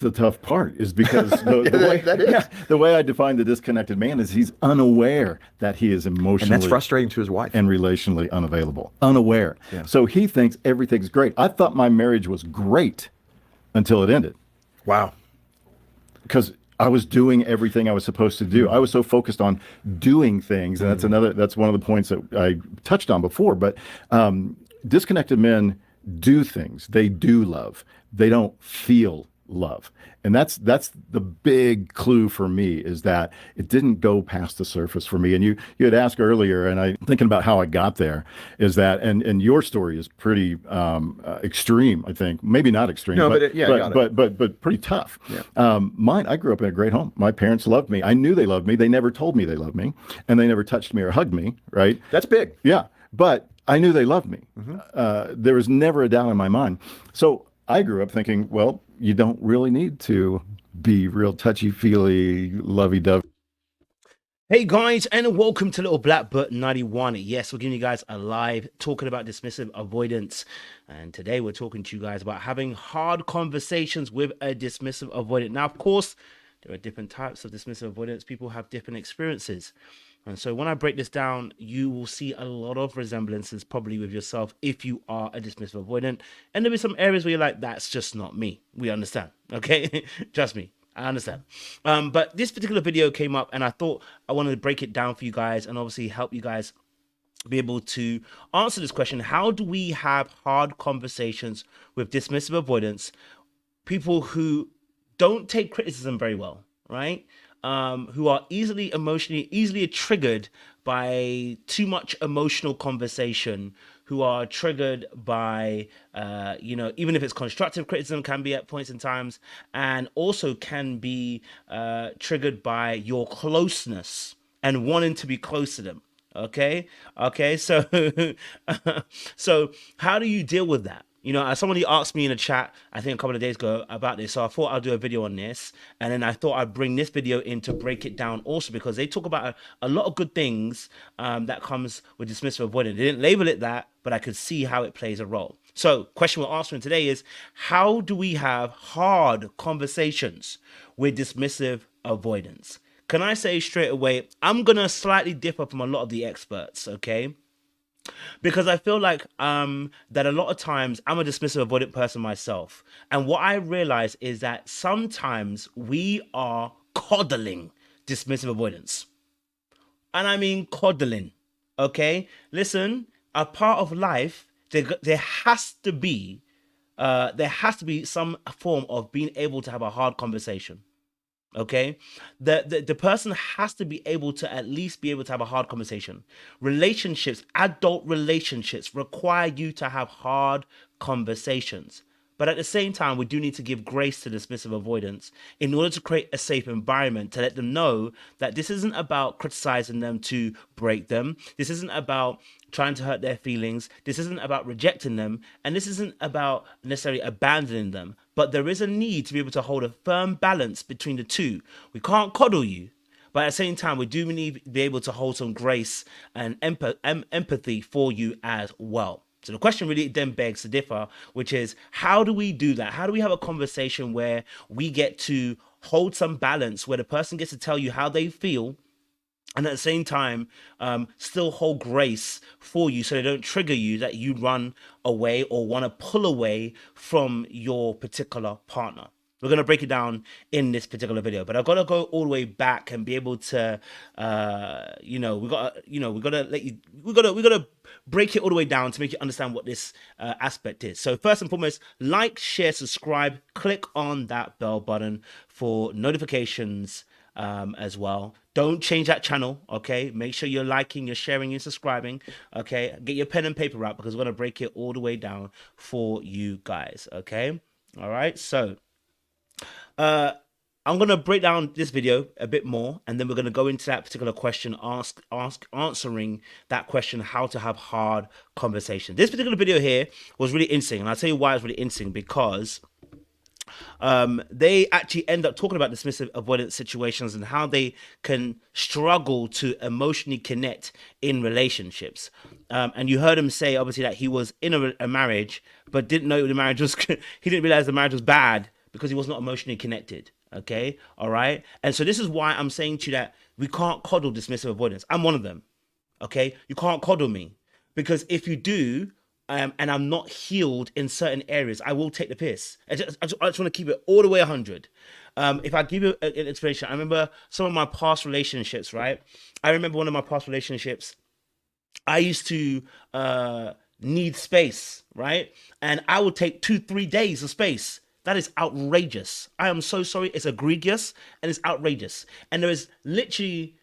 the tough part is because the way That is. the way I define the disconnected man is he's unaware that he is And that's emotionally frustrating to his wife. and relationally unavailable, unaware. Yeah. So he thinks everything's great. I thought my marriage was great until it ended Wow. because I was doing everything I was supposed to do. I was so focused on doing things, and that's one of the points that I touched on before. But disconnected men do things. They do love. They don't feel love. And that's the big clue for me, is that it didn't go past the surface for me. And you had asked earlier, and I thinking about how I got there, is that and your story is pretty extreme. I think maybe not extreme, No, but but yeah, I got it. but pretty tough. Yeah. Mine, I grew up in a great home. My parents loved me. I knew they loved me. They never told me they loved me, and they never touched me or hugged me. Right? That's big. Yeah, but I knew they loved me. Mm-hmm. There was never a doubt in my mind. So I grew up thinking, well, you don't really need to be real touchy-feely, lovey-dovey. Hey guys, and welcome to Little Black Book 91. Yes, we're giving you guys a live talking about dismissive avoidance. And today we're talking to you guys about having hard conversations with a dismissive avoidant. Now, of course, there are different types of dismissive avoidance. People have different experiences. And so when I break this down, you will see a lot of resemblances probably with yourself if you are a dismissive avoidant. And there'll be some areas where you're like, that's just not me. We understand. Okay? Trust me. I understand. But this particular video came up and I thought I wanted to break it down for you guys and obviously help you guys be able to answer this question. How do we have hard conversations with dismissive avoidance? People who don't take criticism very well, right? Who are easily triggered by too much emotional conversation, who are triggered by, even if it's constructive criticism, can be at points in times, and also can be triggered by your closeness and wanting to be close to them. Okay. So, so how do you deal with that? You know, somebody asked me in a chat, I think a couple of days ago, about this. So I thought I'd do a video on this. And then I thought I'd bring this video in to break it down also, because they talk about a lot of good things that comes with dismissive avoidance. They didn't label it that, but I could see how it plays a role. So question we're answering today is, how do we have hard conversations with dismissive avoidance? Can I say straight away, I'm going to slightly differ from a lot of the experts, okay? Because I feel like that a lot of times I'm a dismissive avoidant person myself. And what I realize is that sometimes we are coddling dismissive avoidance. And I mean coddling, okay? Listen, a part of life, there has to be some form of being able to have a hard conversation. Okay, the person has to be able to at least be able to have a hard conversation. Relationships, adult relationships, require you to have hard conversations. But at the same time, we do need to give grace to dismissive avoidance in order to create a safe environment, to let them know that this isn't about criticizing them to break them. This isn't about trying to hurt their feelings. This isn't about rejecting them. And this isn't about necessarily abandoning them. But there is a need to be able to hold a firm balance between the two. We can't coddle you, but at the same time, we do need to be able to hold some grace and empathy for you as well. So the question really then begs to differ, which is, how do we do that? How do we have a conversation where we get to hold some balance, where the person gets to tell you how they feel, and at the same time, still hold grace for you so they don't trigger you, that you run away or want to pull away from your particular partner? We're going to break it down in this particular video, but I've got to go all the way back and be able to, we got to break it all the way down to make you understand what this aspect is. So first and foremost, like, share, subscribe, click on that bell button for notifications as well. Don't change that channel, okay? Make sure you're liking, you're sharing, you're subscribing, okay? Get your pen and paper out, because we're going to break it all the way down for you guys, okay? All right, so I'm going to break down this video a bit more, and then we're going to go into that particular question, answering that question, how to have hard conversation. This particular video here was really interesting, and I'll tell you why it's really interesting, because they actually end up talking about dismissive avoidance situations and how they can struggle to emotionally connect in relationships. And you heard him say, obviously, that he was in a marriage, but didn't know the marriage was, he didn't realize the marriage was bad because he was not emotionally connected. Okay, all right. And so this is why I'm saying to you that we can't coddle dismissive avoidance. I'm one of them. Okay, you can't coddle me, because if you do, and I'm not healed in certain areas, I will take the piss. I just want to keep it all the way 100. If I give you an explanation, I remember some of my past relationships, right? I remember one of my past relationships, I used to need space, right? And I would take 2-3 days of space. That is outrageous. I am so sorry. It's egregious and it's outrageous. And there is literally,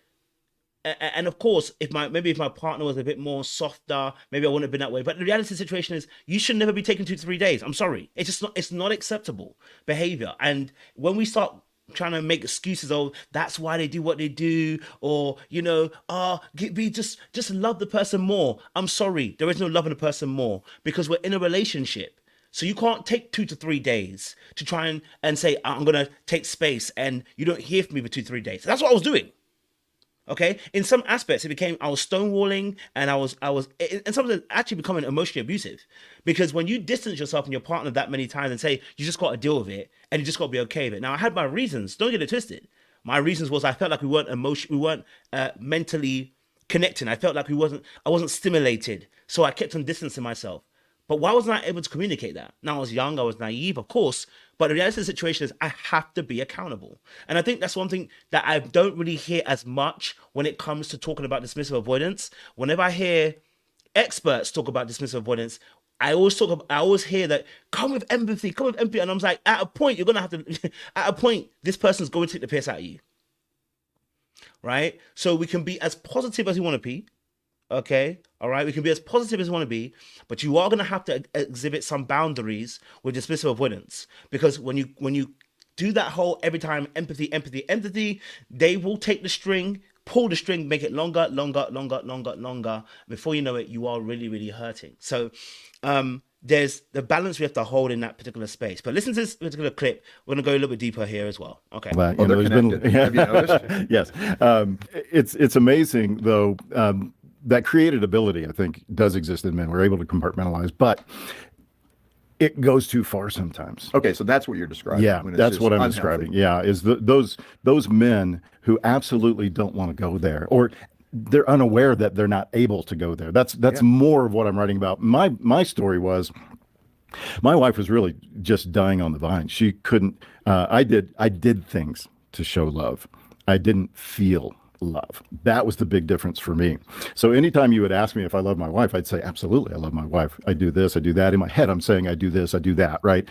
and of course, if my partner was a bit more softer, maybe I wouldn't have been that way. But the reality of the situation is, you should never be taking 2 to 3 days. I'm sorry, it's not acceptable behavior. And when we start trying to make excuses, oh, that's why they do what they do, or just love the person more. I'm sorry, there is no loving a person more, because we're in a relationship. So you can't take 2 to 3 days to try and say, I'm gonna take space, and you don't hear from me for 2 to 3 days. That's what I was doing. Okay, in some aspects, it became, I was stonewalling, and I was, in some of it, actually becoming emotionally abusive, because when you distance yourself from your partner that many times and say you just got to deal with it and you just got to be okay with it. Now, I had my reasons. Don't get it twisted. My reasons was I felt like we weren't mentally connecting. I felt like I wasn't stimulated, so I kept on distancing myself. But why wasn't I able to communicate that? Now, I was young, I was naive, of course, but the reality of the situation is I have to be accountable. And I think that's one thing that I don't really hear as much when it comes to talking about dismissive avoidance. Whenever I hear experts talk about dismissive avoidance, I always hear that, come with empathy, and I'm like, at a point, you're gonna have to, at a point, this person's going to take the piss out of you, right? So we can be as positive as we want to be. Okay, all right, we can be as positive as we want to be, but you are going to have to exhibit some boundaries with dismissive avoidance, because when you do that whole every time empathy, they will take the string, pull the string, make it longer. Before you know it, you are really, really hurting. So there's the balance we have to hold in that particular space. But listen to this particular clip. We're going to go a little bit deeper here as well. Okay. But, Well, they're connected. Have you noticed? Yes. It's amazing, though. That created ability, I think, does exist in men. We're able to compartmentalize, but it goes too far sometimes. Okay, so that's what you're describing. Yeah, when it's that's just what I'm unhealthy. describing. Yeah, is those men who absolutely don't want to go there, or they're unaware that they're not able to go there. That's more of what I'm writing about. My story was, my wife was really just dying on the vine. She couldn't. I did things to show love. I didn't feel love. That was the big difference for me. So anytime you would ask me if I love my wife, I'd say, absolutely, I love my wife. I do this, I do that. In my head, I'm saying I do this, I do that, right?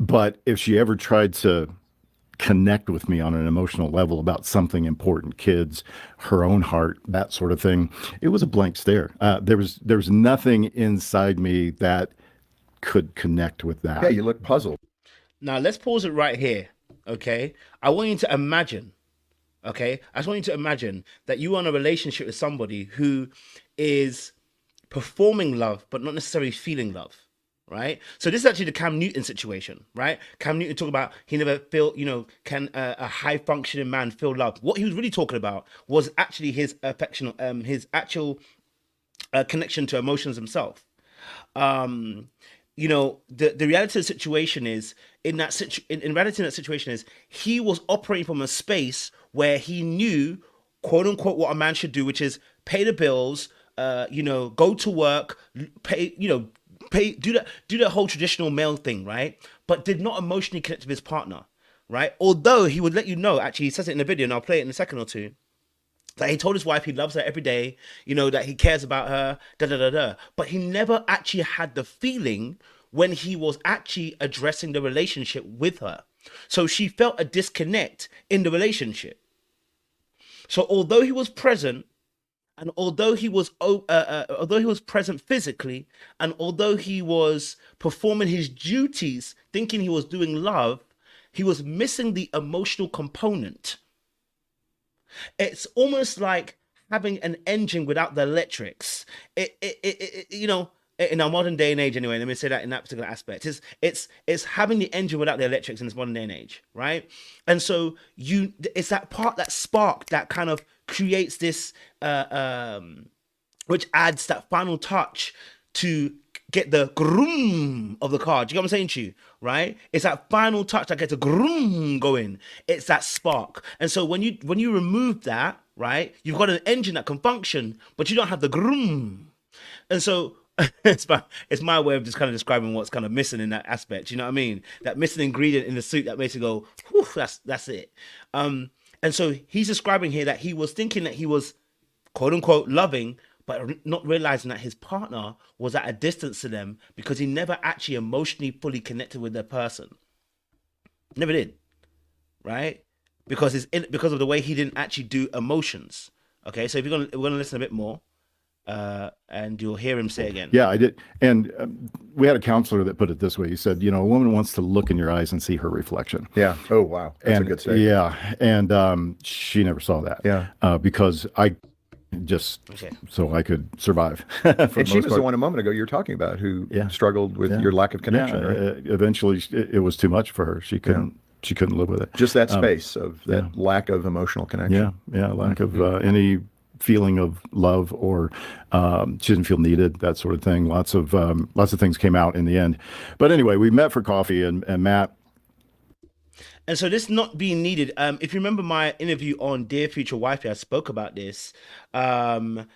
But if she ever tried to connect with me on an emotional level about something important, kids, her own heart, that sort of thing, it was a blank stare. There was nothing inside me that could connect with that. Yeah, you look puzzled. Now let's pause it right here. Okay, I want you to imagine. Okay, I just want you to imagine that you are in a relationship with somebody who is performing love, but not necessarily feeling love, right? So this is actually the Cam Newton situation, right? Cam Newton talked about he never feel, can a high functioning man feel love? What he was really talking about was actually his affection, his actual connection to emotions himself. The reality of the situation is, in reality in that situation is, he was operating from a space where he knew, quote unquote, what a man should do, which is pay the bills, go to work, do that whole traditional male thing, right? But did not emotionally connect with his partner, right? Although he would let you know, actually, he says it in the video, and I'll play it in a second or two, that he told his wife he loves her every day, that he cares about her, But he never actually had the feeling when he was actually addressing the relationship with her. So she felt a disconnect in the relationship. So although he was present, and although he was present physically, and although he was performing his duties, thinking he was doing love, he was missing the emotional component. It's almost like having an engine without the electrics. In our modern day and age, anyway, let me say that in that particular aspect, it's having the engine without the electrics in this modern day and age, right? And so it's that part, that spark, that kind of creates this, which adds that final touch to get the groom of the car. Do you get what I'm saying to you? Right? It's that final touch that gets a groom going. It's that spark. And so when you remove that, right, you've got an engine that can function, but you don't have the groom. And so it's my way of just kind of describing what's kind of missing in that aspect. You know what I mean? That missing ingredient in the soup that makes it go, whew, that's it. And so he's describing here that he was thinking that he was quote unquote loving, but not realizing that his partner was at a distance to them because he never actually emotionally fully connected with their person. Never did, right? Because because of the way he didn't actually do emotions. Okay, so if we're gonna listen a bit more, and you'll hear him say again. Yeah, I did. And we had a counselor that put it this way. He said, a woman wants to look in your eyes and see her reflection. Yeah. Oh, wow. That's And a good statement. yeah, and she never saw that. Yeah. Because I just Okay. so I could survive. For And the she most was part. the one a moment ago you were talking about who Yeah. struggled with Yeah. your lack of connection, Yeah, right? eventually, it was too much for her. She couldn't live with it. Just that space of that lack of emotional connection. Yeah, lack of any feeling of love, or she didn't feel needed, that sort of thing. Lots of things came out in the end. But anyway, we met for coffee, and Matt. And so this not being needed, if you remember my interview on Dear Future Wifey, I spoke about this. I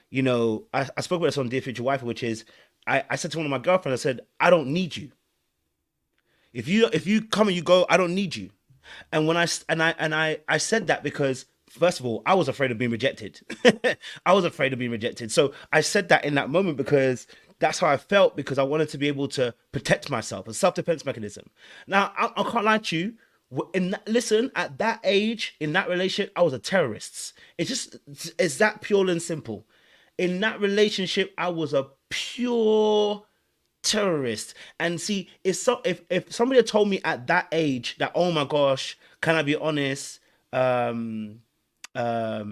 spoke about this on Dear Future Wifey, which is, I said to one of my girlfriends, I said, I don't need you. If you come and you go, I don't need you. And when I said that because, first of all, I was afraid of being rejected. I was afraid of being rejected. So I said that in that moment because that's how I felt, because I wanted to be able to protect myself, a self-defense mechanism. Now, I can't lie to you. Listen, at that age, in that relationship, I was a terrorist. It's that pure and simple. In that relationship, I was a pure terrorist. And see, if somebody had told me at that age that, oh my gosh, can I be honest? Can I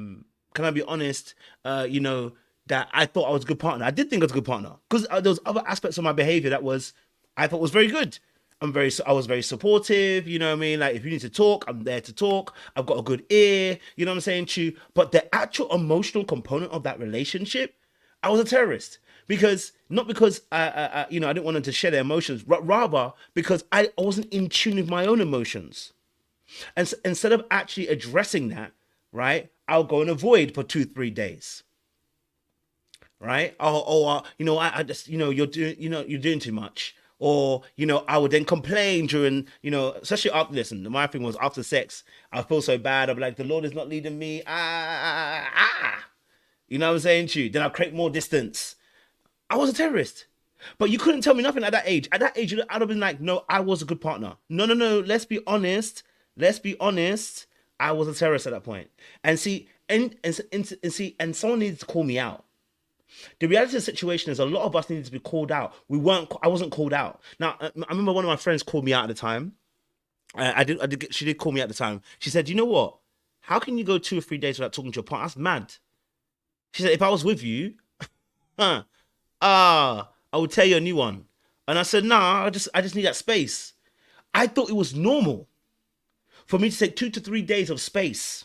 be honest? That I thought I was a good partner. I did think I was a good partner because there was other aspects of my behavior that I thought was very good. I was very supportive, you know what I mean? Like, if you need to talk, I'm there to talk. I've got a good ear, you know what I'm saying to you? But the actual emotional component of that relationship, I was a terrorist. Not because I didn't want them to share their emotions, but rather because I wasn't in tune with my own emotions. And so, instead of actually addressing that, right, I'll go and avoid for 2-3 days. Right? I just, you're doing too much. Or, I would then complain during, especially after, listen, my thing was after sex, I feel so bad. I'll be like, the Lord is not leading me. You know what I'm saying to you? Then I'll create more distance. I was a terrorist. But you couldn't tell me nothing at that age. At that age, I'd have been like, no, I was a good partner. No. Let's be honest. I was a terrorist at that point. And see, and someone needs to call me out. The reality of the situation is a lot of us needed to be called out. I wasn't called out. Now, I remember one of my friends called me out at the time. She did call me at the time. She said, you know what? How can you go 2 or 3 days without talking to your partner? That's mad. She said, if I was with you, I would tell you a new one. And I said, nah, I just need that space. I thought it was normal for me to take 2 to 3 days of space.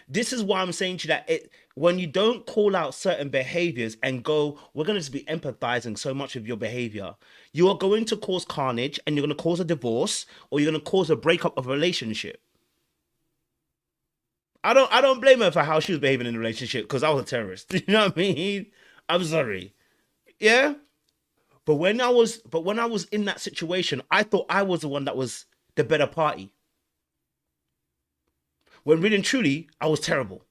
This is why I'm saying to you that when you don't call out certain behaviors and go, we're going to just be empathizing so much with your behavior, you are going to cause carnage, and you're going to cause a divorce, or you're going to cause a breakup of a relationship. I don't blame her for how she was behaving in the relationship, because I was a terrorist. You know what I mean? I'm sorry. Yeah? But when I was in that situation, I thought I was the one that was the better party. When really and truly, I was terrible.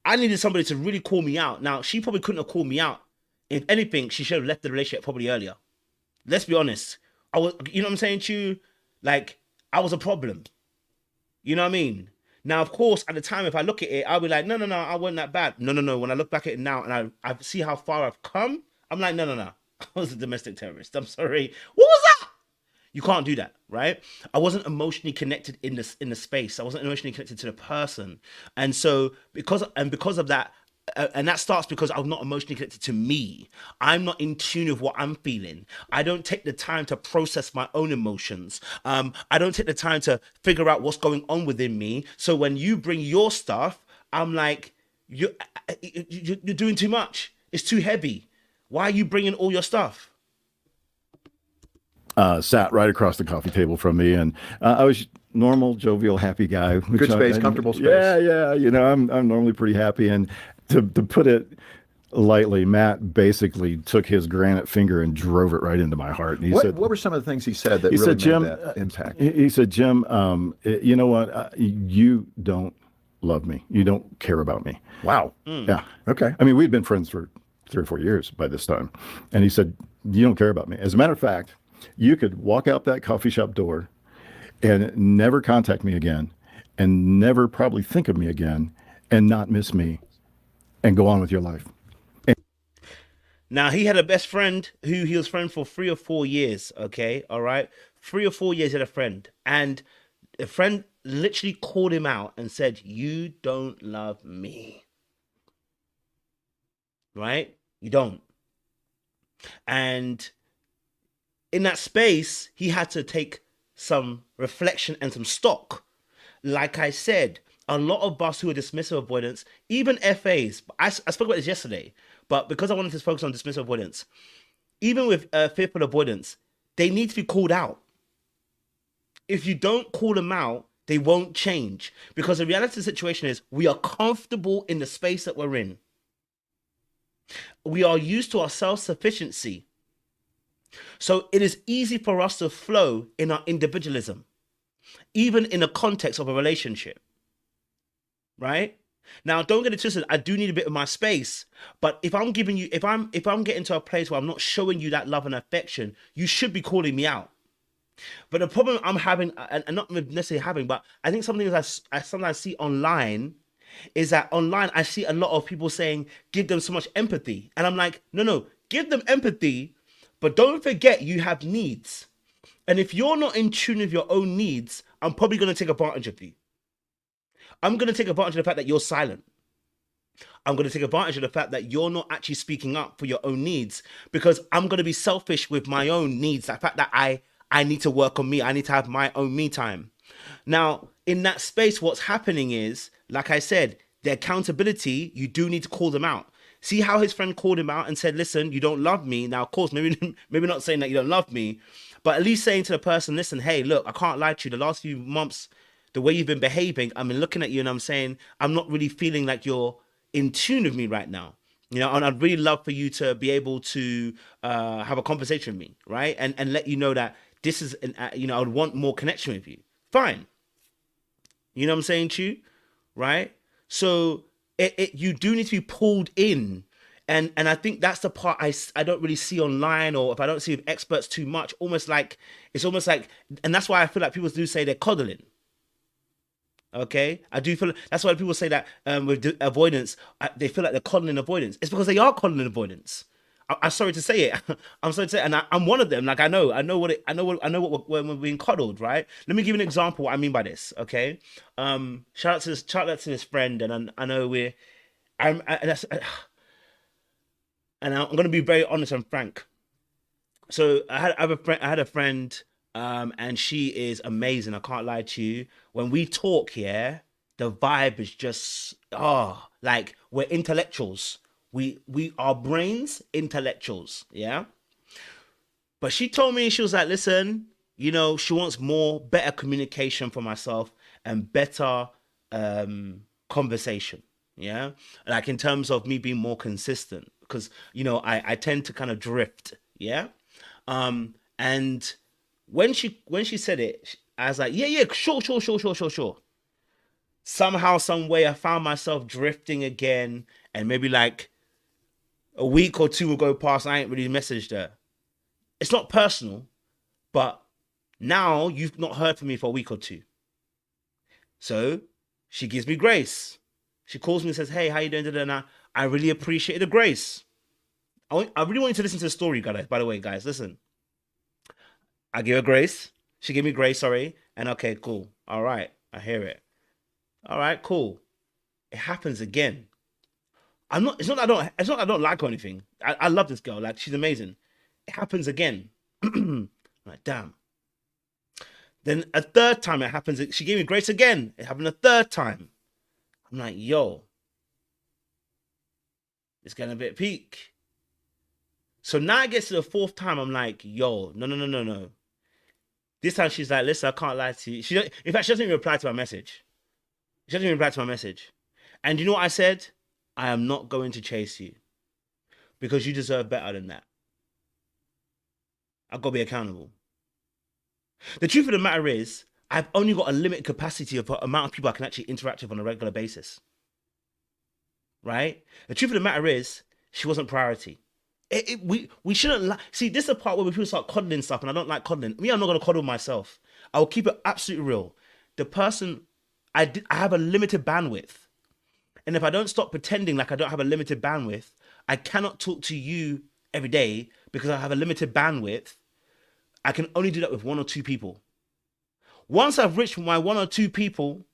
I needed somebody to really call me out. Now, she probably couldn't have called me out. If anything, she should have left the relationship probably earlier. Let's be honest. You know what I'm saying to you? Like, I was a problem. You know what I mean? Now, of course, at the time, if I look at it, I'll be like, no, I wasn't that bad. No. When I look back at it now and I see how far I've come, I'm like, no. I was a domestic terrorist. I'm sorry. What was that? You can't do that, right? I wasn't emotionally connected in the space. I wasn't emotionally connected to the person. And so because of that, and that starts because I'm not emotionally connected to me. I'm not in tune with what I'm feeling. I don't take the time to process my own emotions. I don't take the time to figure out what's going on within me. So when you bring your stuff, I'm like, you're doing too much. It's too heavy. Why are you bringing all your stuff? Sat right across the coffee table from me, and I was normal, jovial, happy guy. Good space, comfortable space. Yeah. You know, I'm normally pretty happy, and to put it lightly, Matt basically took his granite finger and drove it right into my heart. And he What said, were some of the things he said that he really said, Jim, made that impact? he said, Jim, you know what? You don't love me. You don't care about me. Wow. Yeah. Okay. I mean, we'd been friends for 3 or 4 years by this time. And he said, you don't care about me. As a matter of fact, you could walk out that coffee shop door and never contact me again and never probably think of me again and not miss me and go on with your life. Now, he had a best friend who he was friend for 3 or 4 years. Okay. All right. 3 or 4 years he had a friend, and a friend literally called him out and said, you don't love me. Right? You don't. And in that space, he had to take some reflection and some stock. Like I said, a lot of us who are dismissive avoidance, even FAs, I spoke about this yesterday, but because I wanted to focus on dismissive avoidance, even with fearful avoidance, they need to be called out. If you don't call them out, they won't change. Because the reality of the situation is we are comfortable in the space that we're in. We are used to our self-sufficiency. So it is easy for us to flow in our individualism, even in the context of a relationship, right? Now, don't get it twisted. I do need a bit of my space, but if I'm giving you, if I'm getting to a place where I'm not showing you that love and affection, you should be calling me out. But the problem I'm having, and not necessarily having, but I think something that I sometimes see online is that online I see a lot of people saying, give them so much empathy. And I'm like, no, give them empathy, but don't forget you have needs. And if you're not in tune with your own needs, I'm probably going to take advantage of you. I'm going to take advantage of the fact that you're silent. I'm going to take advantage of the fact that you're not actually speaking up for your own needs, because I'm going to be selfish with my own needs. The fact that I need to work on me. I need to have my own me time. Now, in that space, what's happening is, like I said, the accountability, you do need to call them out. See how his friend called him out and said, listen, you don't love me. Now, of course, maybe not saying that you don't love me, but at least saying to the person, listen, hey, look, I can't lie to you. The last few months, the way you've been behaving, I've been looking at you and I'm saying, I'm not really feeling like you're in tune with me right now. You know, and I'd really love for you to be able to have a conversation with me, right? And let you know that this is, I would want more connection with you. Fine. You know what I'm saying to you? Right? So you do need to be pulled in. And I think that's the part I don't really see online, or if I don't see with experts too much, it's almost like, and that's why I feel like people do say they're coddling. Okay, I do feel that's why people say that with avoidance, they feel like they're coddling avoidance. It's because they are coddling avoidance. I'm sorry to say it. I'm sorry to say it, and I'm one of them. Like I know what we're being coddled, right? Let me give you an example. What I mean by this, okay? Shout out to this friend, and I know I'm going to be very honest and frank. So I had a friend, and she is amazing. I can't lie to you. When we talk here, the vibe is just like we're intellectuals. We are brains, intellectuals, yeah. But she told me, she was like, listen, she wants better communication for myself and better conversation, yeah. Like in terms of me being more consistent, because I tend to kind of drift, yeah. And when she said it, I was like, yeah, sure. Somehow, some way, I found myself drifting again, and maybe like a week or two will go past, I ain't really messaged her. It's not personal, but now you've not heard from me for a week or two. So she gives me grace. She calls me and says, hey, how you doing? And I really appreciate the grace. I really want you to listen to the story, guys. By the way, guys, listen. I give her grace. She gave me grace, sorry. And okay, cool. All right. I hear it. All right, cool. It happens again. It's not that I don't like her or anything. I love this girl. Like, she's amazing. It happens again. Like, damn. Then a third time it happens. She gave me grace again. It happened a third time. I'm like, yo, It's getting a bit peak. So now it gets to the fourth time. I'm like, yo, no. This time she's like, listen, I can't lie to you. In fact, she doesn't even reply to my message. She doesn't even reply to my message. And you know what I said? I am not going to chase you because you deserve better than that. I've got to be accountable. The truth of the matter is, I've only got a limited capacity of the amount of people I can actually interact with on a regular basis. Right? The truth of the matter is, she wasn't priority. We shouldn't see, this is the part where people start coddling stuff, and I don't like coddling. Me, I'm not going to coddle myself. I will keep it absolutely real. The person, I have a limited bandwidth. And if I don't stop pretending like I don't have a limited bandwidth, I cannot talk to you every day because I have a limited bandwidth. I can only do that with one or two people. Once I've reached my one or two people,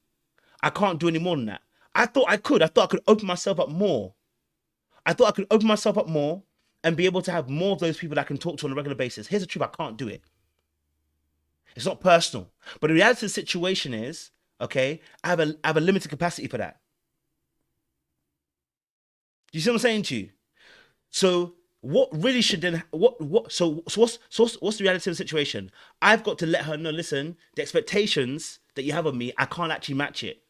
I can't do any more than that. I thought I could open myself up more. I thought I could open myself up more and be able to have more of those people that I can talk to on a regular basis. Here's the truth, I can't do it. It's not personal. But the reality of the situation is, okay, I have a limited capacity for that. You see what I'm saying to you? So what really should then what's the reality of the situation? I've got to let her know, listen, the expectations that you have of me, I can't actually match it.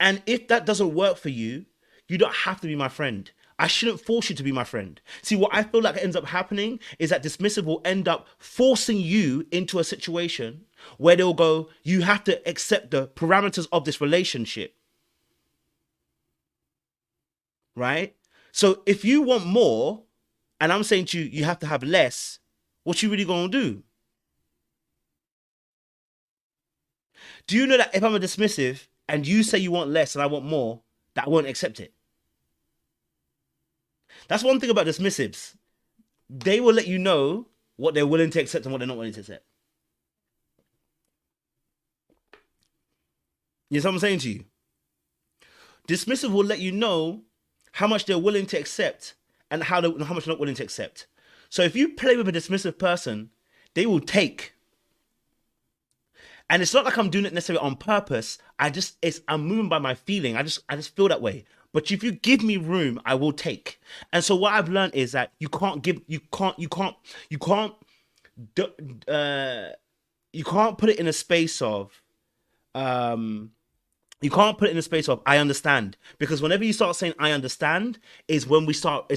And if that doesn't work for you, you don't have to be my friend. I shouldn't force you to be my friend. See, what I feel like ends up happening is that Dismissive will end up forcing you into a situation where they'll go, you have to accept the parameters of this relationship. Right? So if you want more, and I'm saying to you, you have to have less, what you really gonna do? Do you know that if I'm a dismissive and you say you want less and I want more, that I won't accept it? That's one thing about dismissives. They will let you know what they're willing to accept and what they're not willing to accept. You know what I'm saying to you? Dismissive will let you know how much they're willing to accept and how much they're not willing to accept. So if you play with a dismissive person, they will take. And it's not like I'm doing it necessarily on purpose. I'm moving by my feeling. I just feel that way. But if you give me room, I will take. And so what I've learned is that you can't put it in a space of I understand, because whenever you start saying I understand is when we start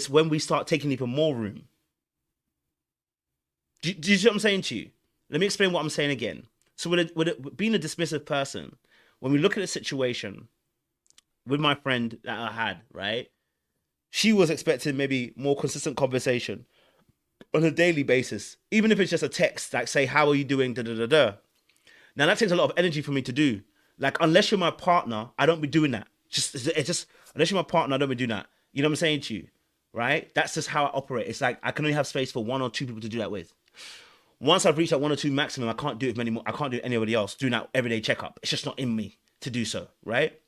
taking even more room. Do you see what I'm saying to you? Let me explain what I'm saying again. So with being a dismissive person, when we look at a situation with my friend that I had, right? She was expecting maybe more consistent conversation on a daily basis, even if it's just a text, like say, how are you doing? Da, da, da, da. Now that takes a lot of energy for me to do. Like, unless you're my partner, I don't be doing that. Unless you're my partner, I don't be doing that. You know what I'm saying to you, right? That's just how I operate. It's like, I can only have space for one or two people to do that with. Once I've reached that one or two maximum, I can't do it with anymore. I can't do it with anybody else doing that everyday checkup. It's just not in me to do so, right?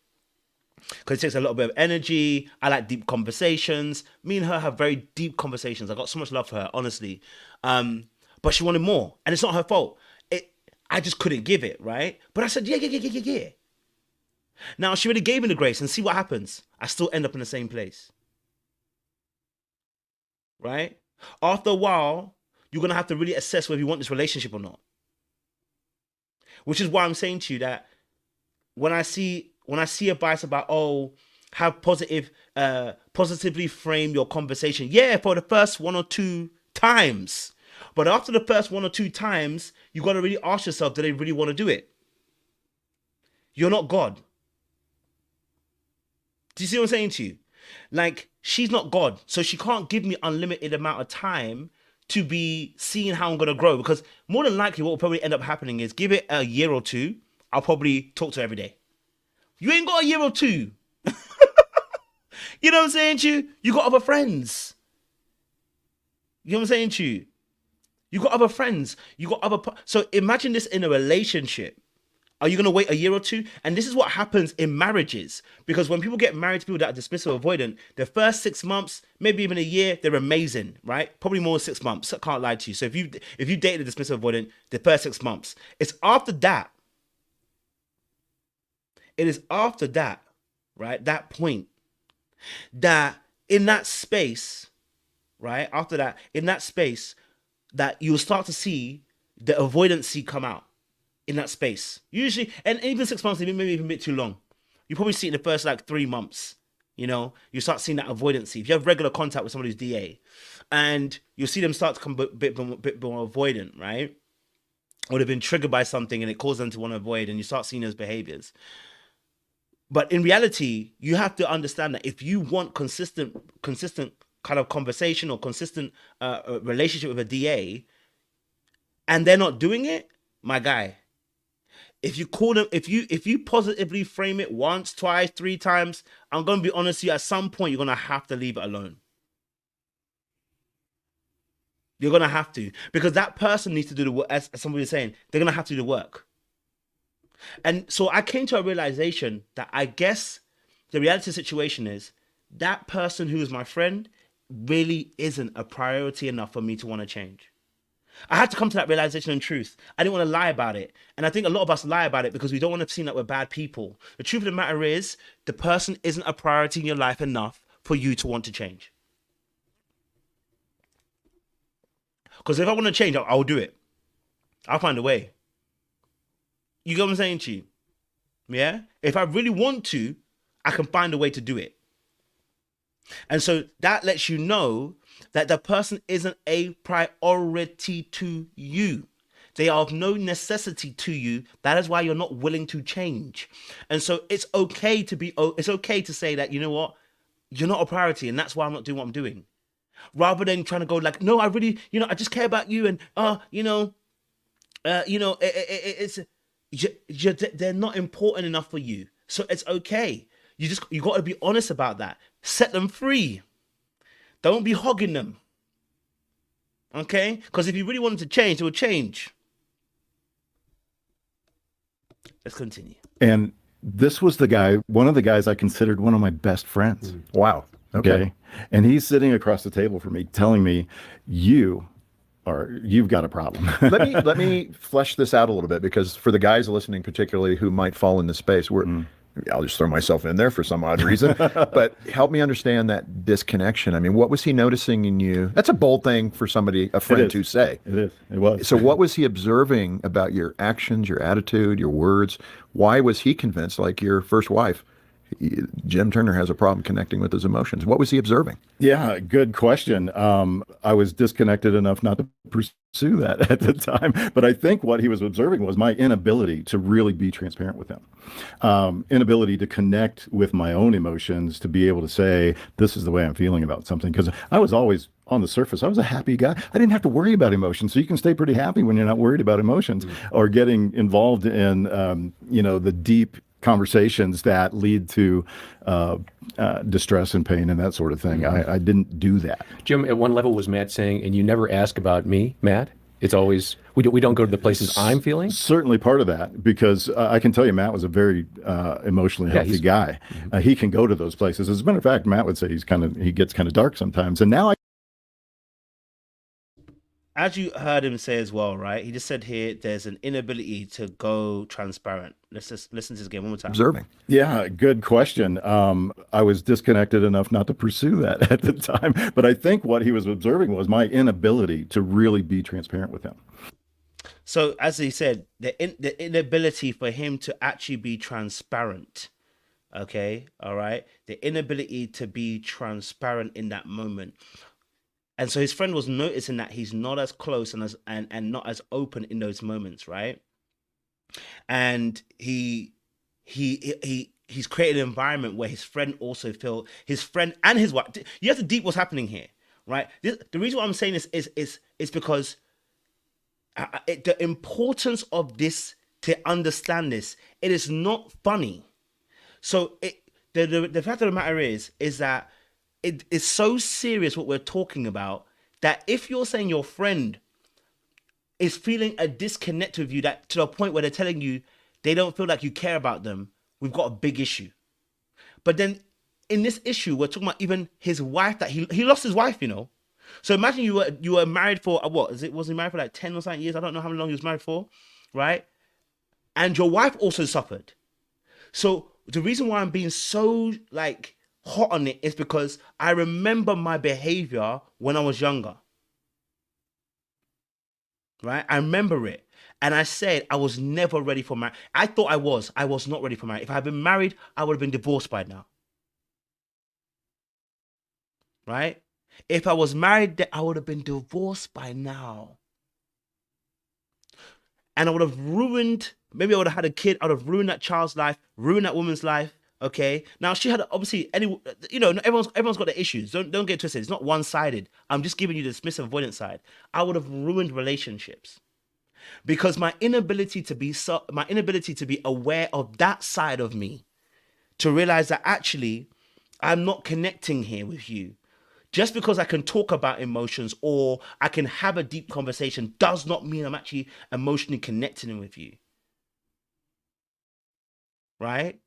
Because it takes a little bit of energy. I like deep conversations. Me and her have very deep conversations. I got so much love for her, honestly. But she wanted more, and it's not her fault. I just couldn't give it, right? But I said, yeah. Now, she already gave me the grace, and see what happens. I still end up in the same place. Right? After a while, you're going to have to really assess whether you want this relationship or not. Which is why I'm saying to you that when I see advice about, have positively frame your conversation. Yeah, for the first one or two times. But after the first one or two times, you got to really ask yourself, do they really want to do it? You're not God. Do you see what I'm saying to you? Like, she's not God, so she can't give me unlimited amount of time to be seeing how I'm going to grow. Because more than likely, what will probably end up happening is, give it a year or two, I'll probably talk to her every day. You ain't got a year or two. You know what I'm saying to you? You got other friends. You know what I'm saying to you? You got other friends. You got other... So imagine this in a relationship. Are you going to wait a year or two? And this is what happens in marriages. Because when people get married to people that are dismissive avoidant, the first 6 months, maybe even a year, they're amazing, right? Probably more than 6 months. I can't lie to you. So if you dated a dismissive avoidant, the first 6 months, it's after that. It is after that, right? That point that in that space, right? After that, in that space, that you'll start to see the avoidancy come out in that space. Usually, and even 6 months, maybe even a bit too long. You probably see it in the first like 3 months. You know, you start seeing that avoidancy. If you have regular contact with somebody who's DA, and you'll see them start to become a bit more avoidant, right? Or they've been triggered by something and it causes them to want to avoid, and you start seeing those behaviors. But in reality, you have to understand that if you want consistent kind of conversation or consistent relationship with a DA, and they're not doing it, my guy, if you call them, if you positively frame it once, twice, 3 times, I'm gonna be honest with you, at some point you're gonna have to leave it alone. You're gonna have to, because that person needs to do the work. As somebody was saying, they're gonna have to do the work. And so I came to a realization that I guess the reality of the situation is that person who is my friend really isn't a priority enough for me to want to change. I had to come to that realization and truth. I didn't want to lie about it. And I think a lot of us lie about it because we don't want to seem like we're bad people. The truth of the matter is the person isn't a priority in your life enough for you to want to change. Because if I want to change, I'll do it. I'll find a way. You get what I'm saying to you? Yeah? If I really want to, I can find a way to do it. And so that lets you know that the person isn't a priority to you. They are of no necessity to you. That is why you're not willing to change. And so it's okay to say that, you know what, you're not a priority, and that's why I'm not doing what I'm doing. Rather than trying to go like, no, I really, I just care about you, and they're not important enough for you. So it's okay. You got to be honest about that. Set them free. Don't be hogging them. Okay? Because if you really wanted to change, it would change. Let's continue. And this was one of the guys I considered one of my best friends. Wow. Okay. And he's sitting across the table from me telling me, you've got a problem. Let me flesh this out a little bit, because for the guys listening, particularly who might fall in this space, I'll just throw myself in there for some odd reason, but help me understand that disconnection. I mean, what was he noticing in you? That's a bold thing for a friend to say. It is. It was. So what was he observing about your actions, your attitude, your words? Why was he convinced, like your first wife, Jim Turner has a problem connecting with his emotions? What was he observing? Yeah, good question. I was disconnected enough not to pursue that at the time, but I think what he was observing was my inability to really be transparent with him, inability to connect with my own emotions, to be able to say, this is the way I'm feeling about something. Because I was always, on the surface, I was a happy guy. I didn't have to worry about emotions. So you can stay pretty happy when you're not worried about emotions or getting involved in, the deep conversations that lead to distress and pain and that sort of thing. I didn't do that. Jim, at one level was Matt saying, and you never ask about me, Matt? It's always, we don't go to the places I'm feeling? Certainly part of that, because I can tell you Matt was a very emotionally healthy guy. He can go to those places. As a matter of fact, Matt would say he gets kind of dark sometimes. And now as you heard him say as well, right? He just said here, there's an inability to go transparent. Let's just listen to this again one more time. Observing. Yeah, good question. I was disconnected enough not to pursue that at the time, but I think what he was observing was my inability to really be transparent with him. So as he said, the inability for him to actually be transparent. Okay, all right? The inability to be transparent in that moment. And so his friend was noticing that he's not as close and not as open in those moments, right? And he's created an environment where his friend also feel, his friend and his wife. You have to deep what's happening here, right? The reason why I'm saying this is because the importance of this, to understand this, it is not funny. So the fact of the matter is that it is so serious what we're talking about, that if you're saying your friend is feeling a disconnect with you, that to the point where they're telling you they don't feel like you care about them, we've got a big issue. But then in this issue, we're talking about even his wife, that he lost his wife, So imagine you were married for was he married for like 10 or something years? I don't know how long he was married for, right? And your wife also suffered. So the reason why I'm being so hot on it is because I remember my behavior when I was younger. Right? I remember it. And I said I was never ready for marriage. I thought I was. I was not ready for marriage. If I had been married, I would have been divorced by now. Right? If I was married, I would have been divorced by now. And I would have ruined, maybe I would have had a kid, I would have ruined that child's life, ruined that woman's life. Okay. Now she had obviously everyone's got their issues. Don't get twisted. It's not one-sided. I'm just giving you the dismissive avoidance side. I would have ruined relationships because my inability to be aware of that side of me, to realize that actually I'm not connecting here with you. Just because I can talk about emotions or I can have a deep conversation does not mean I'm actually emotionally connecting with you. Right?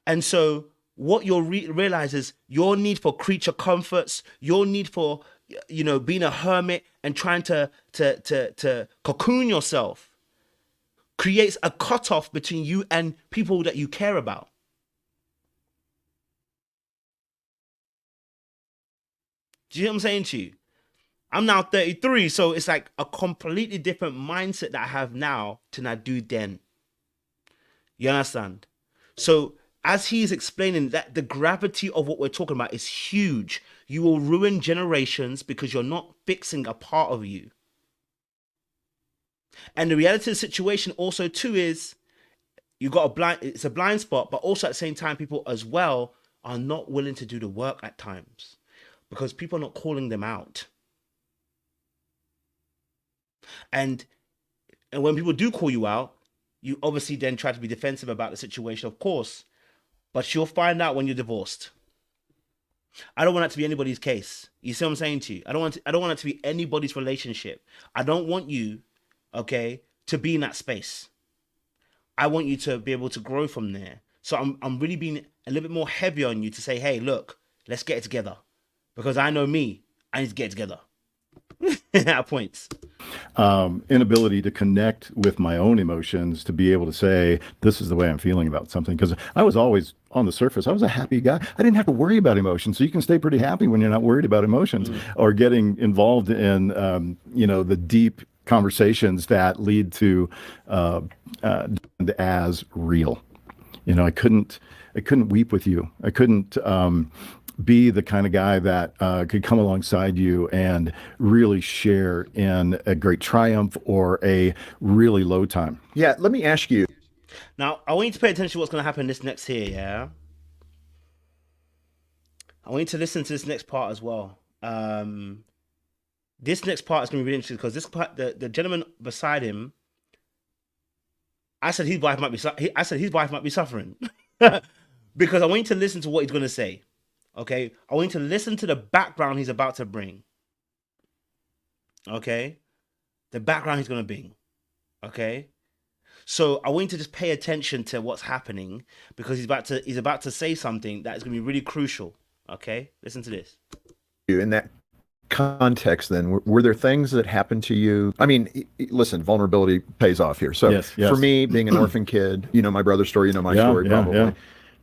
And so what you'll realize is your need for creature comforts, your need for, being a hermit and trying to cocoon yourself creates a cutoff between you and people that you care about. Do you know what I'm saying to you? I'm now 33, so it's like a completely different mindset that I have now than I do then. You understand? So as he's explaining that the gravity of what we're talking about is huge. You will ruin generations because you're not fixing a part of you. And the reality of the situation also too is it's a blind spot, but also at the same time, people as well are not willing to do the work at times because people are not calling them out. And when people do call you out, you obviously then try to be defensive about the situation, of course, but you'll find out when you're divorced. I don't want that to be anybody's case. You see what I'm saying to you? I don't want it to be anybody's relationship. I don't want you, okay, to be in that space. I want you to be able to grow from there. So I'm really being a little bit more heavy on you to say, hey, look, let's get it together. Because I know me, I need to get it together. At points. Inability to connect with my own emotions, to be able to say, this is the way I'm feeling about something. Because I was always on the surface, I was a happy guy. I didn't have to worry about emotions. So you can stay pretty happy when you're not worried about emotions or getting involved in, the deep conversations that lead to as real. I couldn't weep with you. I couldn't be the kind of guy that could come alongside you and really share in a great triumph or a really low time. Yeah, let me ask you. Now, I want you to pay attention to what's going to happen this next here, yeah? I want you to listen to this next part as well. This next part is going to be really interesting because this part, the gentleman beside him, I said his wife might be suffering because I want you to listen to what he's going to say. Okay, I want you to listen to the background he's about to bring. Okay, the background he's going to bring. Okay, so I want you to just pay attention to what's happening because he's about to say something that is going to be really crucial. Okay, listen to this. In that context, then, were there things that happened to you? I mean, listen, vulnerability pays off here. So yes. For me, being an orphan kid, my brother's story, my story, probably.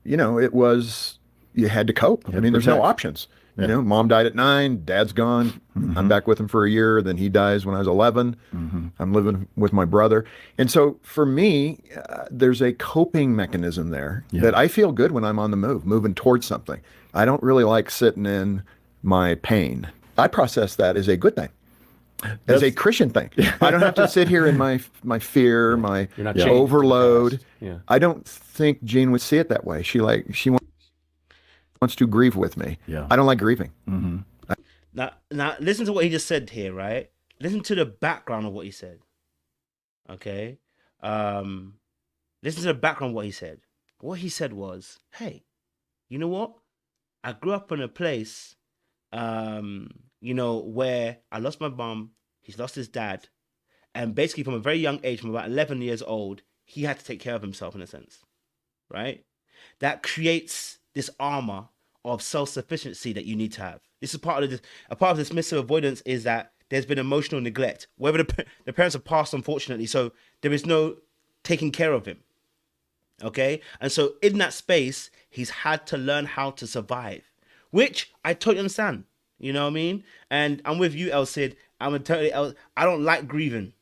It was. You had to cope. I mean, there's no options. Yeah. Mom died at 9, dad's gone. Mm-hmm. I'm back with him for a year. Then he dies when I was 11. Mm-hmm. I'm living with my brother. And so for me, there's a coping mechanism there that I feel good when I'm on the move, moving towards something. I don't really like sitting in my pain. I process that as a good thing. As a Christian thing. I don't have to sit here in my fear, my overload. Yeah. I don't think Jean would see it that way. She wants to grieve with me. Yeah. I don't like grieving. Mm-hmm. Now listen to what he just said here, right? Listen to the background of what he said. Okay? Listen to the background of what he said. What he said was, hey, you know what? I grew up in a place, where I lost my mom, he's lost his dad, and basically from a very young age, from about 11 years old, he had to take care of himself in a sense, right? That creates this armor of self-sufficiency that you need to have. This is part of dismissive avoidance is that there's been emotional neglect. Whether the parents have passed, unfortunately, so there is no taking care of him. Okay. And so in that space, he's had to learn how to survive, which I totally understand. You know what I mean? And I'm with you, El Cid. I don't like grieving.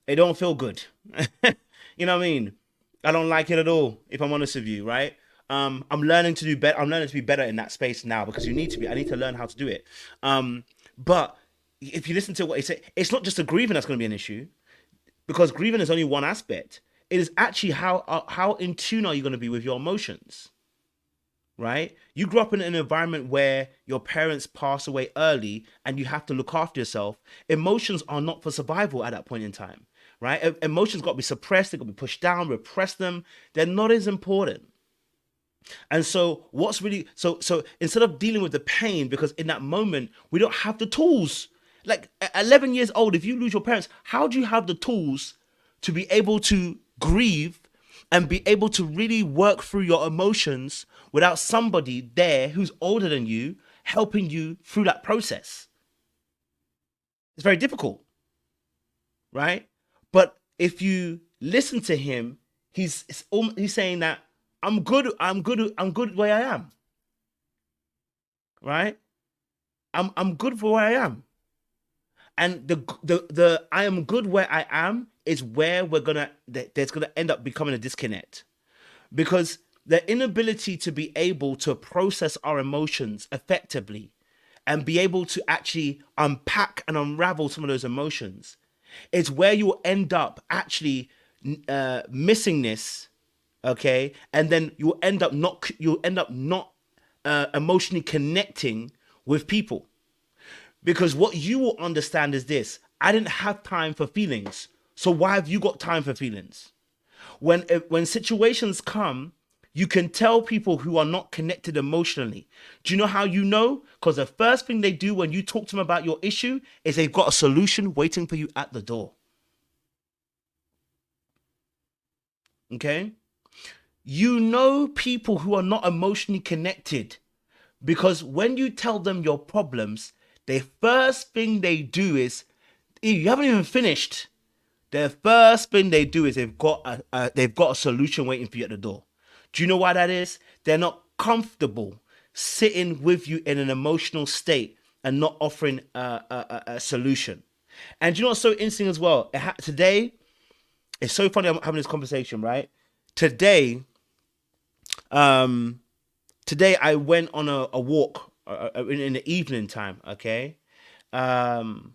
It don't feel good. You know what I mean? I don't like it at all, if I'm honest with you, right? I'm learning to do better. I'm learning to be better in that space now because you need to be. I need to learn how to do it. But if you listen to what he said, it's not just the grieving that's going to be an issue, because grieving is only one aspect. It is actually how in tune are you going to be with your emotions, right? You grew up in an environment where your parents pass away early and you have to look after yourself. Emotions are not for survival at that point in time, right? Emotions got to be suppressed. They got to be pushed down, repress them. They're not as important. And so what's really, so instead of dealing with the pain, because in that moment, we don't have the tools. Like at 11 years old, if you lose your parents, how do you have the tools to be able to grieve and be able to really work through your emotions without somebody there who's older than you helping you through that process? It's very difficult, right? But if you listen to him, he's saying that I'm good the way I am, right? I'm good for where I am. And the I am good where I am is where there's gonna end up becoming a disconnect, because the inability to be able to process our emotions effectively and be able to actually unpack and unravel some of those emotions is where you'll end up actually missing this, okay? And then you'll end up not emotionally connecting with people. Because what you will understand is this: I didn't have time for feelings, so why have you got time for feelings? When situations come, you can tell people who are not connected emotionally. Do you know how you know? Because the first thing they do when you talk to them about your issue is they've got a solution waiting for you at the door. Okay? You know people who are not emotionally connected because when you tell them your problems, the first thing they do is, you haven't even finished. The first thing they do is they've got a solution waiting for you at the door. Do you know why that is? They're not comfortable sitting with you in an emotional state and not offering a solution. And do you know what's so interesting as well? Today, it's so funny I'm having this conversation, right? Today I went on a walk in the evening time, okay? In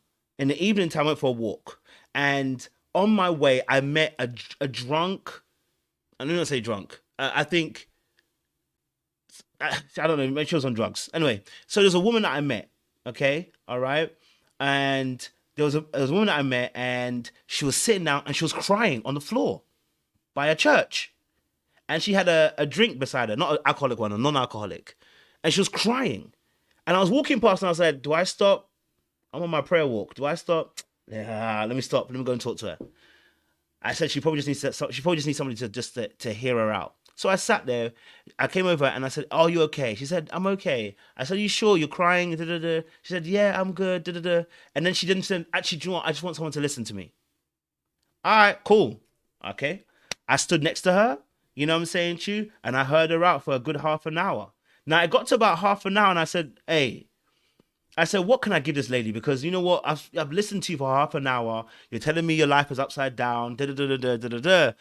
the evening time, I went for a walk. And on my way, I met a drunk. I don't want to say drunk. I think, I don't know, maybe she was on drugs. Anyway, so there's a woman that I met, okay? All right? And there was a woman that I met, and she was sitting down, and she was crying on the floor by a church. And she had a drink beside her, not an alcoholic one, a non-alcoholic. And she was crying. And I was walking past and I said, do I stop? I'm on my prayer walk. Do I stop? Yeah, let me stop. Let me go and talk to her. I said she probably just needs somebody to hear her out. So I sat there. I came over and I said, "Are you okay?" She said, "I'm okay." I said, "Are you sure you're crying?" Da, da, da. She said, "Yeah, I'm good." Da, da, da. And then she didn't say, "Actually, do you know what? I just want someone to listen to me." All right, cool. Okay. I stood next to her. You know what I'm saying to you? And I heard her out for a good half an hour. Now, it got to about half an hour and I said, hey, what can I give this lady? Because you know what? I've listened to you for half an hour. You're telling me your life is upside down. Da, da, da, da, da, da, da.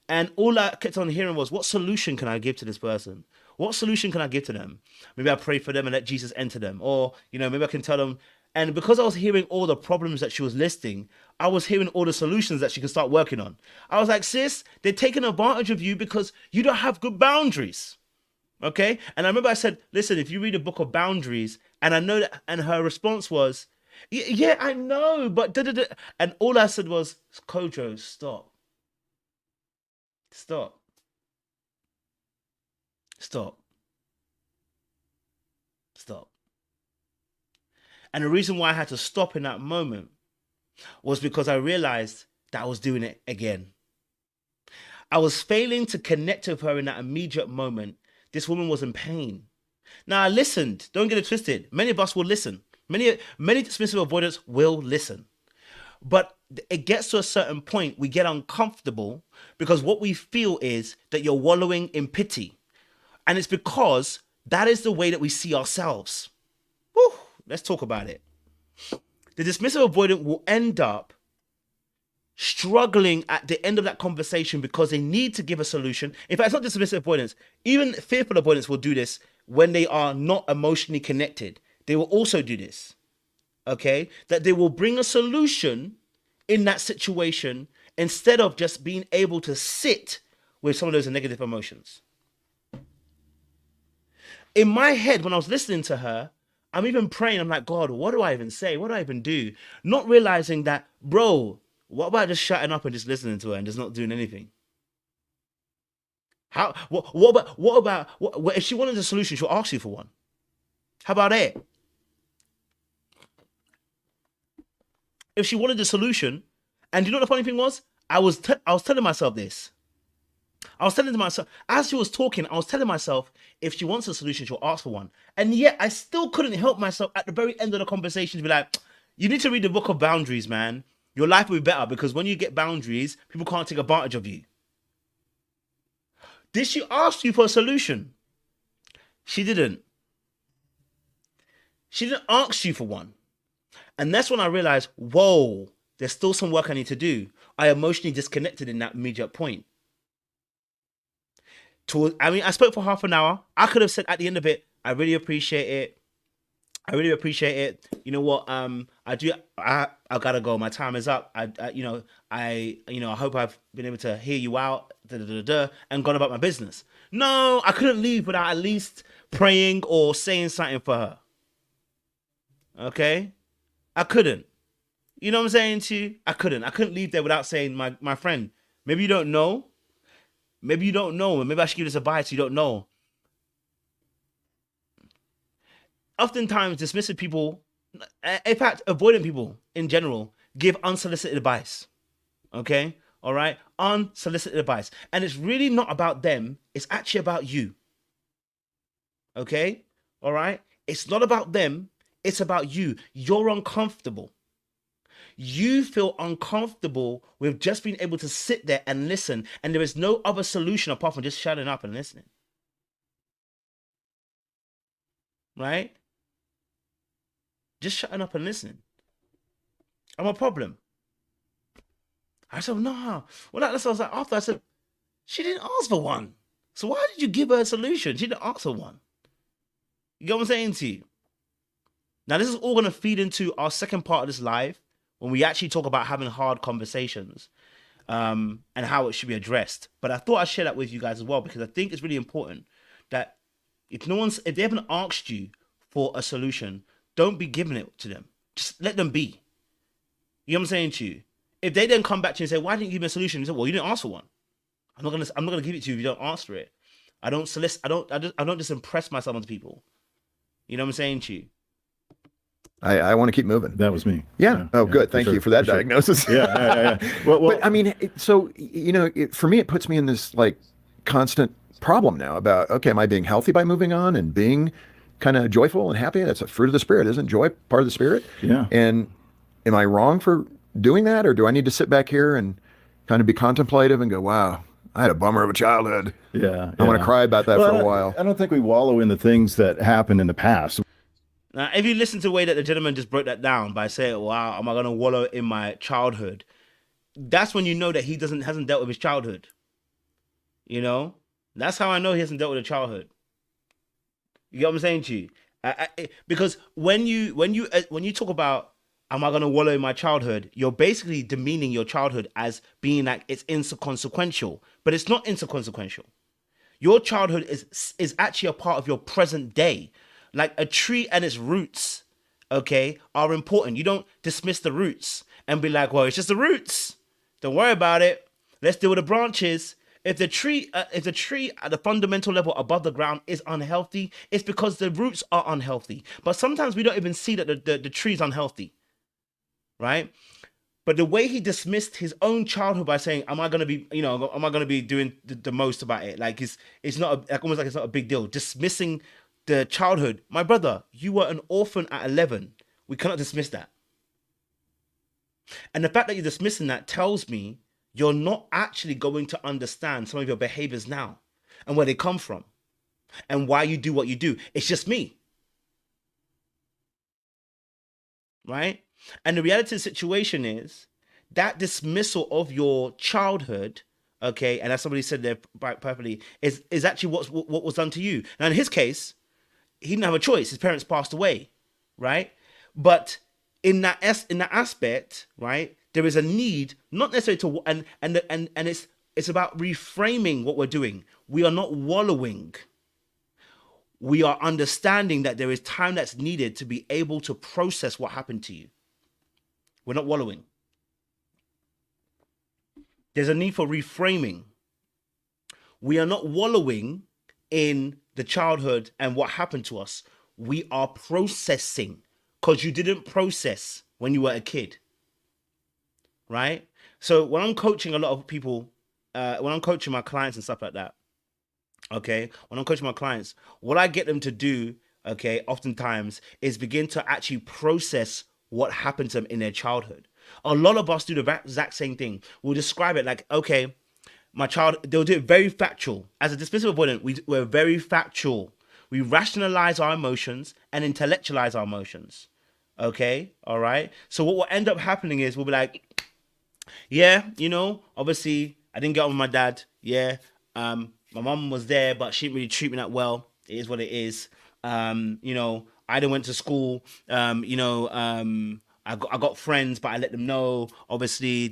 And all I kept on hearing was, what solution can I give to this person? What solution can I give to them? Maybe I pray for them and let Jesus enter them. Or, maybe I can tell them. And because I was hearing all the problems that she was listing, I was hearing all the solutions that she could start working on. I was like, sis, they're taking advantage of you because you don't have good boundaries. Okay? And I remember I said, listen, if you read a book of boundaries, and I know that, and her response was, yeah, I know, but da-da-da. And all I said was, Kojo, stop. Stop. Stop. Stop. And the reason why I had to stop in that moment was because I realized that I was doing it again. I was failing to connect with her in that immediate moment. This woman was in pain. Now I listened. Don't get it twisted. Many of us will lissisten. Many dismissive avoidants will listen. But it gets to a certain point, we get uncomfortable because what we feel is that you're wallowing in pity. And it's because that is the way that we see ourselves. Whew, let's talk about it. The dismissive avoidant will end up struggling at the end of that conversation because they need to give a solution. In fact, it's not dismissive avoidance. Even fearful avoidance will do this when they are not emotionally connected. They will also do this. Okay? That they will bring a solution in that situation instead of just being able to sit with some of those negative emotions. In my head, when I was listening to her, I'm even praying. I'm like, God, what do I even say? What do I even do? Not realizing that, bro, what about just shutting up and just listening to her and just not doing anything? How? What about if she wanted a solution, she'll ask you for one. How about it? If she wanted a solution, and you know what the funny thing was? I was telling myself this. I was telling to myself, as she was talking, I was telling myself, if she wants a solution, she'll ask for one. And yet, I still couldn't help myself at the very end of the conversation to be like, you need to read the book of boundaries, man. Your life will be better because when you get boundaries, people can't take advantage of you. Did she ask you for a solution? She didn't. She didn't ask you for one. And that's when I realized, whoa, there's still some work I need to do. I emotionally disconnected in that immediate point. I spoke for half an hour. I could have said at the end of it, I really appreciate it. I really appreciate it. You know what? I gotta go. My time is up. I hope I've been able to hear you out, and gone about my business. No, I couldn't leave without at least praying or saying something for her. Okay? I couldn't. You know what I'm saying to you? I couldn't leave there without saying, my friend, maybe you don't know. Maybe you don't know. Maybe I should give this advice you don't know. Oftentimes, dismissive people, in fact, avoidant people in general, give unsolicited advice. Okay? All right? Unsolicited advice. And it's really not about them. It's actually about you. Okay? All right? It's not about them. It's about you. You're uncomfortable. You feel uncomfortable with just being able to sit there and listen, and there is no other solution apart from just shutting up and listening. Right? Just shutting up and listening. I'm a problem. I said, no. Well, that's what I was like, after I said, she didn't ask for one. So why did you give her a solution? She didn't ask for one. You get what I'm saying to you? Now, this is all going to feed into our second part of this live, when we actually talk about having hard conversations and how it should be addressed. But I thought I'd share that with you guys as well, because I think it's really important that if they haven't asked you for a solution, don't be giving it to them. Just let them be. You know what I'm saying to you? If they then come back to you and say, why didn't you give me a solution? You say, well, you didn't ask for one. I'm not gonna give it to you if you don't ask for it. I don't just impress myself onto people. You know what I'm saying to you? I want to keep moving. That was me. Yeah. Oh, good. Thank you for that diagnosis. Yeah. Well, but I mean, for me, it puts me in this like constant problem now about, okay, am I being healthy by moving on and being kind of joyful and happy? That's a fruit of the spirit. Isn't joy part of the spirit? Yeah. And am I wrong for doing that? Or do I need to sit back here and kind of be contemplative and go, wow, I had a bummer of a childhood. Yeah. I want to cry about that for a while. I don't think we wallow in the things that happened in the past. Now, if you listen to the way that the gentleman just broke that down by saying, wow, am I going to wallow in my childhood? That's when you know that he hasn't dealt with his childhood. You know? That's how I know he hasn't dealt with a childhood. You get what I'm saying to you? Because when you talk about, am I going to wallow in my childhood? You're basically demeaning your childhood as being like it's inconsequential. But it's not inconsequential. Your childhood is actually a part of your present day. Like a tree and its roots, okay, are important. You don't dismiss the roots and be like, well, it's just the roots. Don't worry about it. Let's deal with the branches. If the tree at the fundamental level above the ground is unhealthy, it's because the roots are unhealthy. But sometimes we don't even see that the tree's unhealthy, right? But the way he dismissed his own childhood by saying, am I going to be doing the most about it? Like it's not almost like it's not a big deal. Dismissing the childhood. My brother, you were an orphan at 11. We cannot dismiss that. And the fact that you're dismissing that tells me you're not actually going to understand some of your behaviors now and where they come from and why you do what you do. It's just me. Right? And the reality of the situation is that dismissal of your childhood, okay, and as somebody said there perfectly, is actually what was done to you. Now, in his case, he didn't have a choice. His parents passed away, right? But in that aspect, right, there is a need, not necessarily to, and it's about reframing what we're doing. We are not wallowing. We are understanding that there is time that's needed to be able to process what happened to you. We're not wallowing. There's a need for reframing. We are not wallowing in the childhood and what happened to us. We are processing, because you didn't process when you were a kid, right? So when I'm coaching a lot of people, when I'm coaching my clients and stuff like that, okay, when I'm coaching my clients, what I get them to do, okay, oftentimes is begin to actually process what happened to them in their childhood. A lot of us do the exact same thing. We'll describe it like, okay, my child, they'll do it very factual. As a dismissive avoidant, we're very factual. We rationalize our emotions and intellectualize our emotions. Okay, all right. So what will end up happening is we'll be like, yeah, you know, obviously I didn't get on with my dad. Yeah, my mom was there, but she didn't really treat me that well. It is what it is. You know, I didn't went to school. I got friends, but I let them know. Obviously,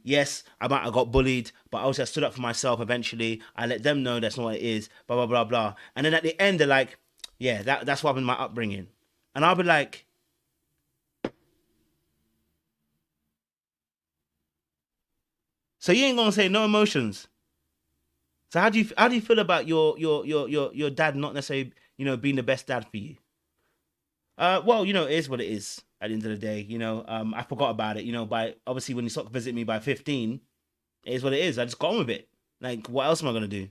yes, I got bullied, but also I stood up for myself. Eventually, I let them know that's not what it is. Blah blah blah blah. And then at the end, they're like, "Yeah, that's what happened in my upbringing," and I'll be like, "So you ain't gonna say no emotions? So how do you feel about your dad not necessarily, you know, being the best dad for you?" Well, you know, it is what it is at the end of the day. You know, I forgot about it. You know, by obviously when he stopped visiting me by 15, it is what it is. I just got on with it. Like, what else am I gonna do?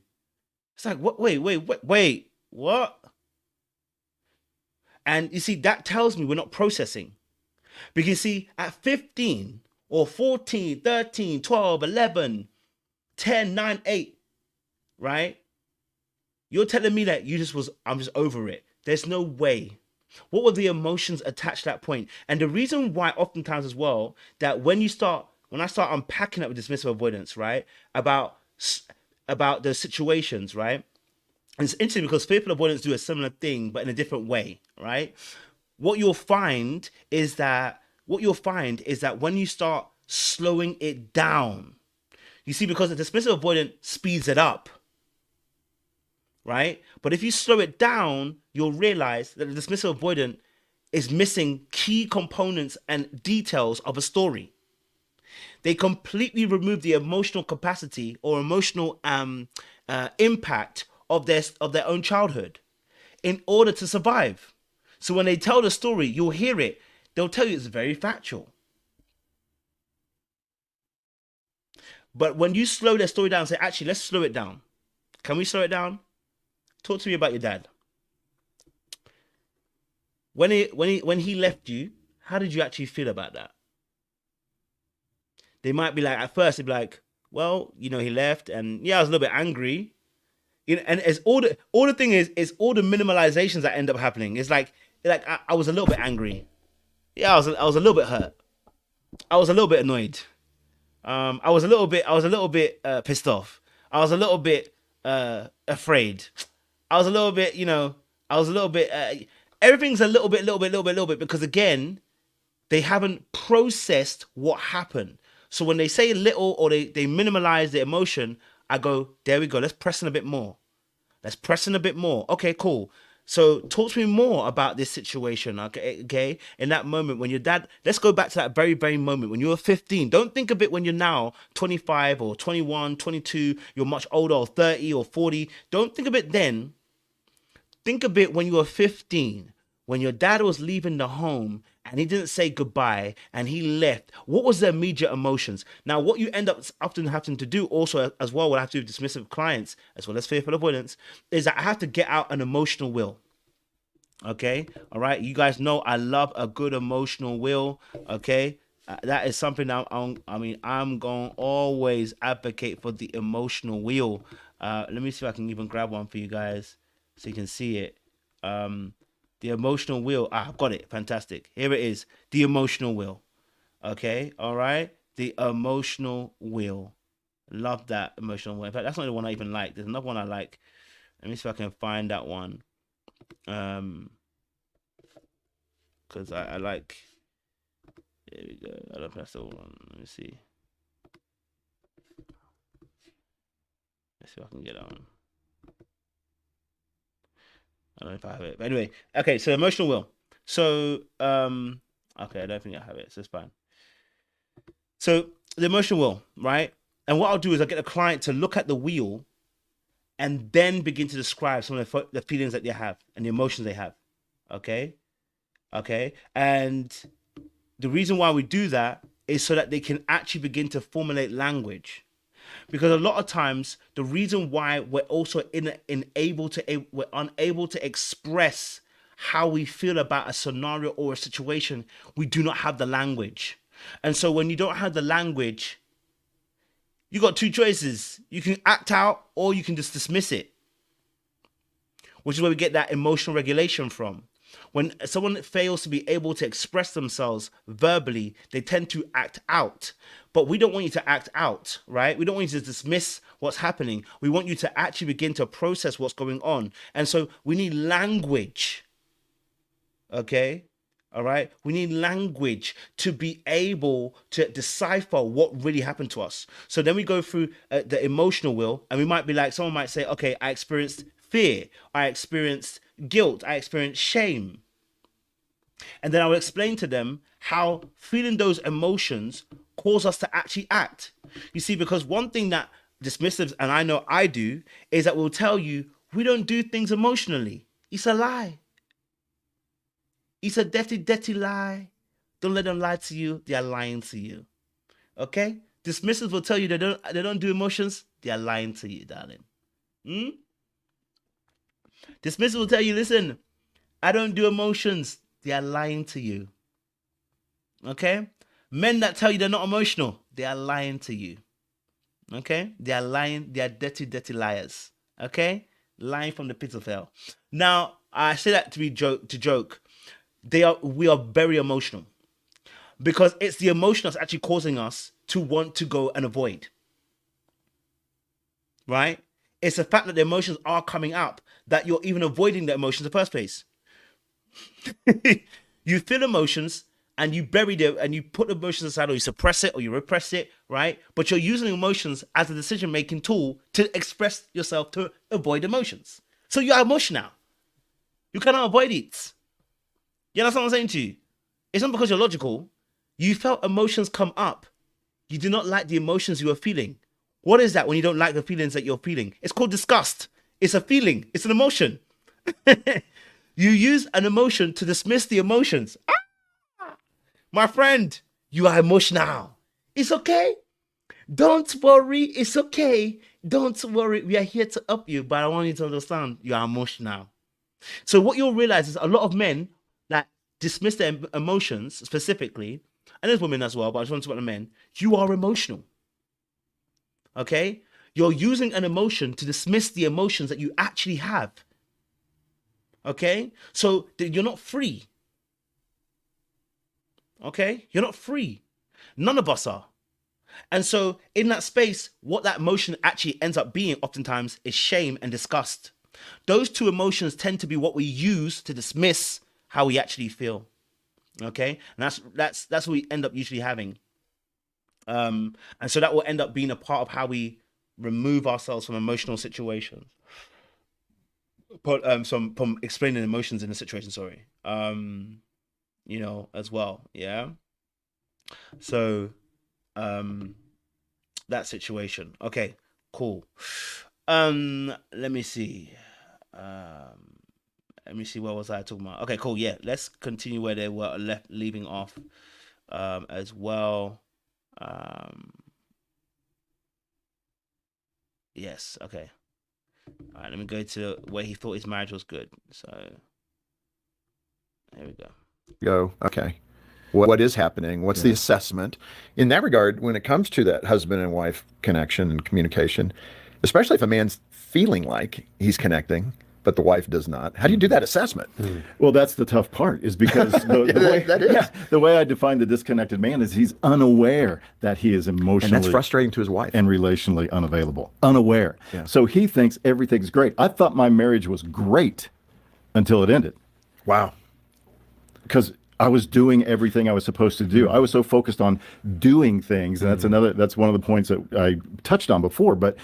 It's like, what? Wait, what? And you see, that tells me we're not processing. Because you see, at 15 or 14, 13, 12, 11, 10, 9, 8, right? You're telling me that I'm just over it. There's no way. What were the emotions attached to that point? And the reason why oftentimes as well, that when I start unpacking that with dismissive avoidance, right, about the situations, right, and it's interesting because fearful avoidance do a similar thing, but in a different way, right? What you'll find is that when you start slowing it down, you see, because the dismissive avoidant speeds it up, right? But if you slow it down, you'll realize that the dismissive avoidant is missing key components and details of a story. They completely remove the emotional capacity or emotional impact of their own childhood in order to survive. So when they tell the story, you'll hear it. They'll tell you it's very factual. But when you slow their story down and say, actually, let's slow it down. Can we slow it down? Talk to me about your dad. When he left you, how did you actually feel about that? They might be like, at first, they'd be like, well, you know, he left, and yeah, I was a little bit angry. You know, and it's all the thing is all the minimalizations that end up happening. It's like I was a little bit angry. Yeah, I was a little bit hurt. I was a little bit annoyed. I was a little bit pissed off. I was a little bit afraid. I was a little bit, you know, everything's a little bit, because again, they haven't processed what happened. So when they say little or they minimalize the emotion, I go, there we go. Let's press in a bit more. Okay, cool. So talk to me more about this situation. Okay. In that moment when your dad, let's go back to that very, very moment when you were 15. Don't think of it when you're now 25 or 21, 22, you're much older, or 30 or 40. Don't think of it then. Think of it when you were 15, when your dad was leaving the home and he didn't say goodbye and he left. What was the immediate emotions? Now, what you end up often having to do also as well, what I have to do with dismissive clients, as well as fearful avoidance, is that I have to get out an emotional will. Okay? All right? You guys know I love a good emotional will. Okay? That is something I'm going to always advocate for the emotional wheel. Let me see if I can even grab one for you guys so you can see it. The emotional wheel. I've got it. Fantastic. Here it is. The emotional wheel. Okay. All right. The emotional wheel. Love that emotional wheel. In fact, that's not the one I even like. There's another one I like. Let me see if I can find that one. Because I like. There we go. I don't know if that's the one. Let me see. Let's see if I can get on. I don't know if I have it. But anyway, okay, so emotional will. So, okay, I don't think I have it, so it's fine. So, the emotional will, right? And what I'll do is I'll get a client to look at the wheel and then begin to describe some of the feelings that they have and the emotions they have. Okay? Okay? And the reason why we do that is so that they can actually begin to formulate language. Because a lot of times, the reason why we're also unable to express how we feel about a scenario or a situation, we do not have the language. And so when you don't have the language, you got two choices. You can act out or you can just dismiss it, which is where we get that emotional regulation from. When someone fails to be able to express themselves verbally, they tend to act out. But we don't want you to act out, right? We don't want you to dismiss what's happening. We want you to actually begin to process what's going on. And so we need language, okay? All right? We need language to be able to decipher what really happened to us. So then we go through the emotional will, and we might be like, someone might say, okay, I experienced fear, I experienced guilt, I experienced shame. And then I will explain to them how feeling those emotions cause us to actually act. You see, because one thing that dismissives, and I know I do, is that we'll tell you we don't do things emotionally. It's a lie. It's a dirty, dirty lie. Don't let them lie to you. They are lying to you. Okay? Dismissives will tell you they don't do emotions. They are lying to you, darling. Dismissive will tell you, listen, I don't do emotions. They are lying to you. Okay? Men that tell you they're not emotional, they are lying to you. Okay? They are lying. They are dirty, dirty liars. Okay? Lying from the pit of hell. Now, I say that to joke. We are very emotional. Because it's the emotion that's actually causing us to want to go and avoid. Right? It's the fact that the emotions are coming up that you're even avoiding the emotions in the first place. You feel emotions and you bury them and you put the emotions aside, or you suppress it or you repress it, right? But you're using emotions as a decision-making tool to express yourself to avoid emotions. So you are emotional. You cannot avoid it. Yeah, that's what I'm saying to you. It's not because you're logical. You felt emotions come up. You do not like the emotions you are feeling. What is that when you don't like the feelings that you're feeling? It's called disgust. It's a feeling. It's an emotion. You use an emotion to dismiss the emotions. My friend, you are emotional. It's okay. Don't worry. It's okay. Don't worry. We are here to help you, but I want you to understand you are emotional. So what you'll realize is a lot of men that dismiss their emotions specifically, and there's women as well, but I just want to talk about the men. You are emotional. Okay? You're using an emotion to dismiss the emotions that you actually have. Okay? So you're not free. Okay? You're not free. None of us are. And so in that space, what that emotion actually ends up being oftentimes is shame and disgust. Those two emotions tend to be what we use to dismiss how we actually feel. Okay? And that's what we end up usually having. And so that will end up being a part of how we remove ourselves from emotional situations. From explaining emotions in a situation, sorry. As well. Yeah. So that situation. Okay, cool. Let me see. What was I talking about? Okay, cool. Yeah, let's continue where they were leaving off as well. Yes, okay. All right, let me go to where he thought his marriage was good. So here we go. Okay. what is happening, what's the assessment. In that regard, when it comes to that husband and wife connection and communication, especially if a man's feeling like he's connecting, but the wife does not, how do you do that assessment? Well, that's the tough part, is because the way I define the disconnected man is he's unaware that he is emotionally And that's frustrating to his wife. and relationally unavailable. Unaware. Yeah. So he thinks everything's great. I thought my marriage was great until it ended, Wow. because I was doing everything I was supposed to do. I was so focused on doing things, and that's one of the points that I touched on before. But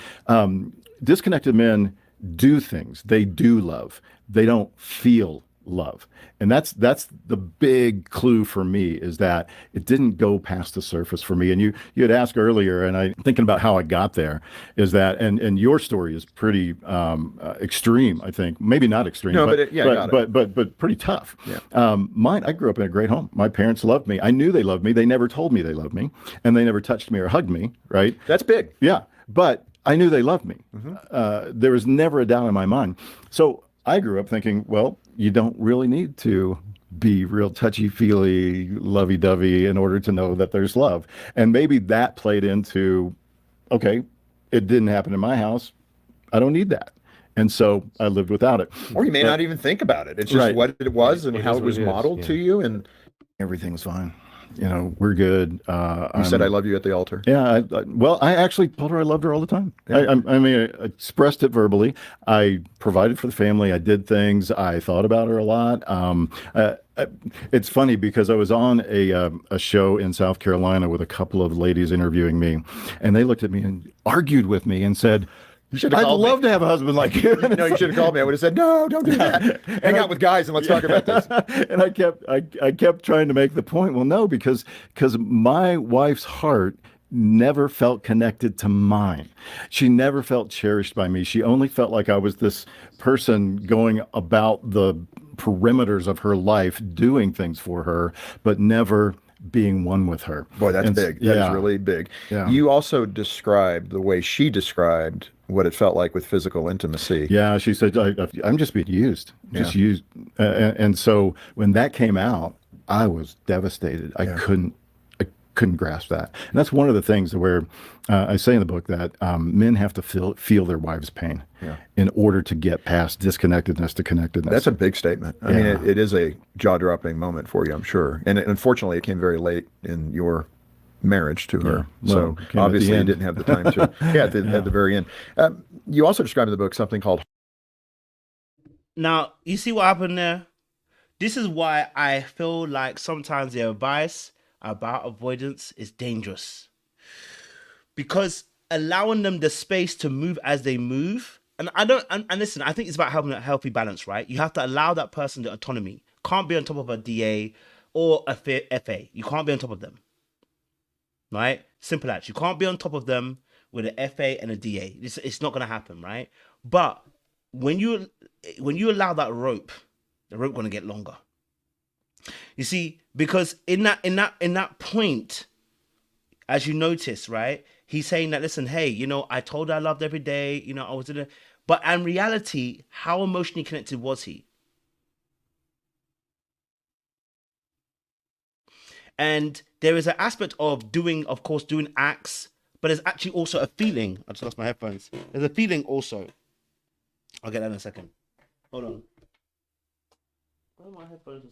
disconnected men do things. They do love. They don't feel love. And that's the big clue for me, is that it didn't go past the surface for me. And you had asked earlier, and I thinking about how I got there, is that, and your story is pretty extreme, I think. Maybe not extreme, No, but but pretty tough. Yeah. Mine, I grew up in a great home. My parents loved me. I knew they loved me. They never told me they loved me, and they never touched me or hugged me, right? That's big. Yeah, but I knew they loved me. There was never a doubt in my mind. So I grew up thinking, well, you don't really need to be real touchy-feely, lovey-dovey in order to know that there's love. And maybe that played into, okay, it didn't happen in my house. I don't need that. And so I lived without it. Or you may not even think about it. It's just Right. what it was and It how is it what was it is, modeled yeah. to you. And Everything was fine. We're good. you said, I love you at the altar. Yeah, well, I actually told her I loved her all the time. I mean, I expressed it verbally. I provided for the family. I did things. I thought about her a lot. It's funny because I was on a show in South Carolina with a couple of ladies interviewing me, and they looked at me and argued with me and said, should have I'd called me. love to have a husband like you. No, you should have called me. I would have said, no, don't do that. Hang out with guys and let's talk about this. And I kept trying to make the point. Well, no, because my wife's heart never felt connected to mine. She never felt cherished by me. She only felt like I was this person going about the perimeters of her life, doing things for her, but never being one with her. Boy, that's And big. That is really big. Yeah. You also described the way she described what it felt like with physical intimacy. Yeah, she said, I'm just being used, just used. And so when that came out, I was devastated. I couldn't grasp that. And that's one of the things where I say in the book that men have to feel their wives' pain in order to get past disconnectedness to connectedness. That's a big statement. I mean, it is a jaw-dropping moment for you, I'm sure. And unfortunately, it came very late in your marriage to her. Well, So it came at the obviously you end. didn't have the time to. At the very end. You also described in the book something called. Now, you see what happened there? This is why I feel like sometimes the advice about avoidance is dangerous. Because allowing them the space to move as they move, and listen, I think it's about having a healthy balance, right? You have to allow that person the autonomy. Can't be on top of a DA or a FA. You can't be on top of them. Right? Simple as. You can't be on top of them with an FA and a DA. It's not going to happen, right? But when you allow that rope, the rope going to get longer. You see, because in that point, as you notice, right, he's saying that, listen, hey, I told her I loved every day, I was in a, but in reality, how emotionally connected was he? And there is an aspect of doing acts, but there's actually also a feeling. I just lost my headphones. There's a feeling also. I'll get that in a second. Hold on. Where are my headphones?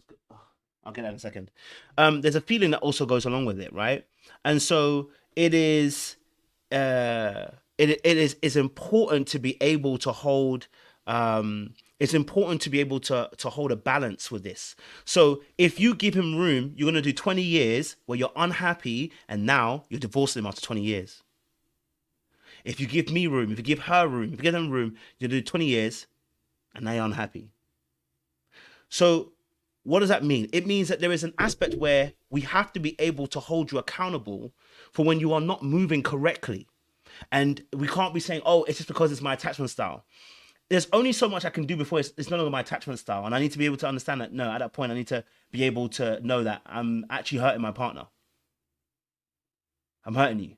I'll get that in a second. There's a feeling that also goes along with it, right? And so it is. It's important to be able to hold. It's important to be able to hold a balance with this. So if you give him room, you're going to do 20 years where you're unhappy, and now you're divorcing him after 20 years. If you give me room, if you give her room, if you give them room, you do 20 years, and now you're unhappy. So what does that mean? It means that there is an aspect where we have to be able to hold you accountable for when you are not moving correctly. And we can't be saying, oh, it's just because it's my attachment style. There's only so much I can do before it's no longer my attachment style. And I need to be able to understand that, no, at that point, I need to be able to know that I'm actually hurting my partner. I'm hurting you.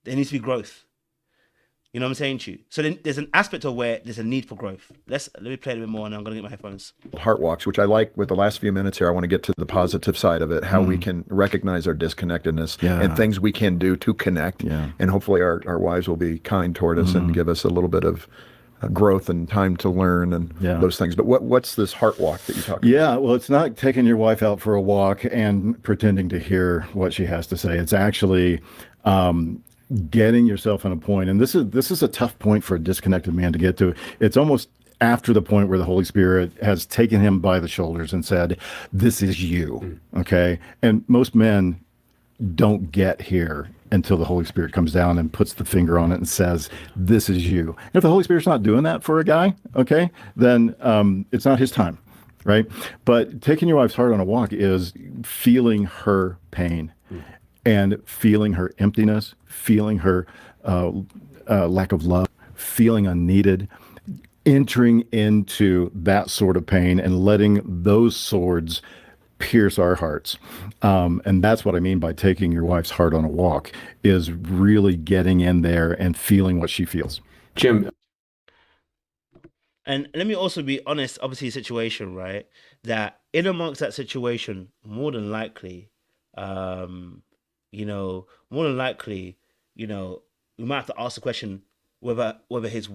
There needs to be growth. You know what I'm saying to you? So then there's an aspect of where there's a need for growth. Let me play a little bit more, and I'm gonna get my headphones. Heart walks, which I like. With the last few minutes here, I want to get to the positive side of it, how we can recognize our disconnectedness and things we can do to connect. And hopefully our wives will be kind toward us and give us a little bit of growth and time to learn and those things. But what's this heart walk that you talk about? Yeah, well, it's not taking your wife out for a walk and pretending to hear what she has to say. It's actually getting yourself in a point, and this is a tough point for a disconnected man to get to. It's almost after the point where the Holy Spirit has taken him by the shoulders and said, "This is you." Okay, and most men don't get here until the Holy Spirit comes down and puts the finger on it and says, "This is you." And if the Holy Spirit's not doing that for a guy, okay, then it's not his time, right? But taking your wife's heart on a walk is feeling her pain and feeling her emptiness, feeling her lack of love, feeling unneeded, entering into that sort of pain and letting those swords pierce our hearts. And that's what I mean by taking your wife's heart on a walk, is really getting in there and feeling what she feels. Jim, And let me also be honest, obviously a situation, right? That in amongst that situation, more than likely, we might have to ask the question whether his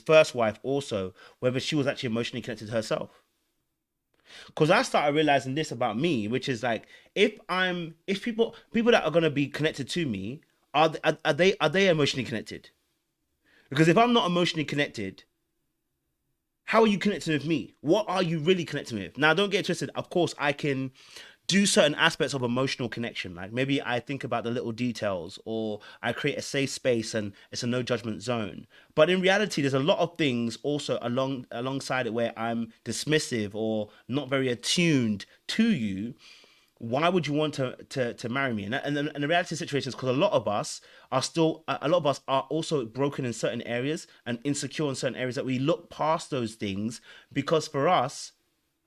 first wife also, whether she was actually emotionally connected to herself. Because I started realizing this about me, which is like, if people that are gonna be connected to me, are they emotionally connected? Because if I'm not emotionally connected, how are you connecting with me? What are you really connecting with? Now, don't get twisted. Of course, I can do certain aspects of emotional connection. Like maybe I think about the little details, or I create a safe space and it's a no judgment zone. But in reality, there's a lot of things also alongside it where I'm dismissive or not very attuned to you. Why would you want to marry me? And the reality situation is because a lot of us are also broken in certain areas and insecure in certain areas, that we look past those things because for us,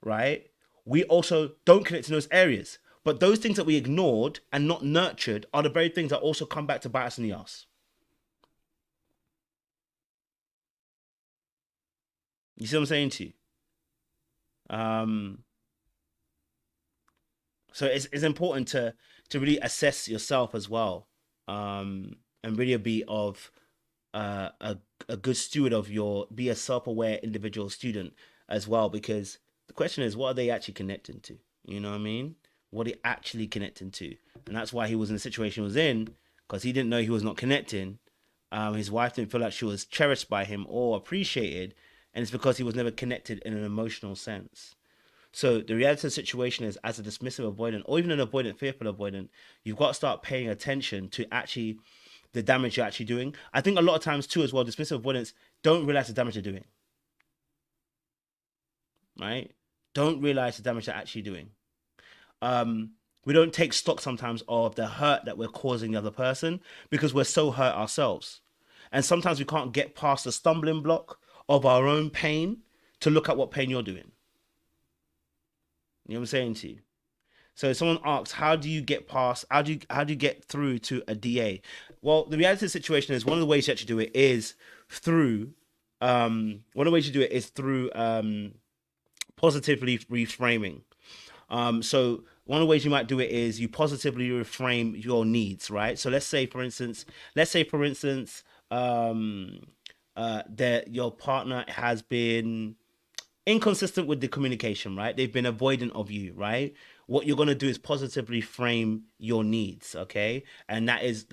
right, we also don't connect in those areas. But those things that we ignored and not nurtured are the very things that also come back to bite us in the ass. You see what I'm saying to you? So it's important to really assess yourself as well, and really be of a good steward of be a self-aware individual student as well, because the question is, what are they actually connecting to? You know what I mean? What are they actually connecting to? And that's why he was in the situation he was in, because he didn't know he was not connecting. His wife didn't feel like she was cherished by him or appreciated, and it's because he was never connected in an emotional sense. So the reality of the situation is, as a dismissive avoidant, or even an avoidant, fearful avoidant, you've got to start paying attention to actually the damage you're actually doing. I think a lot of times too as well, dismissive avoidants don't realize the damage they're doing. Right? Don't realize the damage they're actually doing. We don't take stock sometimes of the hurt that we're causing the other person because we're so hurt ourselves. And sometimes we can't get past the stumbling block of our own pain to look at what pain you're doing. You know what I'm saying to you? So if someone asks, how do you get through to a DA? Well, the reality of the situation is, one of the ways you actually do it is through positively reframing. So one of the ways you might do it is you positively reframe your needs, right? So let's say for instance, that your partner has been inconsistent with the communication, right? They've been avoidant of you, right? What you're going to do is positively frame your needs, okay? And that is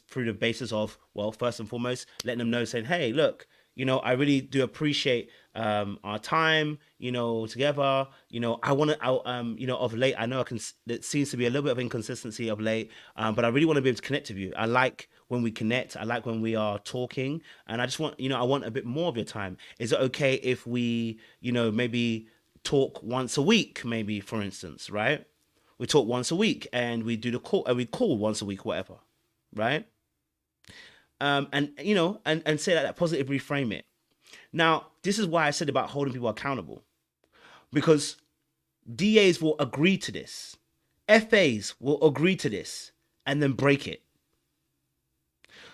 through the basis of, well, first and foremost, letting them know, saying, hey, look, I really do appreciate our time, together. Of late, I know it seems to be a little bit of inconsistency of late, but I really want to be able to connect with you. I like when we connect. I like when we are talking, and I just want, I want a bit more of your time. Is it okay if we, maybe talk once a week, maybe, for instance, right? We talk once a week and we do the call, and we call once a week, whatever, right? And say that positively reframe it. Now, this is why I said about holding people accountable, because DAs will agree to this, FAs will agree to this, and then break it.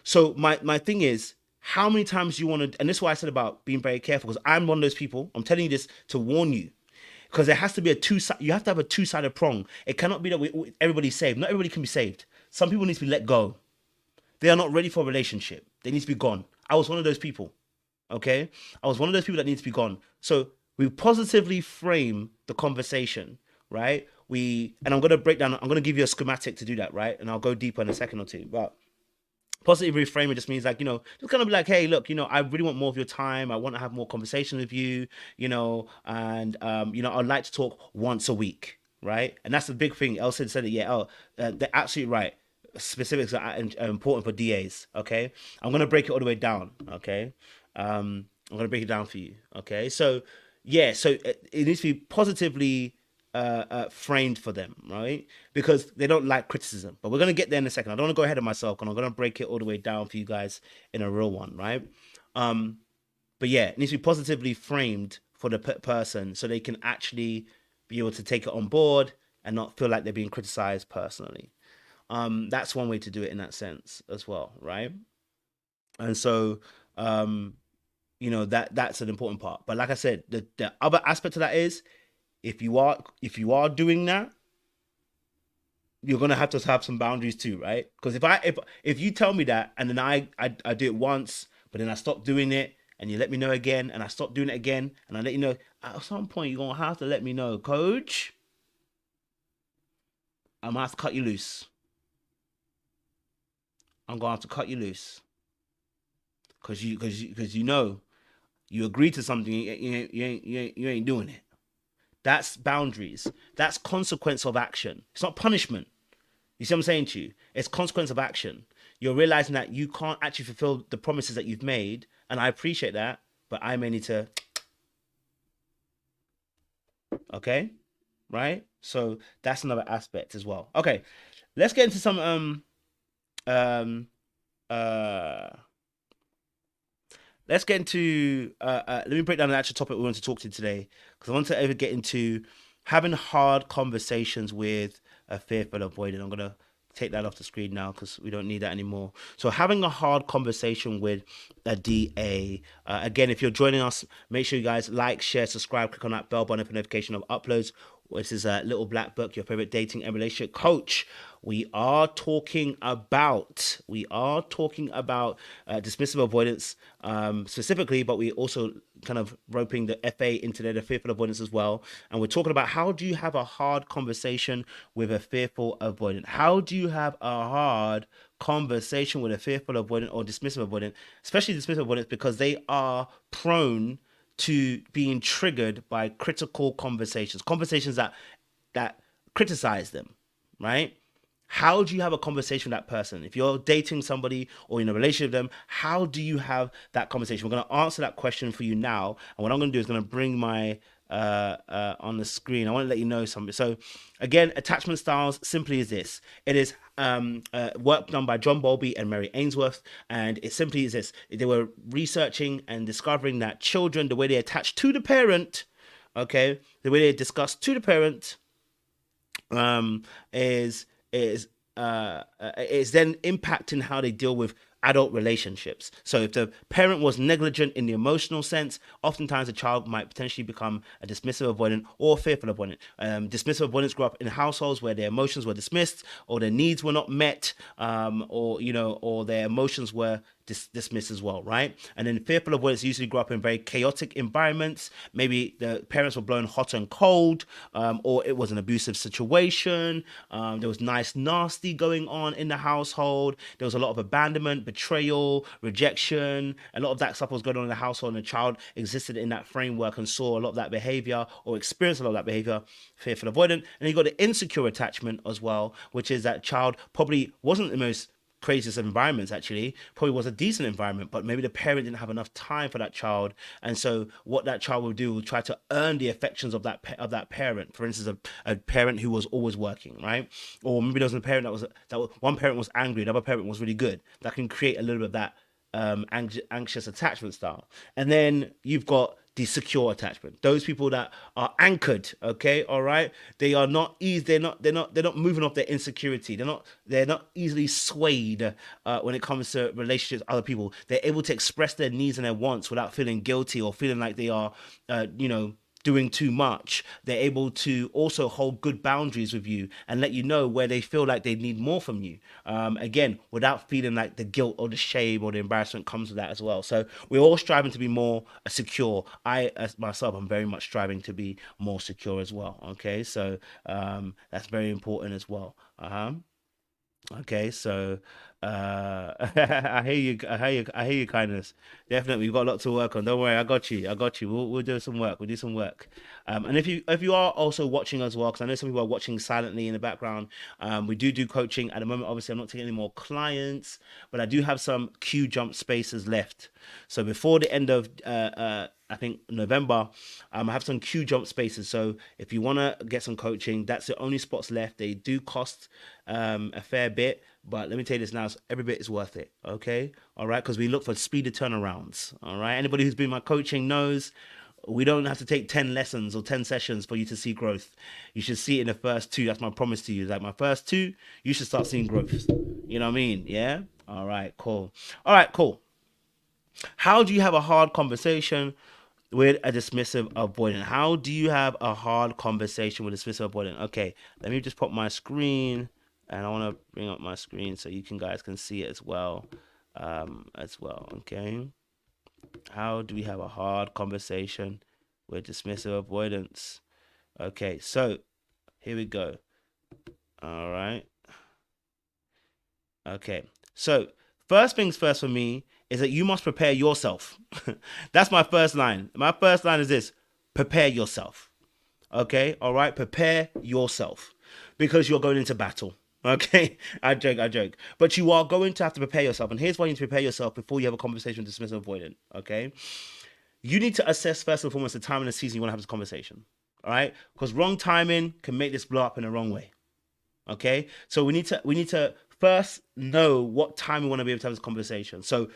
So my thing is, how many times do you want to, and this is why I said about being very careful, because I'm one of those people. I'm telling you this to warn you, because there has to be you have to have a two-sided prong. It cannot be that everybody's saved. Not everybody can be saved. Some people need to be let go. They are not ready for a relationship. They need to be gone. I was one of those people. Okay? I was one of those people that need to be gone. So we positively frame the conversation, right? And I'm going to give you a schematic to do that, right? And I'll go deeper in a second or two. But positive reframing just means, like, just kind of be like, hey, look, I really want more of your time. I want to have more conversation with you, and, I'd like to talk once a week, right? And that's the big thing. Elson said it, yeah, they're absolutely right. Specifics are important for DAs, okay? I'm going to break it all the way down, okay? I'm going to break it down for you, okay? So, yeah, so it needs to be positively framed for them, right? Because they don't like criticism. But we're going to get there in a second. I don't want to go ahead of myself, and I'm going to break it all the way down for you guys in a real one, right? But yeah, it needs to be positively framed for the person so they can actually be able to take it on board and not feel like they're being criticized personally. That's one way to do it in that sense as well, right? And so, that's an important part. But like I said, the other aspect of that is, if you are doing that, you're gonna have to have some boundaries too, right? Because if you tell me that, and then I do it once, but then I stop doing it, and you let me know again, and I stop doing it again, and I let you know, at some point you're gonna have to let me know, coach. I'm gonna have to cut you loose. I'm gonna have to cut you loose, because you agreed to something, you ain't doing it. That's boundaries. That's consequence of action. It's not punishment. You see what I'm saying to you? It's consequence of action. You're realizing that you can't actually fulfill the promises that you've made, and I appreciate that, but I may need to. Okay, right? So that's another aspect as well. Okay, let's get into some let's get into let me break down the actual topic we want to talk to today, because I want to ever get into having hard conversations with a fearful avoidant. I'm gonna take that off the screen now because we don't need that anymore. So having a hard conversation with a DA. Again, if you're joining us, make sure you guys like, share, subscribe, click on that bell button for notification of uploads. This is a Little Black Book, your favorite dating and relationship coach. We are talking about dismissive avoidance specifically, but we also kind of roping the FA into there, the fearful avoidance as well. And we're talking about, how do you have a hard conversation with a fearful avoidant? How do you have a hard conversation with a fearful avoidant or dismissive avoidant, especially dismissive avoidance, because they are prone to being triggered by critical conversations that criticize them, right? How do you have a conversation with that person? If you're dating somebody or in a relationship with them, how do you have that conversation? We're going to answer that question for you now. And what I'm going to do is going to bring my on the screen. I want to let you know something. So again, attachment styles simply is this. It is work done by John Bowlby and Mary Ainsworth, and it simply is this. They were researching and discovering that children, the way they attach to the parent, okay, the way they discuss to the parent is then impacting how they deal with adult relationships. So if the parent was negligent in the emotional sense, oftentimes a child might potentially become a dismissive avoidant or fearful avoidant. Dismissive avoidants grew up in households where their emotions were dismissed, or their needs were not met, or their emotions were dismissed as well, right? And then fearful avoidants usually grew up in very chaotic environments. Maybe the parents were blown hot and cold, or it was an abusive situation. There was nice nasty going on in the household. There was a lot of abandonment, betrayal, rejection. A lot of that stuff was going on in the household, and the child existed in that framework and saw a lot of that behavior, or experienced a lot of that behavior, fearful avoidant. And you got the insecure attachment as well, which is that child probably wasn't the most craziest of environments, actually probably was a decent environment, but maybe the parent didn't have enough time for that child, and so what that child will do will try to earn the affections of that parent. For instance, a parent who was always working, right? Or maybe there was a parent that one parent was angry, the other parent was really good. That can create a little bit of that anxious attachment style. And then you've got the secure attachment. Those people that are anchored, okay, all right. They are not easy. They're not moving off their insecurity. They're not easily swayed when it comes to relationships with other people. They're able to express their needs and their wants without feeling guilty or feeling like they are, doing too much. They're able to also hold good boundaries with you and let you know where they feel like they need more from you. Again, without feeling like the guilt or the shame or the embarrassment comes with that as well. So we're all striving to be more secure. I, as myself, I'm very much striving to be more secure as well. Okay, so that's very important as well. Okay, so I hear you, kindness. Definitely, we've got a lot to work on. Don't worry, I got you. We'll do some work. We'll do some work. And if you are also watching as well, because I know some people are watching silently in the background, we do coaching at the moment. Obviously, I'm not taking any more clients, but I do have some queue jump spaces left. So before the end of I think November, I have some queue jump spaces. So if you want to get some coaching, that's the only spots left. They do cost a fair bit, but let me tell you this now, every bit is worth it. Okay, all right, because we look for speedy turnarounds. All right, anybody who's been my coaching knows we don't have to take 10 lessons or 10 sessions for you to see growth. You should see it in the first 2. That's my promise to you. Like my first 2, you should start seeing growth. You know what I mean? Yeah. All right, cool. All right, cool. How do you have a hard conversation with a dismissive avoidant? How do you have a hard conversation with a dismissive avoidant? Okay, let me just pop my screen, and I want to bring up my screen so you guys can see it as well. Okay. How do we have a hard conversation with dismissive avoidance? Okay, so here we go. All right. Okay, so first things first for me is that you must prepare yourself. That's my first line. My first line is this: prepare yourself. Okay, all right, prepare yourself because you're going into battle. Okay, I joke. But you are going to have to prepare yourself. And here's why you need to prepare yourself before you have a conversation with dismissive avoidant. Okay, you need to assess first and foremost the time and the season you want to have this conversation. All right, because wrong timing can make this blow up in the wrong way. Okay, so we need to first know what time we want to be able to have this conversation. So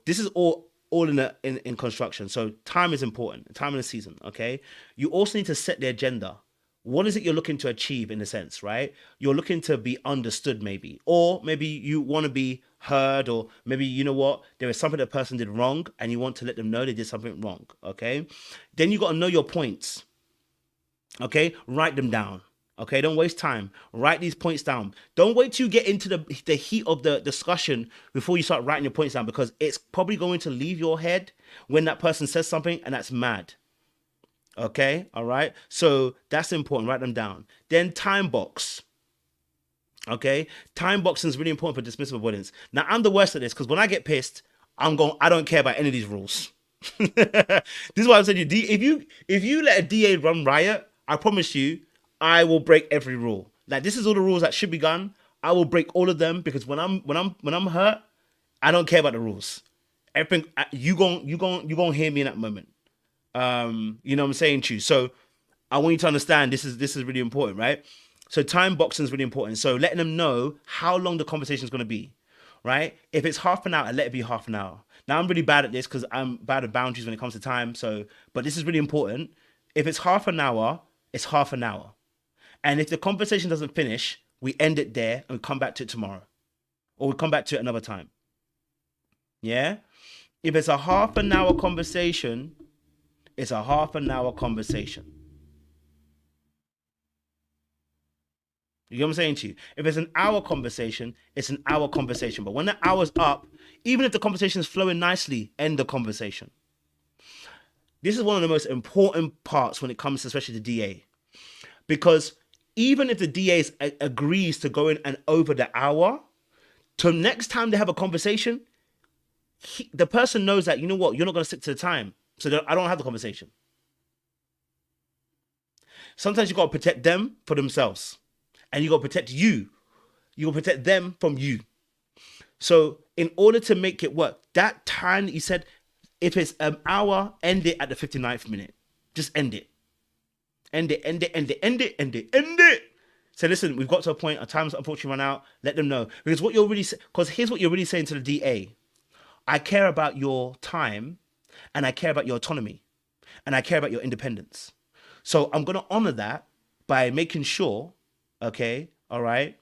this is all in construction. So time is important. Time and the season. Okay, you also need to set the agenda. What is it you're looking to achieve in a sense, right? You're looking to be understood maybe, or maybe you want to be heard, or maybe, there is something that person did wrong and you want to let them know they did something wrong, okay? Then you got to know your points, okay? Write them down, okay? Don't waste time. Write these points down. Don't wait till you get into the heat of the discussion before you start writing your points down, because it's probably going to leave your head when that person says something and that's mad. Okay, all right. So that's important. Write them down. Then time box. Okay, time boxing is really important for dismissive avoidance. Now I'm the worst at this because when I get pissed, I don't care about any of these rules. This is why I'm saying if you let a DA run riot, I promise you, I will break every rule. Like this is all the rules that should be done. I will break all of them because when I'm hurt, I don't care about the rules. Everything you gon' hear me in that moment. You know what I'm saying to you. So I want you to understand this is really important, right? So time boxing is really important. So letting them know how long the conversation is going to be, right? If it's half an hour, let it be half an hour. Now I'm really bad at this because I'm bad at boundaries when it comes to time. So, but this is really important. If it's half an hour, it's half an hour. And if the conversation doesn't finish, we end it there and we come back to it tomorrow, or we come back to it another time. Yeah. If it's a half an hour conversation, it's a half an hour conversation. You get what I'm saying to you? If it's an hour conversation, it's an hour conversation. But when the hour's up, even if the conversation is flowing nicely, end the conversation. This is one of the most important parts when it comes to especially the DA. Because even if the DA agrees to go in and over the hour, till next time they have a conversation, the person knows that, you know what, you're not going to stick to the time. So I don't have the conversation. Sometimes you got to protect them for themselves. And you got to protect you. You got to protect them from you. So in order to make it work, that time that you said, if it's an hour, end it at the 59th minute. Just end it. End it. So listen, we've got to a point, our time's unfortunately run out. Let them know. Because here's what you're really saying to the DA. I care about your time and I care about your autonomy. and I care about your independence. So I'm going to honor that by making sure, okay, all right,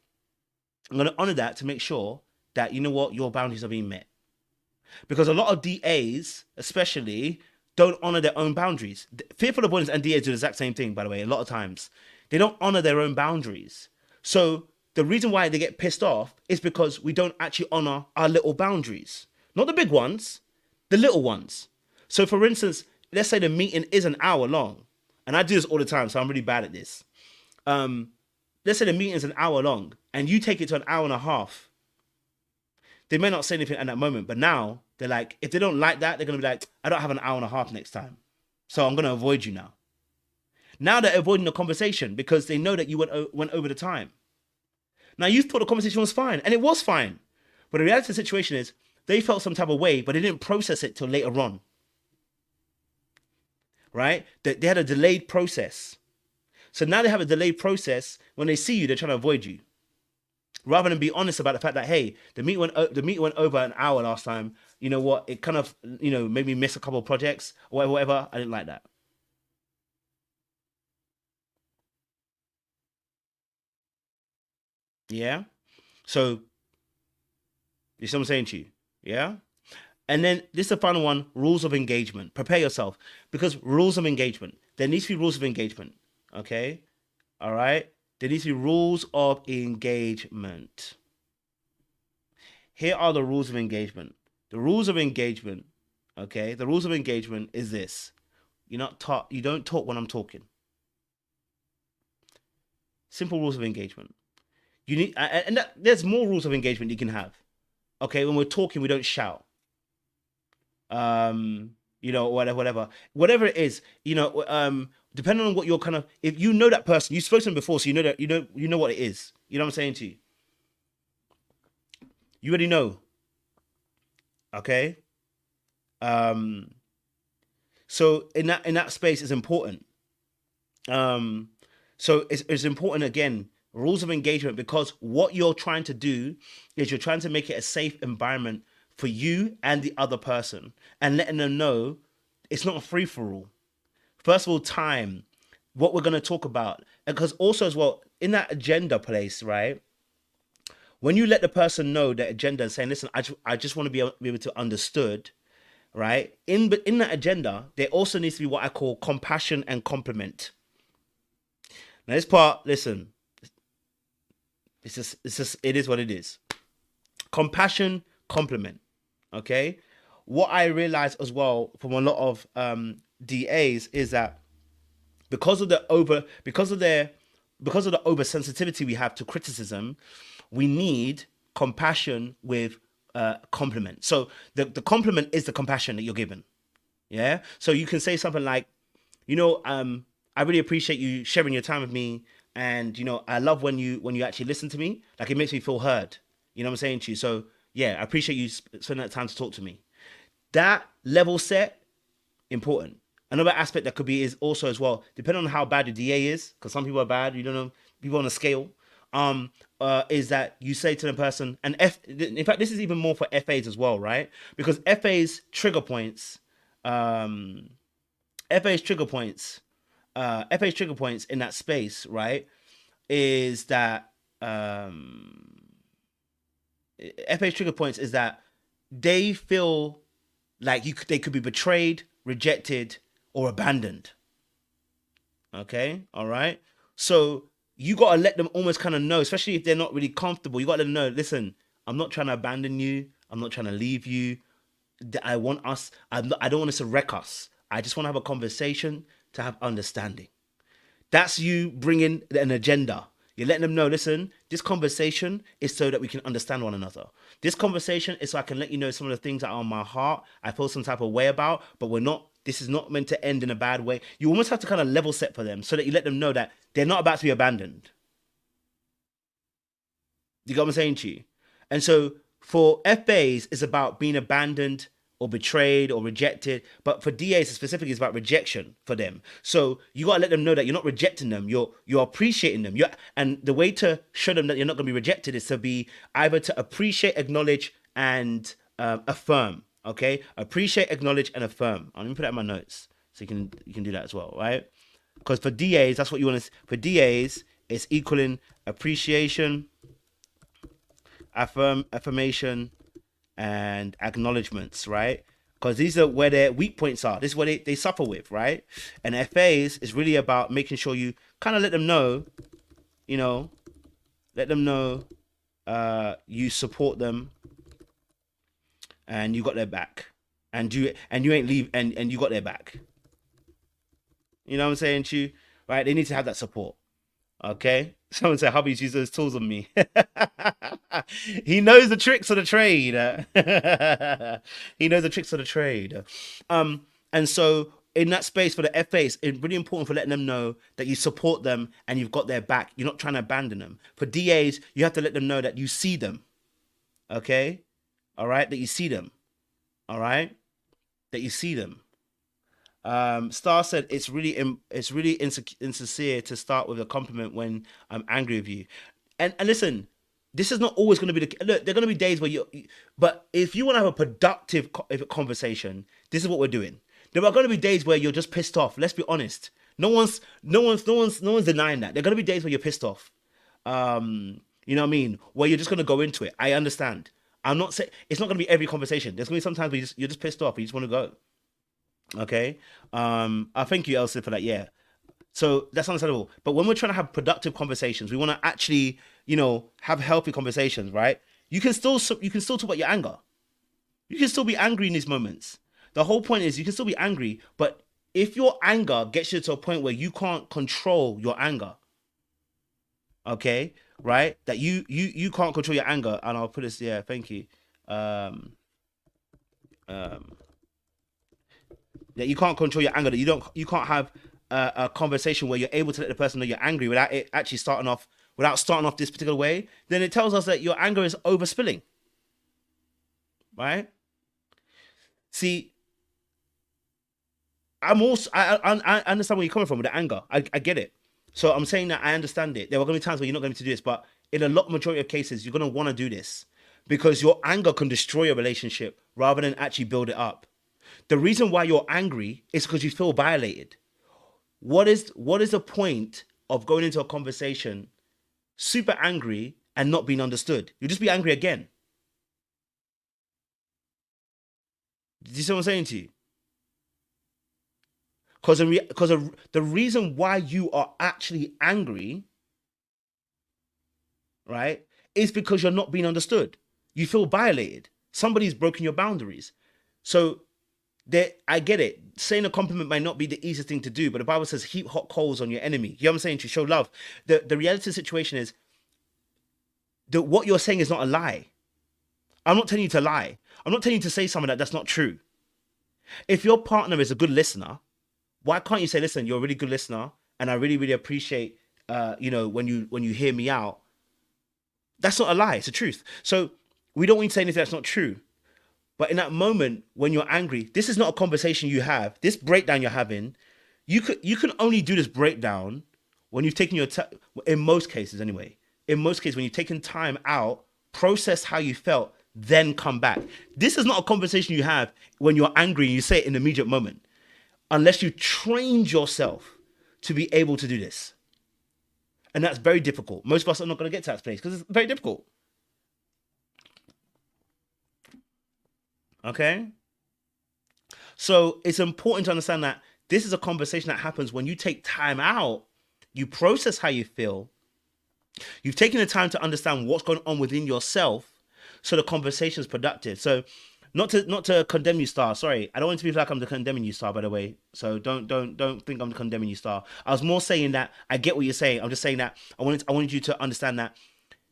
I'm going to honor that to make sure that, you know what, your boundaries are being met. Because a lot of DAs, especially, don't honor their own boundaries. Fearful avoidance and DAs do the exact same thing, by the way, a lot of times. They don't honor their own boundaries. So the reason why they get pissed off is because we don't actually honor our little boundaries. Not the big ones, the little ones. So for instance, let's say the meeting is an hour long. And I do this all the time, so I'm really bad at this. Let's say the meeting is an hour long and you take it to an hour and a half. They may not say anything at that moment, but now they're like, if they don't like that, they're going to be like, I don't have an hour and a half next time. So I'm going to avoid you now. Now they're avoiding the conversation because they know that you went over the time. Now you thought the conversation was fine, and it was fine. But the reality of the situation is they felt some type of way, but they didn't process it till later on. Right? They had a delayed process. So now they have a delayed process. When they see you, they're trying to avoid you. Rather than be honest about the fact that, hey, the meeting went over an hour last time. You know what? It kind of, made me miss a couple of projects or whatever. I didn't like that. Yeah. So, you see what I'm saying to you? Yeah. And then this is the final one, rules of engagement. Prepare yourself, because rules of engagement, there needs to be rules of engagement. Okay. All right. There needs to be rules of engagement. Here are the rules of engagement. The rules of engagement. Okay. The rules of engagement is this. You don't talk when I'm talking. Simple rules of engagement. You need, there's more rules of engagement you can have. Okay, when we're talking, we don't shout. Whatever it is, depending on what you're kind of, if you know that person, you spoke to them before, so you know that you know what it is. You know what I'm saying to you? You already know. Okay. So in that space is important. So it's important again. Rules of engagement, because what you're trying to do is you're trying to make it a safe environment for you and the other person, and letting them know it's not a free-for-all. First of all, time, what we're going to talk about, because also as well, in that agenda place, right? When you let the person know that agenda is saying, listen, I just want to be able to understood, right? In that agenda, there also needs to be what I call compassion and compliment. Now this part, listen, it is what it is. Compassion, compliment. Okay. What I realized as well from a lot of DAs is that because of the oversensitivity we have to criticism, we need compassion with compliment. So the compliment is the compassion that you're given. Yeah. So you can say something like, I really appreciate you sharing your time with me. And, I love when you actually listen to me. Like, it makes me feel heard. You know what I'm saying to you? So, yeah, I appreciate you spending that time to talk to me. That level set, important. Another aspect that could be is also as well, depending on how bad your DA is, because some people are bad, you don't know, people on a scale, is that you say to the person, and in fact, this is even more for FAs as well, right? Because FAs trigger points in that space, right, is that FA's trigger points is that they feel like they could be betrayed, rejected, or abandoned. Okay, all right. So you gotta let them almost kind of know, especially if they're not really comfortable. You gotta let them know, listen, I'm not trying to abandon you. I'm not trying to leave you. I don't want us to wreck us. I just want to have a conversation to have understanding. That's you bringing an agenda. You're letting them know, listen, this conversation is so that we can understand one another. This conversation is so I can let you know some of the things that are on my heart, I feel some type of way about, but this is not meant to end in a bad way. You almost have to kind of level set for them so that you let them know that they're not about to be abandoned. You got what I'm saying to you? And so for FAs, it's about being abandoned or betrayed or rejected. But for DAs specifically, it's about rejection for them. So you got to let them know that you're not rejecting them. You're appreciating them. And the way to show them that you're not going to be rejected is to be either to appreciate, acknowledge, and affirm. Okay? Appreciate, acknowledge, and affirm. Let me put that in my notes. So you can do that as well, right? Because for DAs, that's what you want to. For DAs, it's equaling appreciation, affirmation, and acknowledgements, right? Because these are where their weak points are. This is what they suffer with, right? And FAs is really about making sure you kind of let them know, you support them, and you got their back, and you ain't leave, and you got their back. You know what I'm saying to you, right? They need to have that support. Okay. Someone said, "Hubby's used those tools on me." He knows the tricks of the trade. He knows the tricks of the trade. And so in that space for the FAs, it's really important for letting them know that you support them and you've got their back. You're not trying to abandon them. For DAs, you have to let them know that you see them. Okay. All right. That you see them. All right. That you see them. Star said it's really insincere to start with a compliment when I'm angry with you, and listen, this is not always going to be the look. There are going to be days where but if you want to have a productive conversation, this is what we're doing. There are going to be days where you're just pissed off. Let's be honest. No one's denying that. There are going to be days where you're pissed off. You know what I mean? Where you're just going to go into it. I understand. I'm not saying it's not going to be every conversation. There's going to be sometimes where you're just pissed off. You just want to go. Okay. I thank you, Elsie, for that. Yeah. So that's understandable. But when we're trying to have productive conversations, we want to actually, have healthy conversations, right? You can still talk about your anger. You can still be angry in these moments. The whole point is you can still be angry, but if your anger gets you to a point where you can't control your anger, okay, right? That you can't control your anger, and I'll put this. Yeah. Thank you. That you can't control your anger, that you can't have a conversation where you're able to let the person know you're angry without it actually starting off this particular way, then it tells us that your anger is overspilling. Right? See, I understand where you're coming from with the anger. I get it. So I'm saying that I understand it. There are going to be times where you're not going to do this, but in a majority of cases, you're going to want to do this because your anger can destroy a relationship rather than actually build it up. The reason why you're angry is because you feel violated. What is the point of going into a conversation super angry and not being understood? You'll just be angry again. Do you see what I'm saying to you? Because the reason why you are actually angry, right, is because you're not being understood. You feel violated. Somebody's broken your boundaries. So I get it. Saying a compliment might not be the easiest thing to do, but the Bible says heap hot coals on your enemy. You know what I'm saying? To show love. The reality of the situation is that what you're saying is not a lie. I'm not telling you to lie. I'm not telling you to say something that's not true. If your partner is a good listener, why can't you say, listen, you're a really good listener, and I really, really appreciate when you hear me out. That's not a lie, it's the truth. So we don't want to say anything that's not true. But in that moment when you're angry, this is not a conversation you have. This breakdown you're having, you can only do this breakdown when you've taken your time. In most cases, anyway. In most cases, when you've taken time out, process how you felt, then come back. This is not a conversation you have when you're angry and you say it in the immediate moment, unless you trained yourself to be able to do this. And that's very difficult. Most of us are not going to get to that place because it's very difficult. Okay? So it's important to understand that this is a conversation that happens when you take time out, you process how you feel, you've taken the time to understand what's going on within yourself, so the conversation is productive. So not to condemn you, Star. Sorry, I don't want it to be like I'm condemning you, Star, by the way. So don't think I'm condemning you, Star. I was more saying that I get what you're saying. I'm just saying that I wanted you to understand that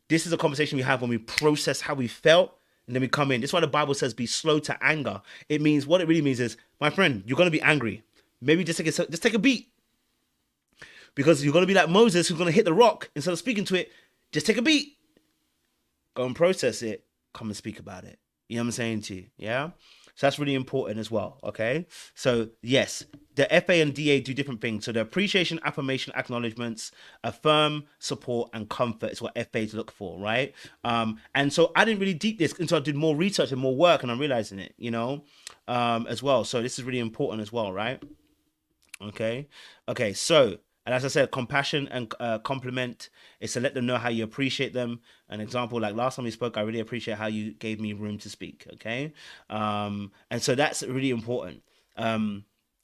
this is a conversation we have when we process how we felt, and then we come in. This is why the Bible says be slow to anger. It means, what it really means is, my friend, you're going to be angry. Maybe just take a beat. Because you're going to be like Moses, who's going to hit the rock. Instead of speaking to it, just take a beat. Go and process it. Come and speak about it. You know what I'm saying to you? Yeah? So that's really important as well, okay? So, yes, the FA and DA do different things. So the appreciation, affirmation, acknowledgements, affirm, support, and comfort is what FAs look for, right? And so I didn't really deep this until I did more research and more work, and I'm realizing it, as well. So this is really important as well, right? Okay. Okay. So, and as I said, compassion and compliment is to let them know how you appreciate them. An example, like last time we spoke, I really appreciate how you gave me room to speak. Okay. And so that's a really important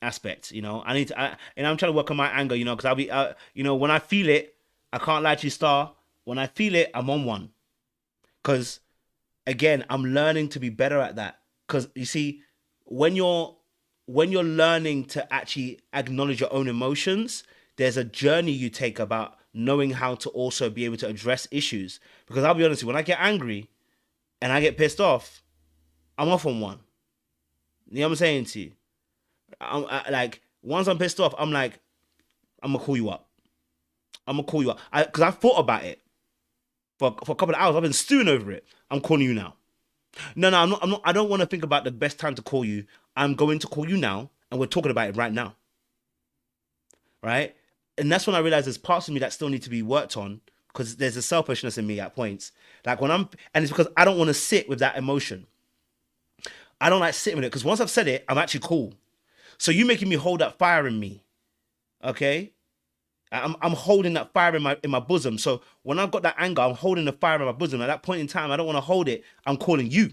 aspect. You know, and I'm trying to work on my anger. You know, because I'll be, you know, when I feel it, I can't lie to you, Star. When I feel it, I'm on one. Because again, I'm learning to be better at that. Because you see, when you're learning to actually acknowledge your own emotions, there's a journey you take about knowing how to also be able to address issues. Because I'll be honest with you, when I get angry and I get pissed off, I'm off on one. You know what I'm saying to you? Like, once I'm pissed off, I'm like, I'm gonna call you up. I'm gonna call you up. Because I thought about it for a couple of hours. I've been stewing over it. I'm calling you now. No, I'm not. I don't want to think about the best time to call you. I'm going to call you now, and we're talking about it right now. Right? And that's when I realized there's parts of me that still need to be worked on, because there's a selfishness in me at points. Like and it's because I don't want to sit with that emotion. I don't like sitting with it, because once I've said it, I'm actually cool. So you making me hold that fire in me, okay? I'm holding that fire in my bosom. So when I've got that anger, I'm holding the fire in my bosom. At that point in time, I don't want to hold it. I'm calling you,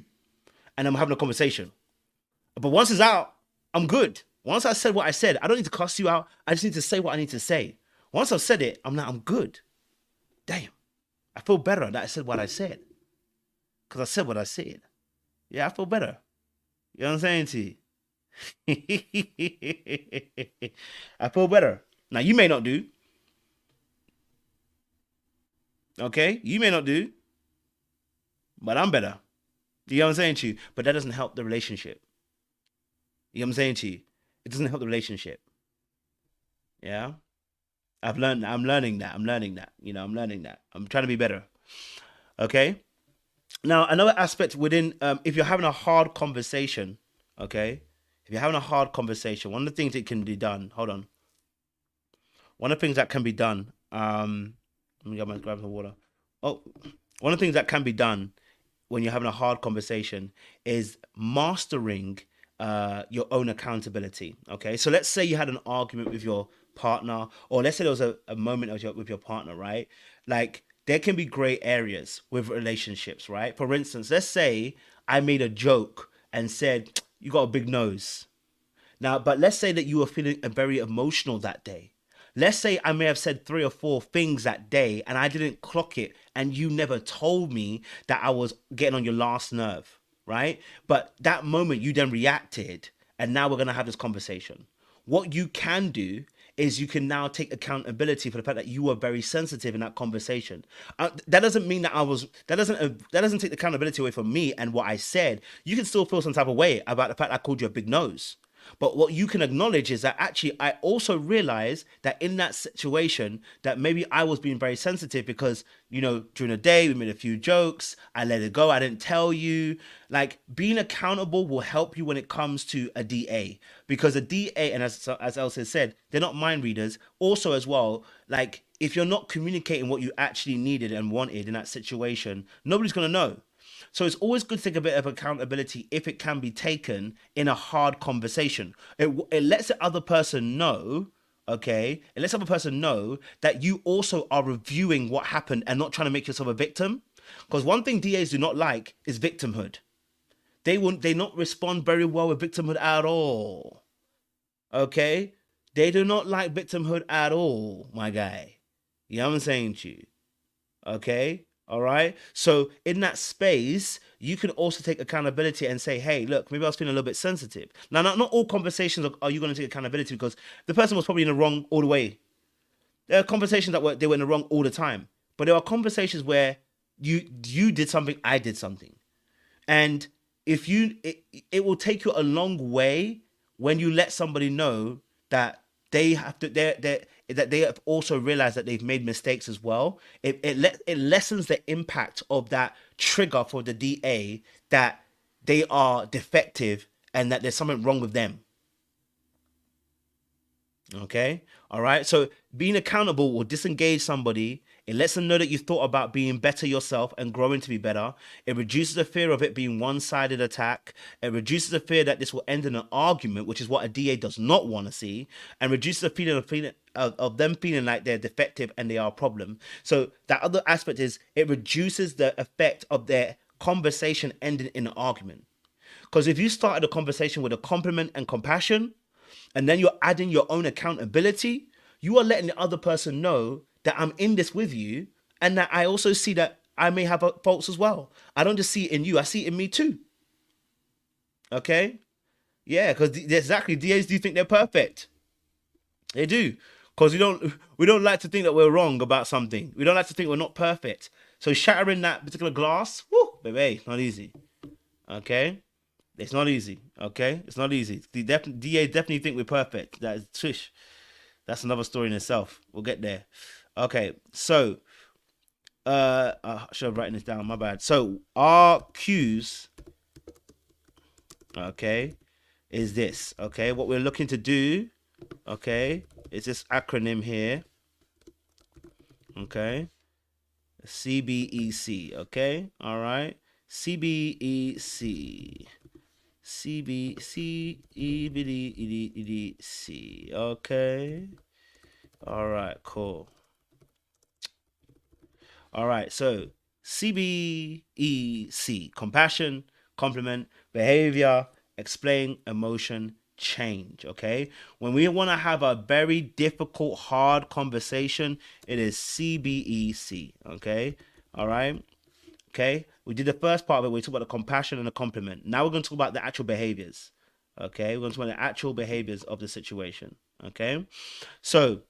and I'm having a conversation. But once it's out, I'm good. Once I said what I said, I don't need to cuss you out. I just need to say what I need to say. Once I've said it, I'm good. Damn, I feel better that I said what I said, because I said what I said. Yeah, I feel better. You know what I'm saying to you? I feel better. Now you may not do. Okay, you may not do, but I'm better. You know what I'm saying to you? But that doesn't help the relationship. You know what I'm saying to you? It doesn't help the relationship. Yeah, I'm learning that. You know, I'm learning that. I'm trying to be better. Okay. Now another aspect within, if you're having a hard conversation, okay, if you're having a hard conversation, one of the things that can be done. Hold on. One of the things that can be done. Let me grab some water. Oh, one of the things that can be done when you're having a hard conversation is mastering your own accountability. Okay, so let's say you had an argument with your partner, or let's say there was a moment with your partner, right? Like, there can be gray areas with relationships, right? For instance, let's say I made a joke and said, you got a big nose. Now, but let's say that you were feeling very emotional that day. Let's say I may have said 3 or 4 things that day and I didn't clock it, and you never told me that I was getting on your last nerve, right? But that moment you then reacted, and now we're going to have this conversation. What you can do is you can now take accountability for the fact that you were very sensitive in that conversation. That doesn't mean that that doesn't take the accountability away from me and what I said. You can still feel some type of way about the fact that I called you a big nose. But what you can acknowledge is that actually I also realized that in that situation that maybe I was being very sensitive because, you know, during the day we made a few jokes, I let it go, I didn't tell you. Like, being accountable will help you when it comes to a DA, because a DA, and as Elsa said, they're not mind readers. Also as well, like, if you're not communicating what you actually needed and wanted in that situation, nobody's going to know. So it's always good to take a bit of accountability if it can be taken in a hard conversation. It lets the other person know, okay? It lets the other person know that you also are reviewing what happened and not trying to make yourself a victim. Because one thing DAs do not like is victimhood. They not respond very well with victimhood at all. Okay? They do not like victimhood at all, my guy. You know what I'm saying to you? Okay? All right. So in that space, you can also take accountability and say, hey, look, maybe I was feeling a little bit sensitive. Now, not all conversations are you going to take accountability, because the person was probably in the wrong all the way. There are conversations that they were in the wrong all the time. But there are conversations where you did something, I did something. And if it will take you a long way when you let somebody know that they have to, that they have also realized that they've made mistakes as well. It lessens the impact of that trigger for the DA that they are defective and that there's something wrong with them. Okay, all right. So being accountable will disengage somebody It lets them know that you thought about being better yourself and growing to be better. It reduces the fear of it being one-sided attack. It reduces the fear that this will end in an argument, which is what a DA does not want to see, and reduces the feeling of them feeling like they're defective and they are a problem. So that other aspect is it reduces the effect of their conversation ending in an argument. Because if you started a conversation with a compliment and compassion, and then you're adding your own accountability, you are letting the other person know that I'm in this with you, and that I also see that I may have faults as well. I don't just see it in you, I see it in me too. Okay? Yeah, because exactly, DAs do think they're perfect. They do. Because we don't like to think that we're wrong about something. We don't like to think we're not perfect. So shattering that particular glass, whoo, baby, it's not easy. Okay? It's not easy. Okay? It's not easy. The DA definitely think we're perfect. That is swish. That's another story in itself. We'll get there. Okay, so I should have written this down, my bad. So our cues, okay, is this. Okay, what we're looking to do, okay, is this acronym here. Okay. CBEC, okay? All right. CBEC. CBCEBDEDC. Okay. All right, cool. All right, so CBEC, compassion, compliment, behavior, explain, emotion, change. Okay, when we want to have a very difficult, hard conversation, it is CBEC. Okay, all right. Okay, we did the first part of it. We talked about the compassion and the compliment. Now we're going to talk about the actual behaviors. Okay, we're going to talk about the actual behaviors of the situation. Okay, so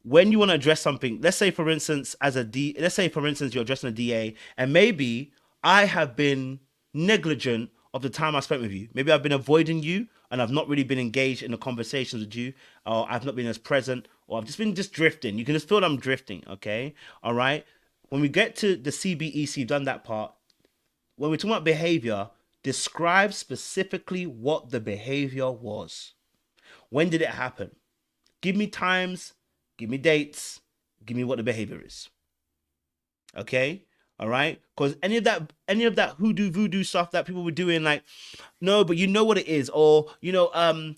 when you want to address something, let's say for instance, you're addressing a DA, and maybe I have been negligent of the time I spent with you. Maybe I've been avoiding you and I've not really been engaged in the conversations with you, or I've not been as present, or I've just been drifting. You can just feel that I'm drifting. Okay, all right. When we get to the CBEC, you've done that part. When we're talking about behavior, describe specifically what the behavior was. When did it happen? Give me times, give me dates, give me what the behavior is. Okay? All right? Because any of that hoodoo voodoo stuff that people were doing, like, no, but you know what it is, or when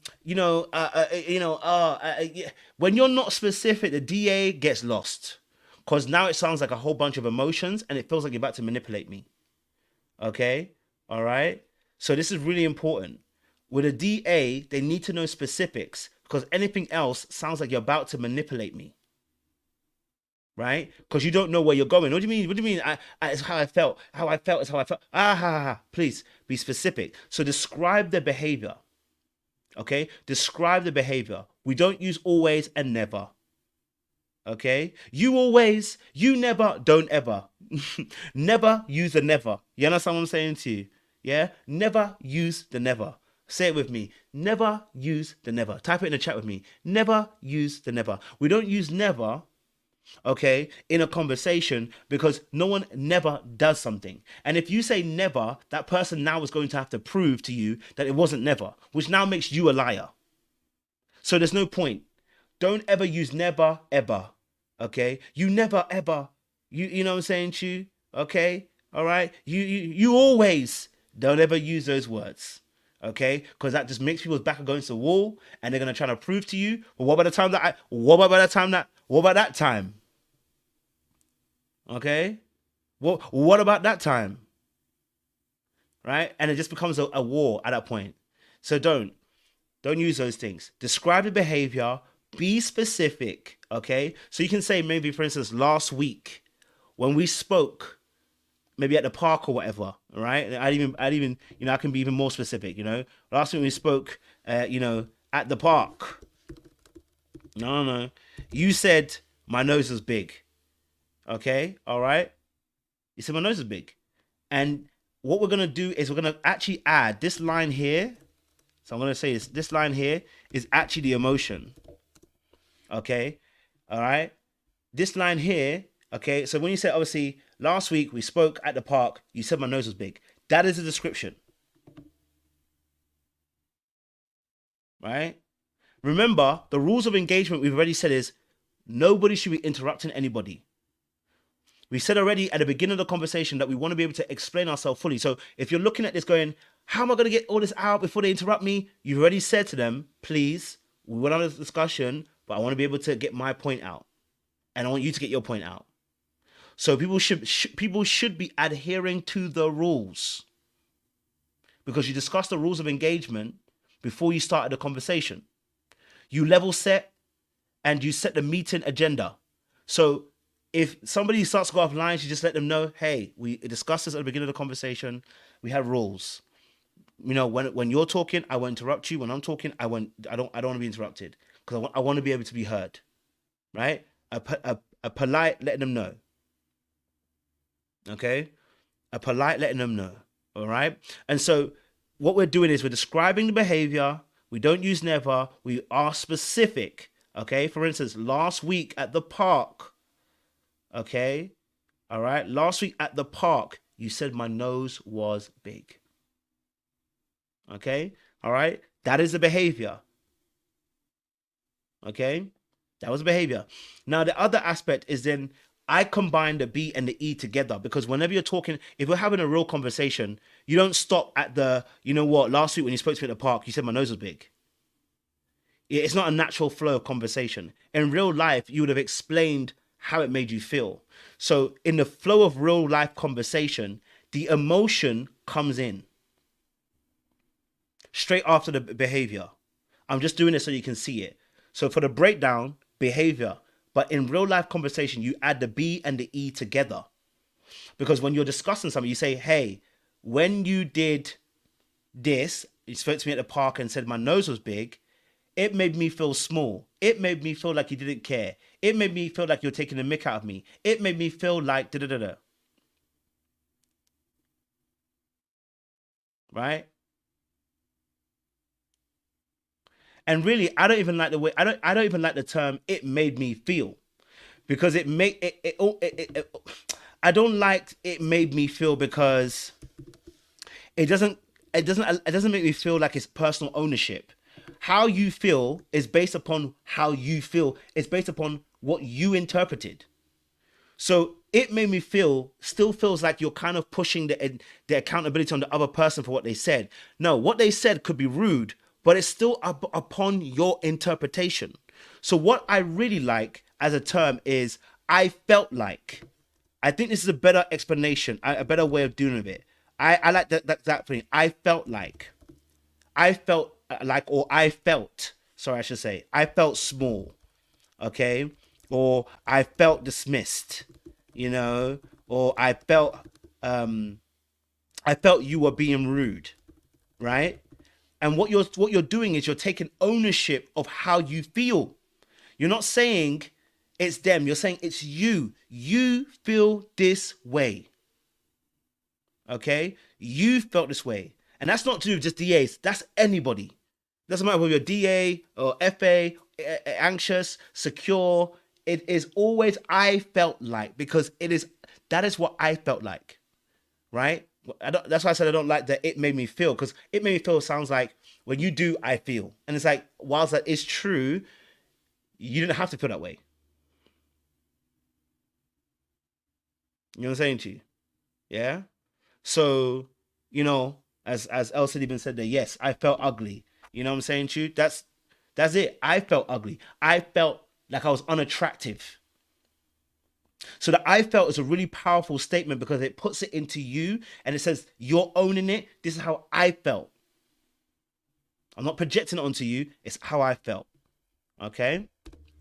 you're not specific, the DA gets lost. Because now it sounds like a whole bunch of emotions and it feels like you're about to manipulate me. Okay? All right? So this is really important. With a DA, they need to know specifics, because anything else sounds like you're about to manipulate me. Right? Because you don't know where you're going. What do you mean? What do you mean? It's how I felt. How I felt is how I felt. Please be specific. So describe the behavior. Okay? Describe the behavior. We don't use always and never. Okay, you always, you never, don't ever. Never use the never. You understand what I'm saying to you? Yeah, never use the never. Say it with me. Never use the never. Type it in the chat with me. Never use the never. We don't use never, okay, in a conversation, because no one never does something. And if you say never, that person now is going to have to prove to you that it wasn't never, which now makes you a liar. So there's no point. Don't ever use never, ever. Okay, you never ever, you know what I'm saying to you? Okay, all right, you always, don't ever use those words. Okay, because that just makes people's back against the wall, and they're gonna try to prove to you, well, what about that time? Okay, what about that time? Right, and it just becomes a war at that point. So don't use those things. Describe the behavior. Be specific, okay? So you can say, maybe, for instance, last week when we spoke, maybe at the park or whatever, right? I'd even, I can be even more specific, Last week we spoke, at the park. No. You said my nose is big, okay? All right? You said my nose is big. And what we're going to do is we're going to actually add this line here. So I'm going to say this line here is actually the emotion. Okay, all right. This line here, okay. So when you say, obviously, last week we spoke at the park, you said my nose was big. That is a description, right? Remember, the rules of engagement we've already said is nobody should be interrupting anybody. We said already at the beginning of the conversation that we want to be able to explain ourselves fully. So if you're looking at this going, how am I going to get all this out before they interrupt me? You've already said to them, please, we went on a discussion, but I want to be able to get my point out. And I want you to get your point out. So people should be adhering to the rules, because you discuss the rules of engagement before you started the conversation. You level set and you set the meeting agenda. So if somebody starts to go off lines, you just let them know, hey, we discussed this at the beginning of the conversation. We have rules. You know, when you're talking, I won't interrupt you. When I'm talking, I don't want to be interrupted, because I want to be able to be heard, right? A polite letting them know. Okay, a polite letting them know. All right, and so what we're doing is we're describing the behavior. We don't use never. We are specific. Okay, for instance, last week at the park. Okay, all right, last week at the park, you said my nose was big. Okay, all right, that is the behavior. Okay, that was a behavior. Now, the other aspect is then I combine the B and the E together, because whenever you're talking, if we're having a real conversation, you don't stop at the, you know what, last week when you spoke to me at the park, you said my nose was big. It's not a natural flow of conversation. In real life, you would have explained how it made you feel. So in the flow of real life conversation, the emotion comes in straight after the behavior. I'm just doing it so you can see it. So for the breakdown, behavior. But in real life conversation, you add the B and the E together. Because when you're discussing something, you say, hey, when you did this, you spoke to me at the park and said my nose was big, it made me feel small. It made me feel like you didn't care. It made me feel like you're taking the mick out of me. It made me feel like da-da-da-da. Right? And really, I don't even like the way, I don't even like the term "it made me feel," because I don't like "it made me feel" because it doesn't make me feel like it's personal ownership. How you feel is based upon how you feel. It's based upon what you interpreted. So it made me feel still feels like you're kind of pushing the accountability on the other person for what they said. No, what they said could be rude, but it's still upon your interpretation. So what I really like as a term is I felt like. I think this is a better explanation, a better way of doing it. I like that thing. I felt like. I felt like, or I felt, sorry, I should say, I felt small, okay? Or I felt dismissed, you know? Or I felt you were being rude, right? And what you're doing is you're taking ownership of how you feel. You're not saying it's them. You're saying it's you. You feel this way. Okay? You felt this way. And that's not to do with just DAs. That's anybody. Doesn't matter whether you're DA or FA, anxious, secure. It is always I felt like, because that is what I felt like, right? That's why I said I don't like that it made me feel, because it made me feel sounds like when you do, I feel. And it's like, whilst that is true, you didn't have to feel that way. You know what I'm saying to you? Yeah? So, you know, as Elsa even said there, yes, I felt ugly. You know what I'm saying to you? That's it. I felt ugly. I felt like I was unattractive. So the I felt is a really powerful statement, because it puts it into you and it says, you're owning it. This is how I felt. I'm not projecting it onto you. It's how I felt. Okay?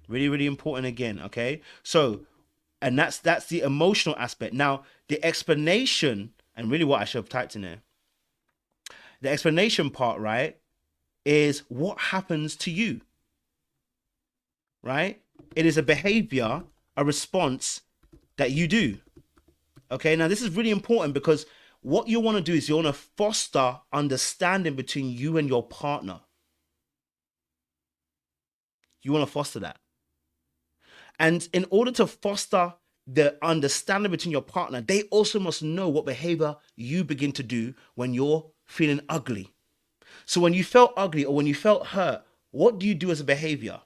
Really, really important again. Okay? So, and that's the emotional aspect. Now, the explanation, and really what I should have typed in there, the explanation part, right, is what happens to you. Right? It is a behavior, a response that you do. Okay, now this is really important, because what you want to do is you want to foster understanding between you and your partner. You want to foster that. And in order to foster the understanding between your partner, they also must know what behavior you begin to do when you're feeling ugly. So when you felt ugly or when you felt hurt, what do you do as a behavior?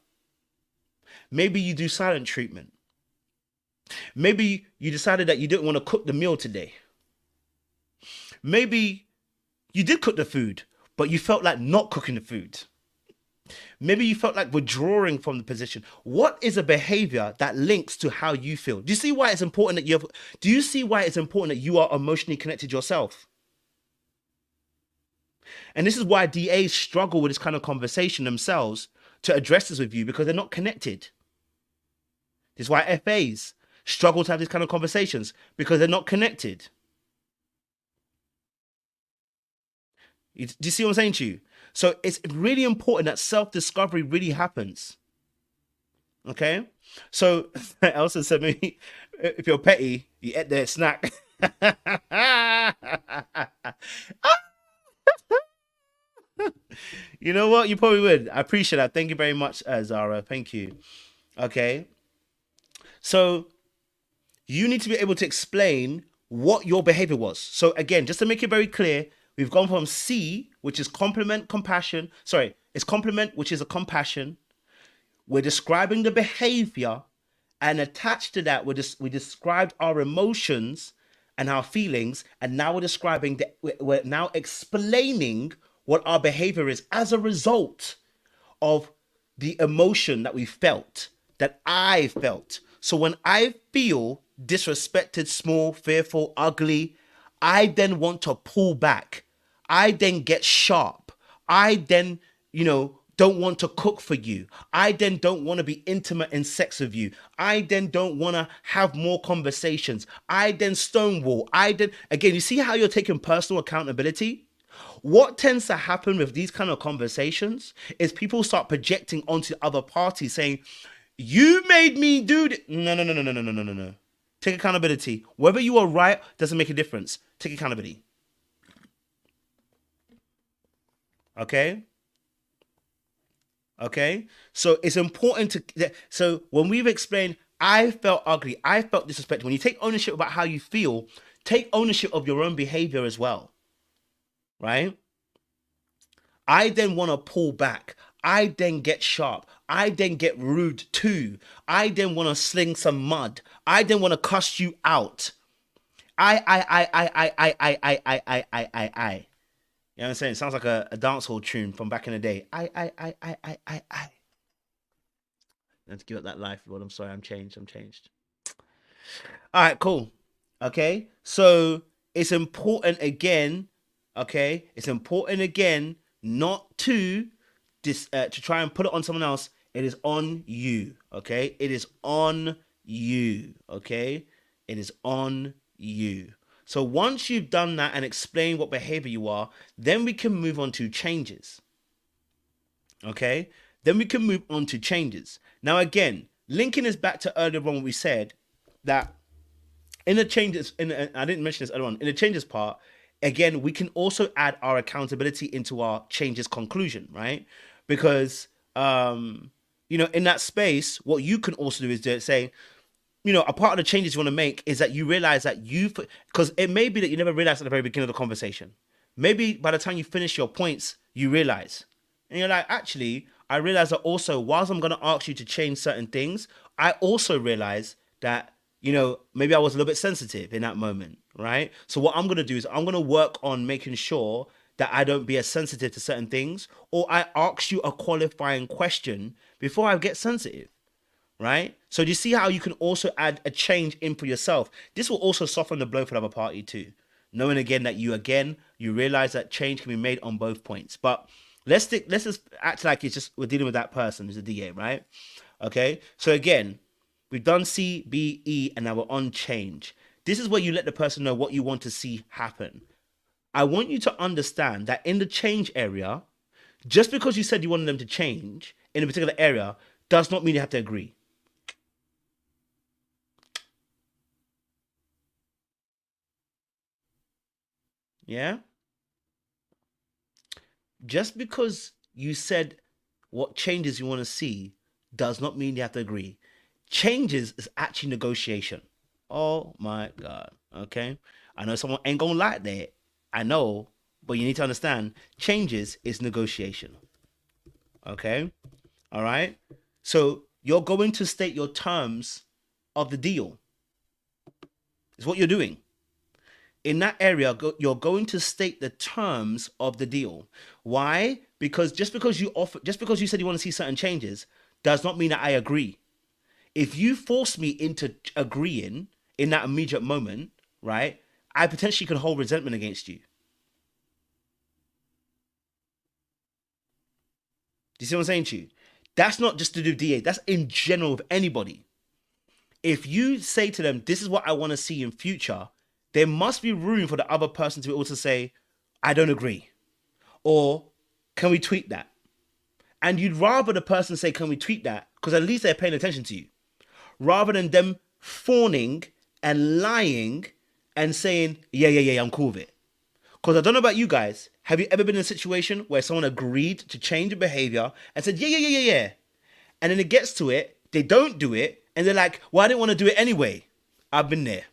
Maybe you do silent treatment. Maybe you decided that you didn't want to cook the meal today. Maybe you did cook the food, but you felt like not cooking the food. Maybe you felt like withdrawing from the position. What is a behavior that links to how you feel? Do you see why it's important that you are emotionally connected yourself? And this is why DAs struggle with this kind of conversation themselves to address this with you, because they're not connected. This is why FAs struggle to have these kind of conversations, because they're not connected. Do you see what I'm saying to you? So it's really important that self-discovery really happens. Okay? So Elsa said, maybe if you're petty, you ate their snack. You know what? You probably would. I appreciate that. Thank you very much, Zara. Thank you. Okay. So you need to be able to explain what your behavior was. So again, just to make it very clear, we've gone from C, which is complement, compassion. Sorry, it's complement, which is a compassion. We're describing the behavior, and attached to that, we described our emotions and our feelings, and now we're now explaining what our behavior is as a result of the emotion that we felt, that I felt. So when I feel disrespected, small, fearful, ugly, I then want to pull back. I then get sharp. I then, don't want to cook for you. I then don't want to be intimate in sex with you. I then don't want to have more conversations. I then stonewall. Again, you see how you're taking personal accountability? What tends to happen with these kind of conversations is people start projecting onto other parties saying, you made me do this. No. Take accountability. Whether you are right doesn't make a difference. Take accountability. Okay? So it's important so when we've explained, I felt ugly, I felt disrespected, when you take ownership about how you feel, take ownership of your own behavior as well. Right? I then want to pull back. I then get sharp. I then get rude too. I then want to sling some mud. I then want to cuss you out. I. You know what I'm saying? It sounds like a dancehall tune from back in the day. I. Let's give up that life, Lord. I'm sorry. I'm changed. All right, cool. Okay. So it's important again. Okay. It's important again not to try and put it on someone else. It is on you. Okay. It is on you. Okay. It is on you. So once you've done that and explained what behavior you are, then we can move on to changes. Okay? Then we can move on to changes. Now again, linking this back to earlier on, we said that in the changes, I didn't mention this earlier on, in the changes part, again, we can also add our accountability into our changes conclusion, right? Because, in that space, what you can also do is say, a part of the changes you want to make is that you realize that because it may be that you never realized at the very beginning of the conversation. Maybe by the time you finish your points, you realize. And you're like, actually, I realize that also, whilst I'm going to ask you to change certain things, I also realize that, maybe I was a little bit sensitive in that moment, right? So what I'm going to do is I'm going to work on making sure that I don't be as sensitive to certain things, or I ask you a qualifying question before I get sensitive. Right? So do you see how you can also add a change in for yourself? This will also soften the blow for the other party too. Knowing again that you realize that change can be made on both points. But let's just act like we're dealing with that person who's a DA, right? Okay. So again, we've done C, B, E, and now we're on change. This is where you let the person know what you want to see happen. I want you to understand that in the change area, just because you said you wanted them to change in a particular area does not mean you have to agree. Yeah? Just because you said what changes you want to see does not mean you have to agree. Changes is actually negotiation. Oh my God. Okay? I know someone ain't gonna like that. I know, but you need to understand, changes is negotiation. Okay? All right? So you're going to state your terms of the deal. It's what you're doing. In that area, you're going to state the terms of the deal. Why? Because just because you said you want to see certain changes does not mean that I agree. If you force me into agreeing in that immediate moment, right, I potentially can hold resentment against you. Do you see what I'm saying to you? That's not just to do with DA. That's in general with anybody. If you say to them, this is what I want to see in future, there must be room for the other person to be able to say, I don't agree. Or, can we tweak that? And you'd rather the person say, can we tweak that? Because at least they're paying attention to you. Rather than them fawning and lying and saying, yeah, I'm cool with it. Because I don't know about you guys. Have you ever been in a situation where someone agreed to change a behavior and said, yeah. And then it gets to it, they don't do it, and they're like, well, I didn't want to do it anyway. I've been there.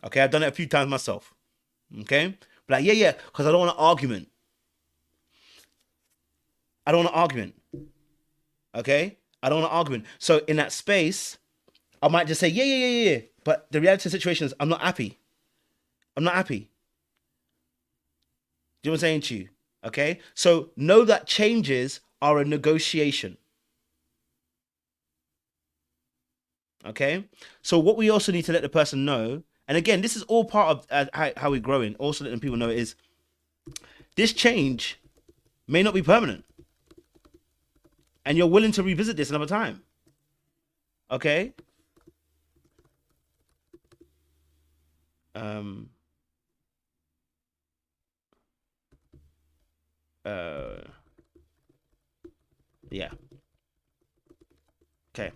Okay, I've done it a few times myself. Okay? But like, yeah, because I don't want an argument. Okay? I don't want an argument. So in that space, I might just say, yeah. But the reality of the situation is I'm not happy. Do you know what I'm saying to you? Okay? So know that changes are a negotiation. Okay? So what we also need to let the person know, and again, this is all part of how we're growing, also letting people know is this change may not be permanent. And you're willing to revisit this another time. Okay? Yeah. Okay.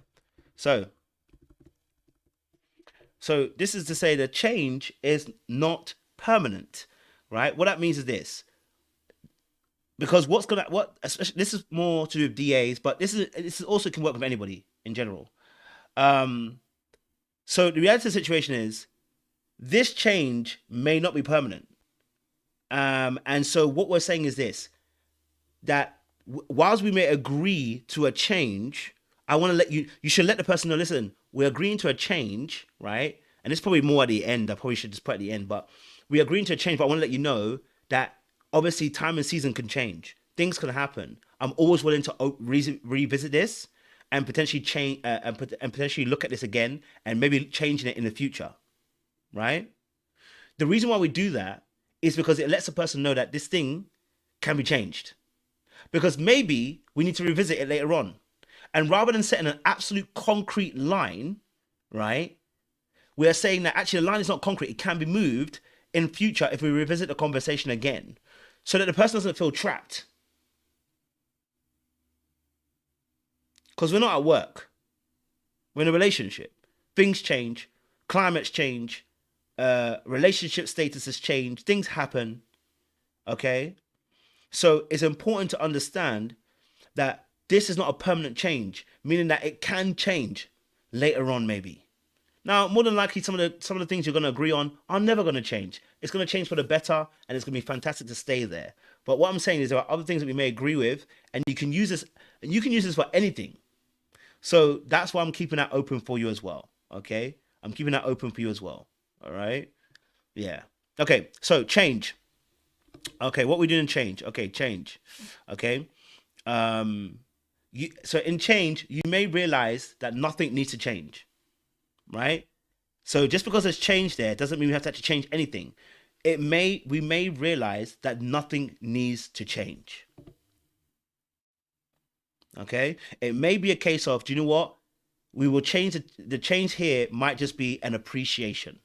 So this is to say the change is not permanent, right? What that means is this. Because especially this is more to do with DAs, but this is also can work with anybody in general. So the reality of the situation is this change may not be permanent. And so what we're saying is this, that whilst we may agree to a change, I want to let you should let the person know, listen, we're agreeing to a change, right? And it's probably more at the end. I probably should just put at the end, but we're agreeing to a change, but I want to let you know that obviously time and season can change. Things can happen. I'm always willing to revisit this and potentially change and potentially look at this again and maybe changing it in the future, right? The reason why we do that is because it lets the person know that this thing can be changed. Because maybe we need to revisit it later on. And rather than setting an absolute concrete line, right, we are saying that actually the line is not concrete. It can be moved in future if we revisit the conversation again, so that the person doesn't feel trapped. Because we're not at work. We're in a relationship. Things change. Climates change. Relationship statuses change. Things happen. Okay? So it's important to understand that this is not a permanent change, meaning that it can change later on maybe. Now, more than likely, some of the things you're going to agree on are never going to change. It's going to change for the better, and it's going to be fantastic to stay there. But what I'm saying is there are other things that we may agree with, and you can use this. And you can use this for anything. So that's why I'm keeping that open for you as well. Okay, I'm keeping that open for you as well. All right. Yeah. Okay. So change. Okay, what we doing in change? Okay, change. Okay. So in change, you may realize that nothing needs to change. Right? So just because there's change there doesn't mean we have to actually change anything. We may realize that nothing needs to change. Okay? It may be a case of, do you know what? We will change the change here might just be an appreciation.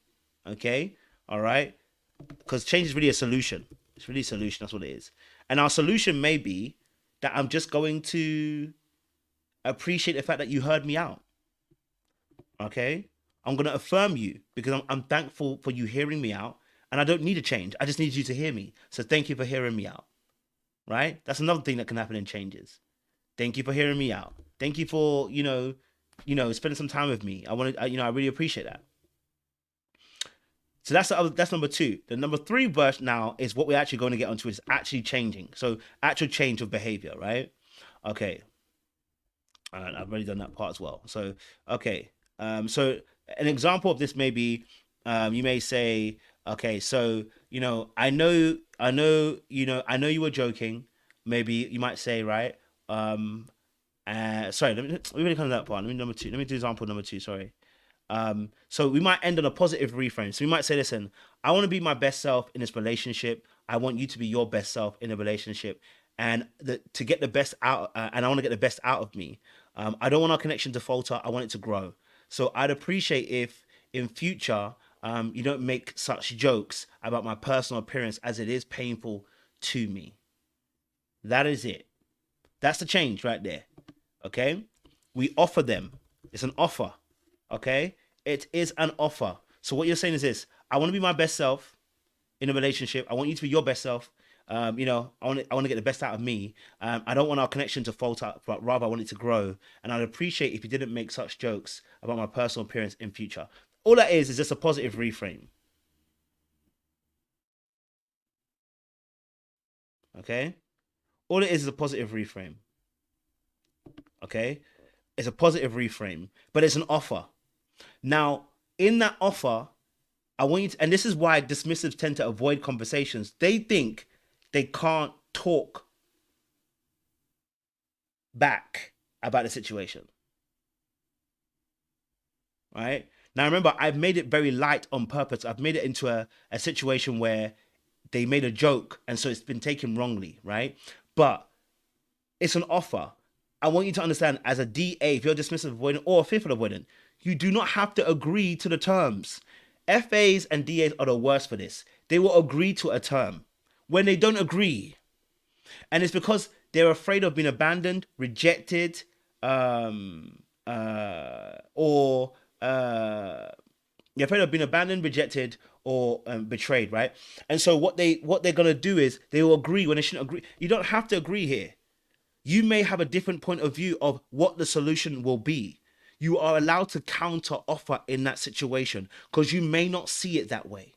Okay? All right? Because change is really a solution. It's really a solution. That's what it is. And our solution may be that I'm just going to appreciate the fact that you heard me out. Okay? I'm going to affirm you because I'm thankful for you hearing me out, and I don't need a change. I just need you to hear me. So thank you for hearing me out. Right? That's another thing that can happen in changes. Thank you for hearing me out. Thank you for, spending some time with me. I really appreciate that. So that's number 2. The number 3 verse now is what we're actually going to get onto is actually changing. So actual change of behavior, right? Okay. I've already done that part as well. So, okay. So an example of this may be, you may say, okay, so I know, I know you were joking. Maybe you might say, right? Sorry, let me really come to that part. Let me number two. Let me do example number two. Sorry. So we might end on a positive reframe. So we might say, listen, I want to be my best self in this relationship. I want you to be your best self in a relationship, and to get the best out, and I want to get the best out of me. I don't want our connection to falter. I want it to grow. So I'd appreciate if in future, you don't make such jokes about my personal appearance, as it is painful to me. That is it. That's the change right there. Okay. We offer them. It's an offer. Okay. It is an offer. So what you're saying is this: I want to be my best self in a relationship. I want you to be your best self. I want to get the best out of me. I don't want our connection to falter, but rather I want it to grow. And I'd appreciate if you didn't make such jokes about my personal appearance in future. All that is just a positive reframe. Okay? All it is a positive reframe. Okay? It's a positive reframe, but it's an offer. Now, in that offer, I want you to, and this is why dismissives tend to avoid conversations. They think they can't talk back about the situation. Right? Now, remember, I've made it very light on purpose. I've made it into a situation where they made a joke, and so it's been taken wrongly, right? But it's an offer. I want you to understand, as a DA, if you're a dismissive avoidant or a fearful avoidant, you do not have to agree to the terms. FAs and DAs are the worst for this. They will agree to a term when they don't agree. And it's because they're afraid of being abandoned, rejected, you're afraid of being abandoned, rejected, or betrayed, right? And so what they're gonna do is they will agree when they shouldn't agree. You don't have to agree here. You may have a different point of view of what the solution will be. You are allowed to counter offer in that situation because you may not see it that way.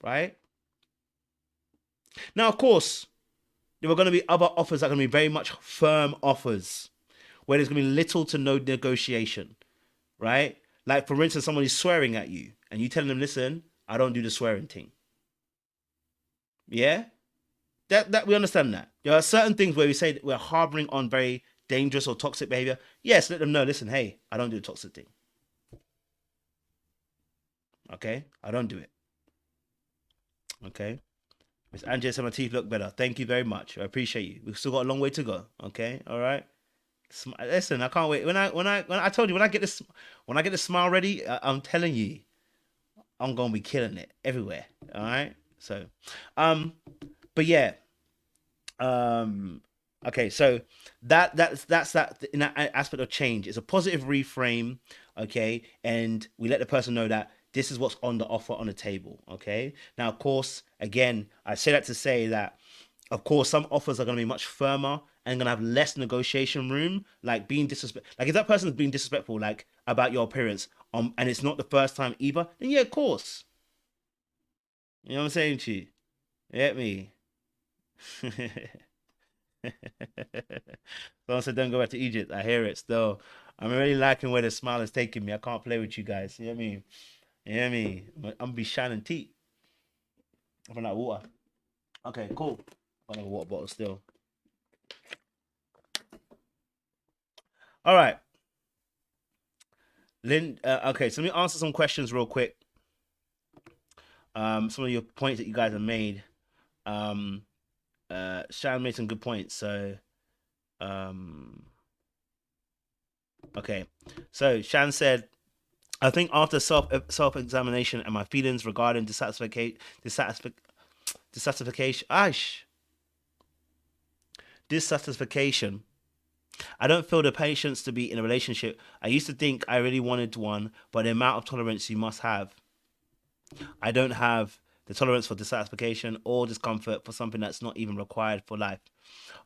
Right? Now, of course, there are going to be other offers that are going to be very much firm offers where there's going to be little to no negotiation, right? Like, for instance, someone is swearing at you and you telling them, listen, I don't do the swearing thing. Yeah? That we understand that. There are certain things where we say that we're harboring on very dangerous or toxic behavior. Yes, let them know, listen, hey, I don't do the toxic thing. Okay? I don't do it. Okay? Miss Angie said my teeth look better. Thank you very much. I appreciate you. We've still got a long way to go. Okay? All right? Listen, I can't wait. When I told you, when I get this smile ready, I'm telling you, I'm gonna be killing it everywhere. All right? So, but yeah, okay, so that's that in that aspect of change. It's a positive reframe, okay, and we let the person know that this is what's on the offer on the table, okay. Now, of course, again, I say that to say that, of course, some offers are going to be much firmer and going to have less negotiation room, like being disrespectful. Like if that person's being disrespectful, like about your appearance, and it's not the first time either, then yeah, of course. You know what I'm saying to you? You get me? Someone said don't go back to Egypt. I hear it still. I'm really liking where the smile is taking me. I can't play with you guys. You know what I mean? You know what I mean? I'm gonna be shining teeth. I'm that water. Okay, cool. I have a water bottle still. All right. Lynn, okay, so let me answer some questions real quick. Some of your points that you guys have made. Shan made some good points. So, okay. So Shan said, I think after self-examination and my feelings regarding dissatisfaction, I don't feel the patience to be in a relationship. I used to think I really wanted one, but the amount of tolerance you must have. I don't have the tolerance for dissatisfaction or discomfort for something that's not even required for life.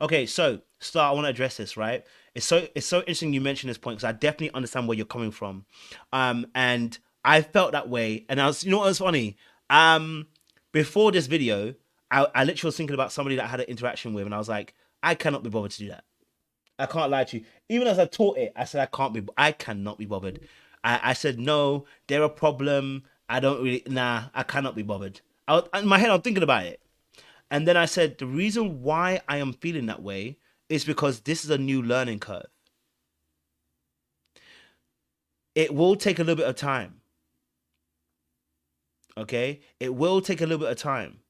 Okay, so I want to address this, right? It's so interesting you mentioned this point because I definitely understand where you're coming from. And I felt that way. And you know what was funny? Before this video, I literally was thinking about somebody that I had an interaction with, and I was like, I cannot be bothered to do that. I can't lie to you. Even as I taught it, I said I cannot be bothered. I said no, they're a problem. I cannot be bothered. In my head, I'm thinking about it. And then I said, the reason why I am feeling that way is because this is a new learning curve. It will take a little bit of time. Okay? It will take a little bit of time.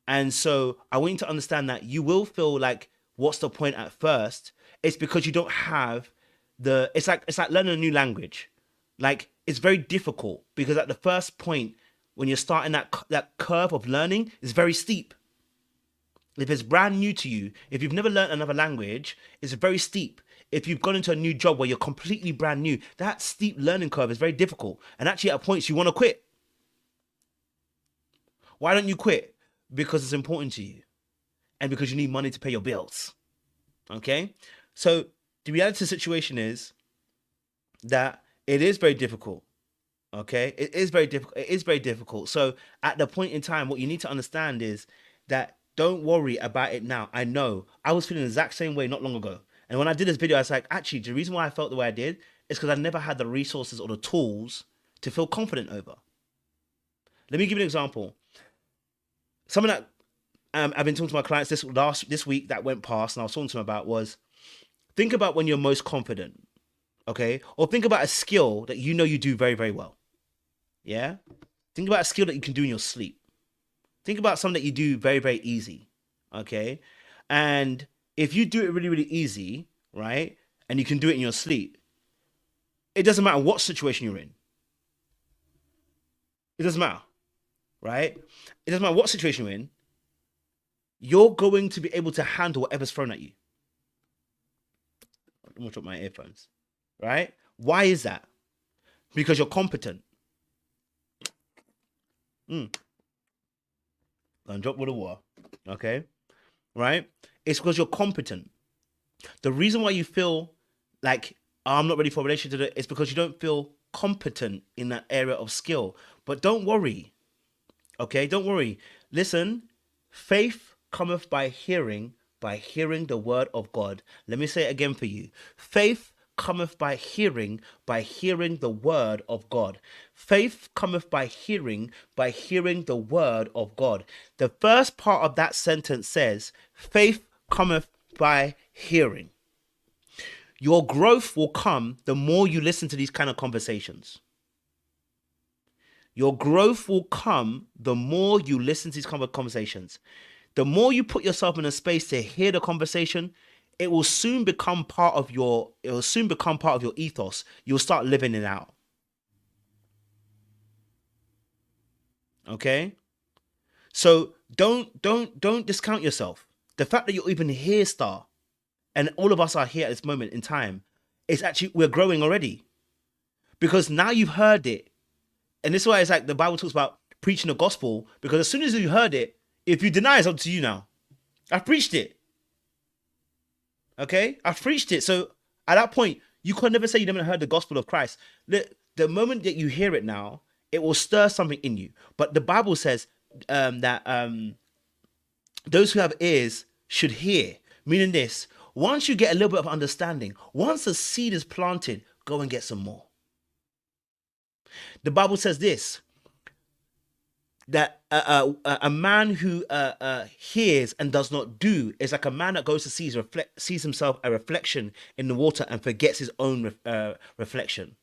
And so I want you to understand that you will feel like, what's the point at first? It's because you don't have it's like learning a new language. Like, it's very difficult because at the first point, when you're starting that curve of learning, it's very steep. If it's brand new to you, if you've never learned another language, it's very steep. If you've gone into a new job where you're completely brand new, that steep learning curve is very difficult. And actually at points you want to quit. Why don't you quit? Because it's important to you. And because you need money to pay your bills. Okay? So the reality of the situation is that it is very difficult. Okay? It is very difficult. It is very difficult. So at the point in time, what you need to understand is that don't worry about it now. I know. I was feeling the exact same way not long ago. And when I did this video, I was like, actually, the reason why I felt the way I did is because I never had the resources or the tools to feel confident over. Let me give you an example. Something that I've been talking to my clients this week that went past, and I was talking to them about was, think about when you're most confident, okay? Or think about a skill that you know you do very, very well. Yeah? Think about a skill that you can do in your sleep. Think about something that you do very, very easy, okay? And if you do it really, really easy, right, and you can do it in your sleep, it doesn't matter what situation you're in. It doesn't matter, right? It doesn't matter what situation you're in. You're going to be able to handle whatever's thrown at you. I'm going to drop my earphones, right? Why is that? Because you're competent. And drop with the water, okay? Right? It's because you're competent. The reason why you feel like, oh, I'm not ready for a relationship is because you don't feel competent in that area of skill. But don't worry, okay? Don't worry. Listen, faith cometh by hearing the word of God. Let me say it again for you. Faith cometh by hearing the word of God. Faith cometh by hearing the word of God. The first part of that sentence says, faith cometh by hearing. Your growth will come the more you listen to these kind of conversations. Your growth will come the more you listen to these kind of conversations. The more you put yourself in a space to hear the conversation, it will soon become part of your ethos. You'll start living it out. Okay? So don't discount yourself. The fact that you're even here, Star, and all of us are here at this moment in time, it's actually, we're growing already. Because now you've heard it. And this is why it's like the Bible talks about preaching the gospel, because as soon as you heard it, if you deny, it's up to you now. I've preached it. Okay? I've preached it. So at that point, you can never say you never heard the gospel of Christ. The moment that you hear it now, it will stir something in you. But the Bible says that those who have ears should hear. Meaning this, once you get a little bit of understanding, once a seed is planted, go and get some more. The Bible says this, that a man who hears and does not do is like a man that goes to sees himself a reflection in the water and forgets his own reflection.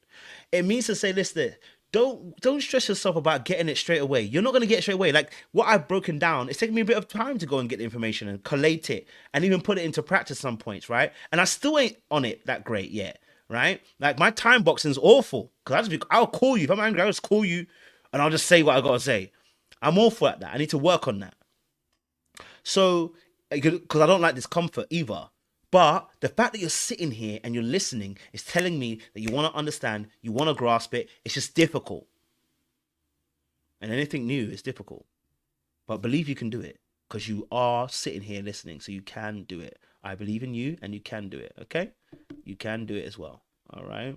It means to say, listen, don't stress yourself about getting it straight away. You're not going to get it straight away. Like what I've broken down, it's taken me a bit of time to go and get the information and collate it and even put it into practice some points, right? And I still ain't on it that great yet, right? Like my time boxing is awful because I'll call you. If I'm angry, I'll just call you and I'll just say what I got to say. I'm all for that. I need to work on that. So, because I don't like discomfort either. But the fact that you're sitting here and you're listening is telling me that you want to understand, you want to grasp it. It's just difficult. And anything new is difficult. But believe you can do it because you are sitting here listening. So you can do it. I believe in you and you can do it. Okay? You can do it as well. All right.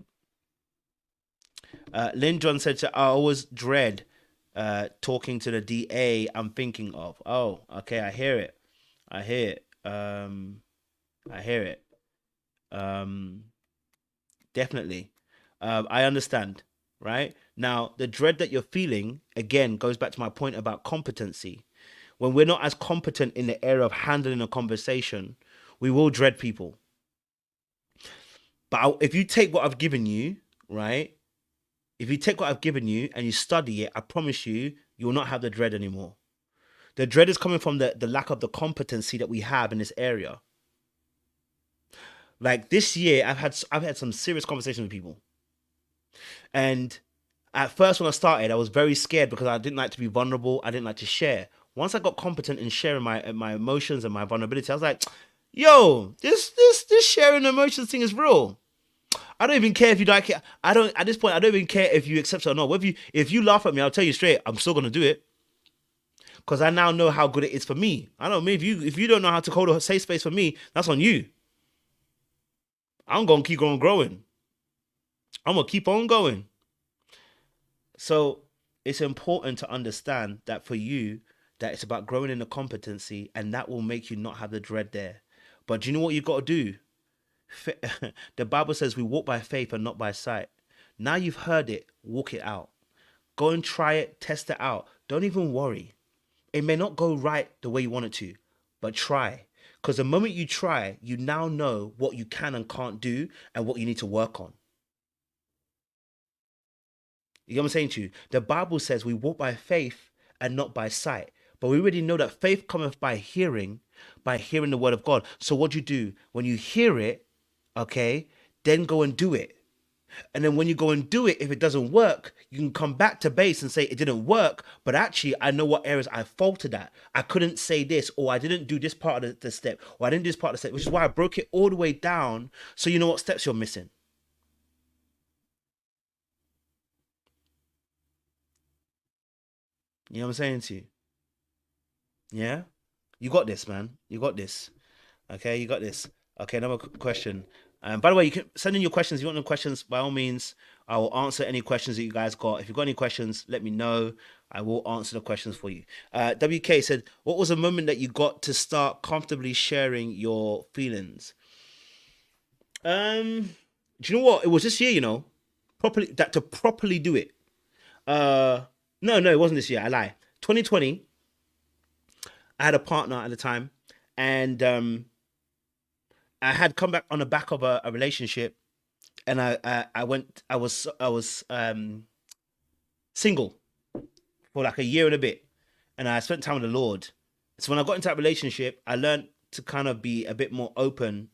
Lynn John said, I always dread talking to the DA I'm thinking of. Oh, okay, I hear it. I hear it. Definitely. I understand, right? Now, the dread that you're feeling, again, goes back to my point about competency. When we're not as competent in the area of handling a conversation, we will dread people. But if you take what I've given you, right? If you take what I've given you and you study it, I promise you, you will not have the dread anymore. The dread is coming from the lack of the competency that we have in this area. Like this year, I've had some serious conversations with people. And at first when I started, I was very scared because I didn't like to be vulnerable. I didn't like to share. Once I got competent in sharing my emotions and my vulnerability, I was like, yo, this sharing emotions thing is real. I don't even care if you like it. At this point, I don't even care if you accept it or not. If you laugh at me, I'll tell you straight, I'm still gonna do it. Because I now know how good it is for me. I don't know, if you don't know how to hold a safe space for me, that's on you. I'm gonna keep on growing. I'm gonna keep on going. So it's important to understand that for you, that it's about growing in the competency, and that will make you not have the dread there. But do you know what you've got to do? The Bible says we walk by faith and not by sight. Now you've heard it, walk it out. Go and try it, test it out. Don't even worry. It may not go right the way you want it to, but try. Because the moment you try, you now know what you can and can't do and what you need to work on. You know what I'm saying to you? The Bible says we walk by faith and not by sight. But we already know that faith cometh by hearing the word of God. So what do? When you hear it, okay, then go and do it. And then when you go and do it, if it doesn't work, you can come back to base and say it didn't work, but actually I know what areas I faltered at. I couldn't say this, or I didn't do this part of the step, or I didn't do this part of the step, which is why I broke it all the way down so you know what steps you're missing. You know what I'm saying to you? Yeah? You got this, man. You got this. Okay, you got this. Okay, another question. By the way, you can send in your questions. If you want no questions, by all means, I will answer any questions that you guys got. If you've got any questions, let me know. I will answer the questions for you. WK said, what was a moment that you got to start comfortably sharing your feelings? Do you know what? It was this year, to properly do it. No, it wasn't this year. I lie. 2020, I had a partner at the time, and I had come back on the back of a relationship, and I was single for like a year and a bit, and I spent time with the Lord. So when I got into that relationship, I learned to kind of be a bit more open.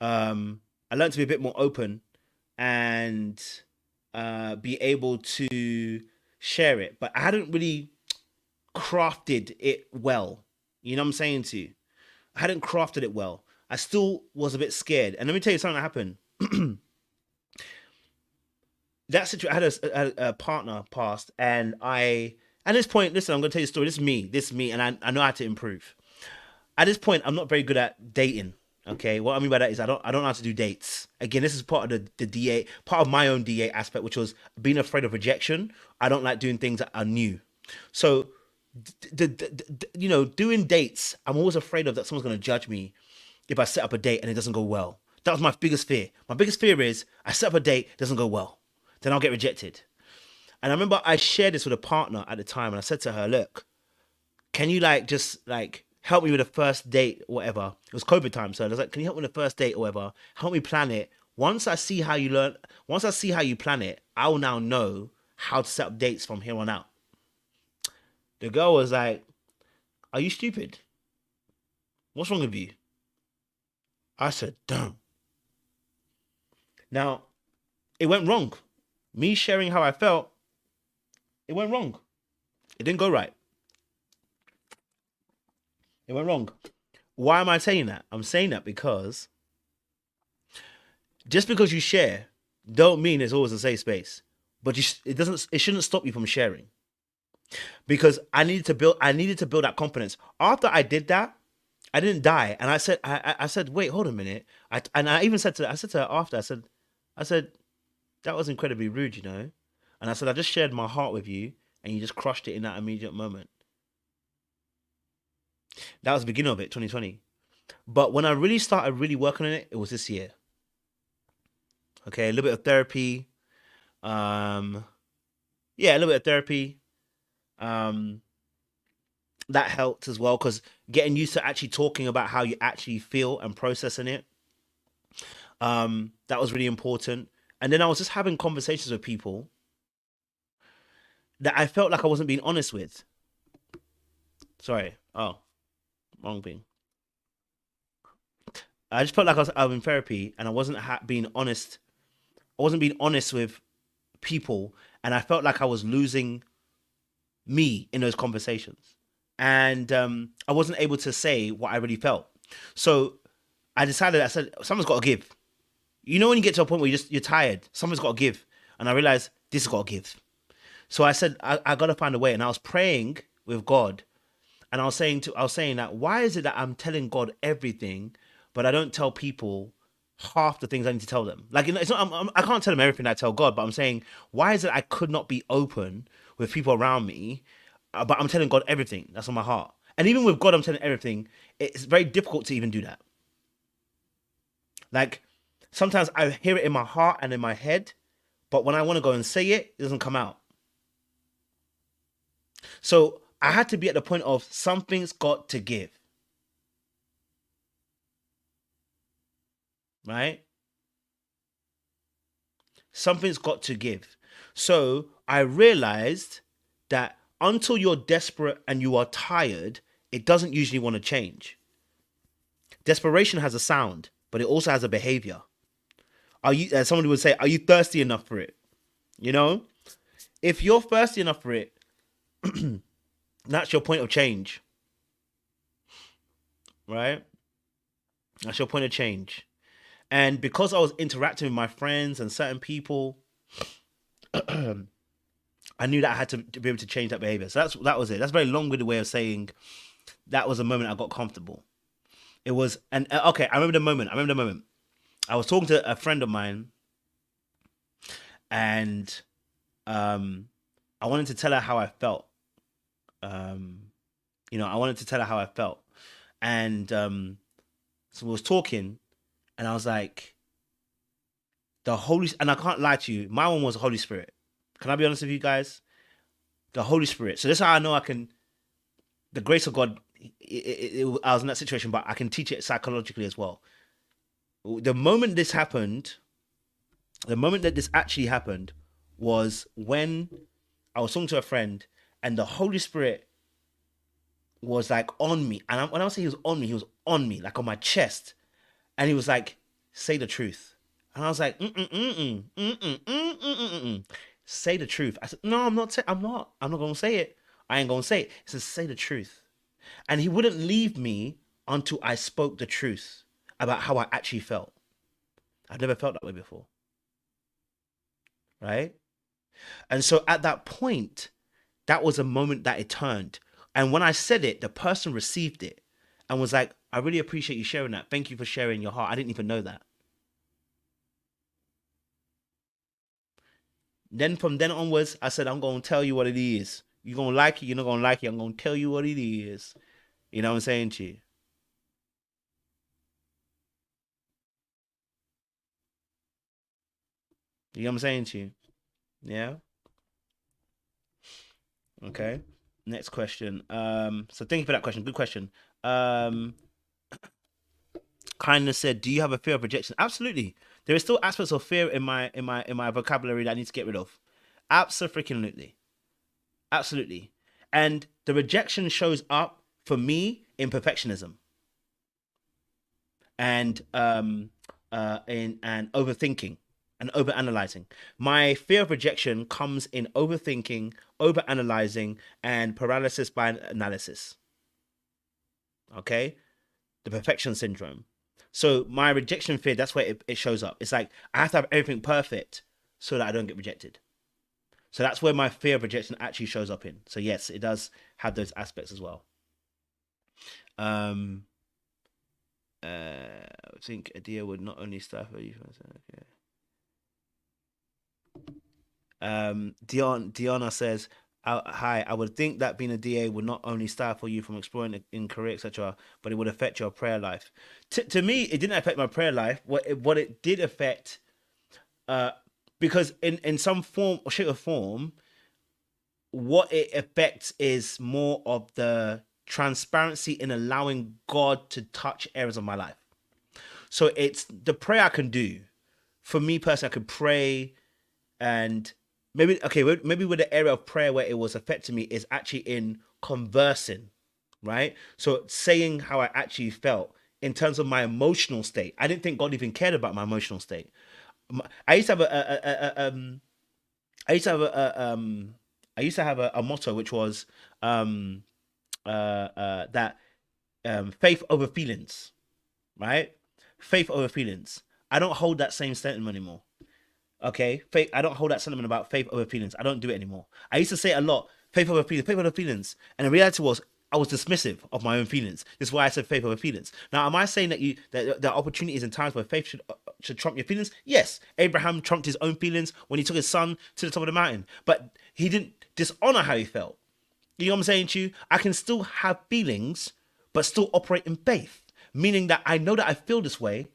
I learned to be a bit more open and be able to share it, but I hadn't really crafted it well. You know what I'm saying to you? I hadn't crafted it well. I still was a bit scared. And let me tell you something that happened. That situation, I had a partner passed, and at this point, listen, I'm going to tell you a story. This is me, and I know how to improve. At this point, I'm not very good at dating. Okay, what I mean by that is I don't know how to do dates. Again, this is part of the DA, part of my own DA aspect, which was being afraid of rejection. I don't like doing things that are new. So, doing dates, I'm always afraid of that someone's going to judge me if I set up a date and it doesn't go well. That was my biggest fear. My biggest fear is I set up a date, it doesn't go well. Then I'll get rejected. And I remember I shared this with a partner at the time, and I said to her, look, can you just help me with the first date or whatever? It was COVID time, so I was like, can you help me with the first date or whatever? Help me plan it. Once I see how you plan it, I will now know how to set up dates from here on out. The girl was like, are you stupid? What's wrong with you? I said, damn. Now, it went wrong. Me sharing how I felt, it went wrong. It didn't go right. It went wrong. Why am I saying that? I'm saying that because just because you share, don't mean it's always a safe space. But it shouldn't stop you from sharing. Because I needed to build that confidence. After I did that, I didn't die. And I said, wait, hold a minute. I even said to her after, I said, that was incredibly rude, And I said, I just shared my heart with you, and you just crushed it in that immediate moment. That was the beginning of it, 2020. But when I really started really working on it, it was this year. Okay, a little bit of therapy. Yeah, a little bit of therapy. That helped as well, because getting used to actually talking about how you actually feel and processing it. That was really important. And then I was just having conversations with people that I felt like I wasn't being honest with. Sorry. Oh, wrong thing. I just felt like I was in therapy and I wasn't being honest. I wasn't being honest with people, and I felt like I was losing me in those conversations. And I wasn't able to say what I really felt. So I decided, I said, someone's got to give. You know, when you get to a point where you're tired, someone's got to give. And I realized this has got to give. So I said, I got to find a way. And I was praying with God. And I was saying that, why is it that I'm telling God everything, but I don't tell people half the things I need to tell them? Like, it's not, I can't tell them everything I tell God, but I'm saying, why is it I could not be open with people around me, but I'm telling God everything that's on my heart? And even with God, I'm telling everything. It's very difficult to even do that. Like, sometimes I hear it in my heart and in my head, but when I want to go and say it, it doesn't come out. So I had to be at the point of something's got to give. Right? Something's got to give. So I realized that until you're desperate and you are tired, it doesn't usually want to change. Desperation has a sound, but it also has a behavior. Are you, as somebody would say, are you thirsty enough for it? You know, if you're thirsty enough for it, that's your point of change. Right? That's your point of change. And because I was interacting with my friends and certain people, I knew that I had to be able to change that behavior. So that was it. That's a very long-winded way of saying that was a moment I got comfortable. It was, and okay, I remember the moment. I was talking to a friend of mine, and I wanted to tell her how I felt. I wanted to tell her how I felt. And so we was talking, and I was like, and I can't lie to you, my one was the Holy Spirit. Can I be honest with you guys? The Holy Spirit. So this is how I know the grace of God, I was in that situation, but I can teach it psychologically as well. The moment this happened, the moment that this actually happened was when I was talking to a friend, and the Holy Spirit was like on me. And when I say he was on me, like on my chest. And he was like, say the truth. And I was like, say the truth. I said, no, I'm not going to say it. I ain't going to say it. He says, say the truth. And he wouldn't leave me until I spoke the truth about how I actually felt. I've never felt that way before. Right? And so at that point, that was a moment that it turned. And when I said it, the person received it and was like, I really appreciate you sharing that. Thank you for sharing your heart. I didn't even know that. Then from then onwards, I said, I'm going to tell you what it is. You're going to like it. You're not going to like it. I'm going to tell you what it is. You know what I'm saying to you? You know what I'm saying to you? Yeah. Okay. Next question. So thank you for that question. Good question. Kindness said, do you have a fear of rejection? Absolutely. There is still aspects of fear in my vocabulary that I need to get rid of. Absolutely. Absolutely. And the rejection shows up for me in perfectionism. And in overthinking and overanalyzing. My fear of rejection comes in overthinking, overanalyzing, and paralysis by analysis. Okay? The perfection syndrome. So my rejection fear, that's where it shows up. It's like I have to have everything perfect so that I don't get rejected. So that's where my fear of rejection actually shows up in. So yes, it does have those aspects as well. I think Adia would not only staff you. Okay. Diana says, Hi, I would think that being a DA would not only stifle you from exploring in career, etc., but it would affect your prayer life. To me, it didn't affect my prayer life. What it did affect, uh, because in some form or shape or form, what it affects is more of the transparency in allowing God to touch areas of my life. So it's the prayer I can do. For me personally, I could pray and maybe with the area of prayer where it was affecting me is actually in conversing, right? So saying how I actually felt in terms of my emotional state. I didn't think God even cared about my emotional state. I used to have I used to have I used to have a motto which was that faith over feelings, right? Faith over feelings. I don't hold that same sentiment anymore. Okay, faith. I don't hold that sentiment about faith over feelings. I don't do it anymore. I used to say it a lot, faith over feelings, and the reality was I was dismissive of my own feelings. This is why I said faith over feelings. Now, am I saying that the opportunities and times where faith should trump your feelings? Yes, Abraham trumped his own feelings when he took his son to the top of the mountain, but he didn't dishonor how he felt. You know what I'm saying to you? I can still have feelings, but still operate in faith, meaning that I know that I feel this way,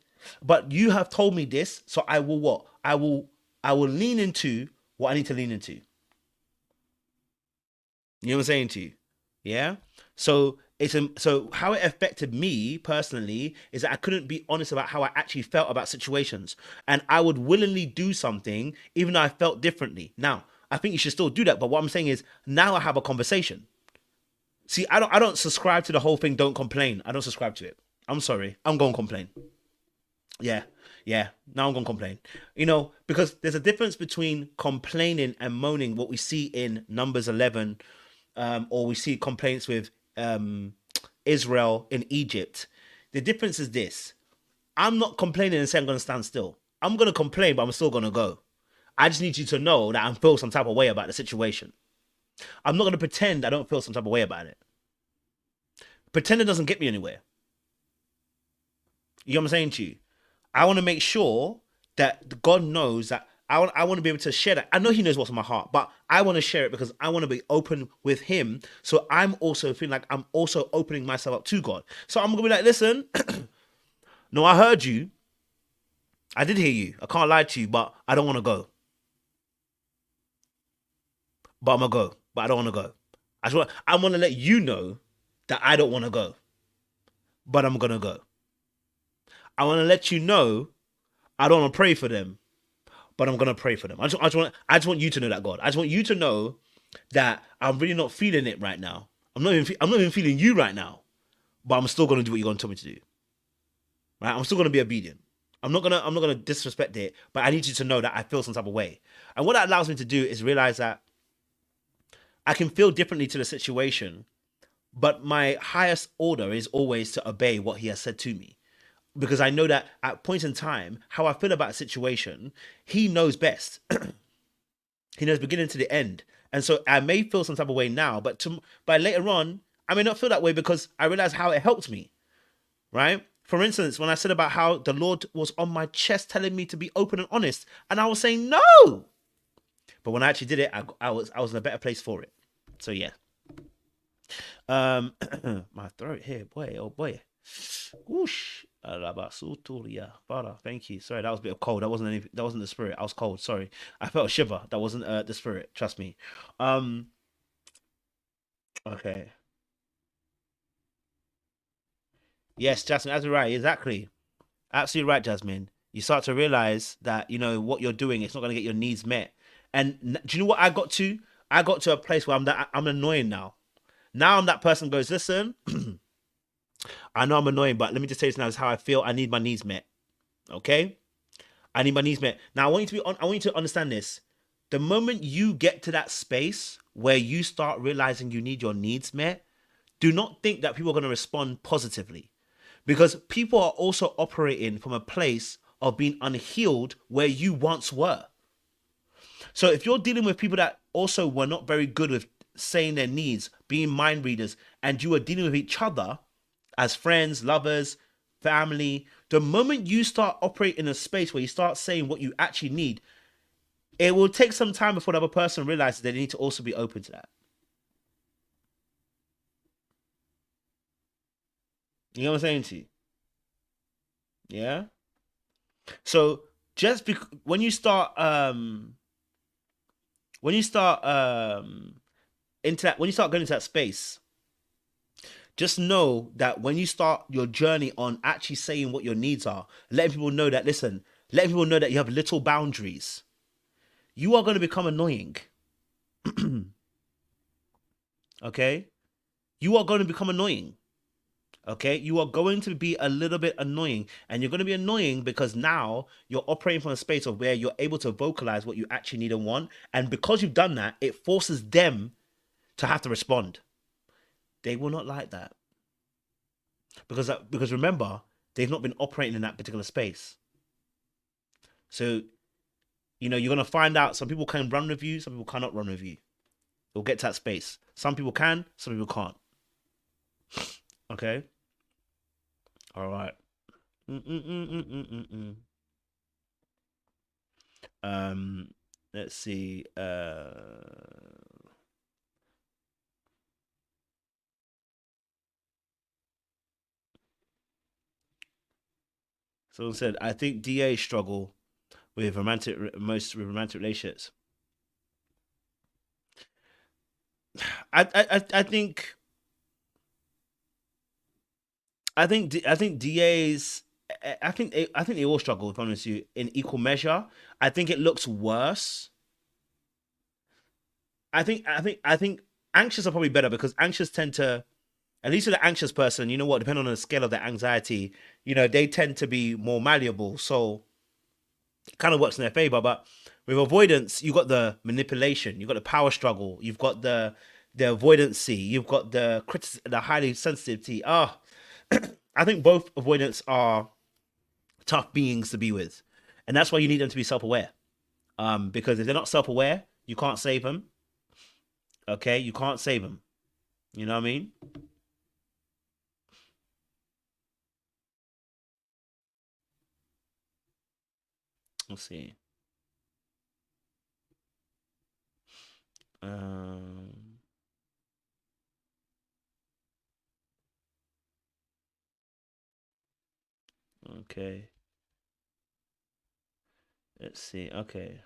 but you have told me this, so I will what? I will lean into what I need to lean into. You know what I'm saying to you? Yeah. So so how it affected me personally is that I couldn't be honest about how I actually felt about situations, and I would willingly do something even though I felt differently. Now, I think you should still do that, but what I'm saying is now I have a conversation. See, I don't subscribe to the whole thing. Don't complain. I don't subscribe to it. I'm sorry. I'm going to complain. Yeah. Now I'm gonna complain. You know, because there's a difference between complaining and moaning. What we see in Numbers 11, or we see complaints with Israel in Egypt. The difference is this: I'm not complaining and saying I'm gonna stand still. I'm gonna complain, but I'm still gonna go. I just need you to know that I feel some type of way about the situation. I'm not gonna pretend I don't feel some type of way about it. Pretending doesn't get me anywhere. You know what I'm saying to you? I want to make sure that God knows that I want to be able to share that. I know He knows what's in my heart, but I want to share it because I want to be open with Him. So I'm also feeling like I'm also opening myself up to God. So I'm gonna be like, listen, no, I heard you. I did hear you. I can't lie to you, but I don't want to go. But I'm gonna go. But I don't want to go. I want to let you know that I don't want to go. But I'm gonna go. I want to let you know I don't want to pray for them, but I'm gonna pray for them. I just want you to know that, God. I just want you to know that I'm really not feeling it right now. I'm not even feeling you right now, but I'm still gonna do what you're gonna tell me to do. Right? I'm still gonna be obedient. I'm not gonna disrespect it, but I need you to know that I feel some type of way. And what that allows me to do is realize that I can feel differently to the situation, but my highest order is always to obey what He has said to me. Because I know that at points in time, how I feel about a situation, He knows best. He knows beginning to the end. And so I may feel some type of way now, but by later on, I may not feel that way because I realize how it helped me, right? For instance, when I said about how the Lord was on my chest telling me to be open and honest, and I was saying no. But when I actually did it, I was in a better place for it. So yeah. My throat here, boy, oh boy. Whoosh. Father, thank you. Sorry, that was a bit of cold. That wasn't the spirit. I was cold. Sorry. I felt a shiver. That wasn't the spirit. Trust me. Okay. Yes, Jasmine, that's right. Exactly. Absolutely right, Jasmine. You start to realize that, you know, what you're doing, it's not going to get your needs met. And do you know what I got to? I got to a place where I'm annoying now. Now I'm that person who goes, listen, I know I'm annoying, but let me just say this now is how I feel. I need my needs met. Okay? I need my needs met. Now I want you to understand this. The moment you get to that space where you start realizing you need your needs met, do not think that people are going to respond positively. Because people are also operating from a place of being unhealed where you once were. So if you're dealing with people that also were not very good with saying their needs, being mind readers, and you are dealing with each other as friends, lovers, family, the moment you start operating in a space where you start saying what you actually need, it will take some time before the other person realizes they need to also be open to that. You know what I'm saying to you? Yeah. So just when you start into that, when you start going into that space, just know that when you start your journey on actually saying what your needs are, letting people know that, listen, letting people know that you have little boundaries, you are going to become annoying. Okay? You are going to become annoying. Okay? You are going to be a little bit annoying. And you're going to be annoying because now you're operating from a space of where you're able to vocalize what you actually need and want. And because you've done that, it forces them to have to respond. They will not like that. Because remember, they've not been operating in that particular space. So, you're going to find out some people can run with you, some people cannot run with you. You'll get to that space. Some people can, some people can't. Okay? All right. Let's see. Someone said, I think DA struggle with romantic relationships. I think DAs. I think they all struggle, if I'm honest with you, in equal measure. I think it looks worse. I think anxious are probably better because anxious tend to, at least with the anxious person, you know what, depending on the scale of their anxiety, they tend to be more malleable. So it kind of works in their favor. But with avoidance, you've got the manipulation, you've got the power struggle, you've got the avoidancy, you've got the the highly sensitivity. I think both avoidance are tough beings to be with. And that's why you need them to be self-aware. Because if they're not self-aware, you can't save them. Okay, you can't save them. You know what I mean? Let's see. Okay. Let's see. Okay.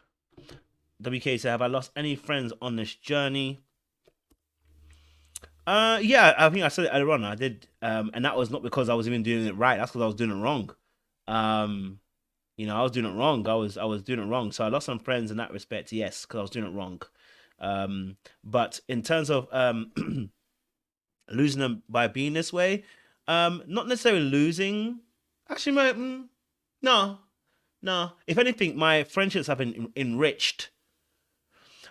WK said, have I lost any friends on this journey? Yeah, I think I said it earlier on. I did. And that was not because I was even doing it right. That's because I was doing it wrong. I was doing it wrong. I was doing it wrong. So I lost some friends in that respect, yes, because I was doing it wrong. But in terms of losing them by being this way, not necessarily losing. Actually, no. If anything, my friendships have been enriched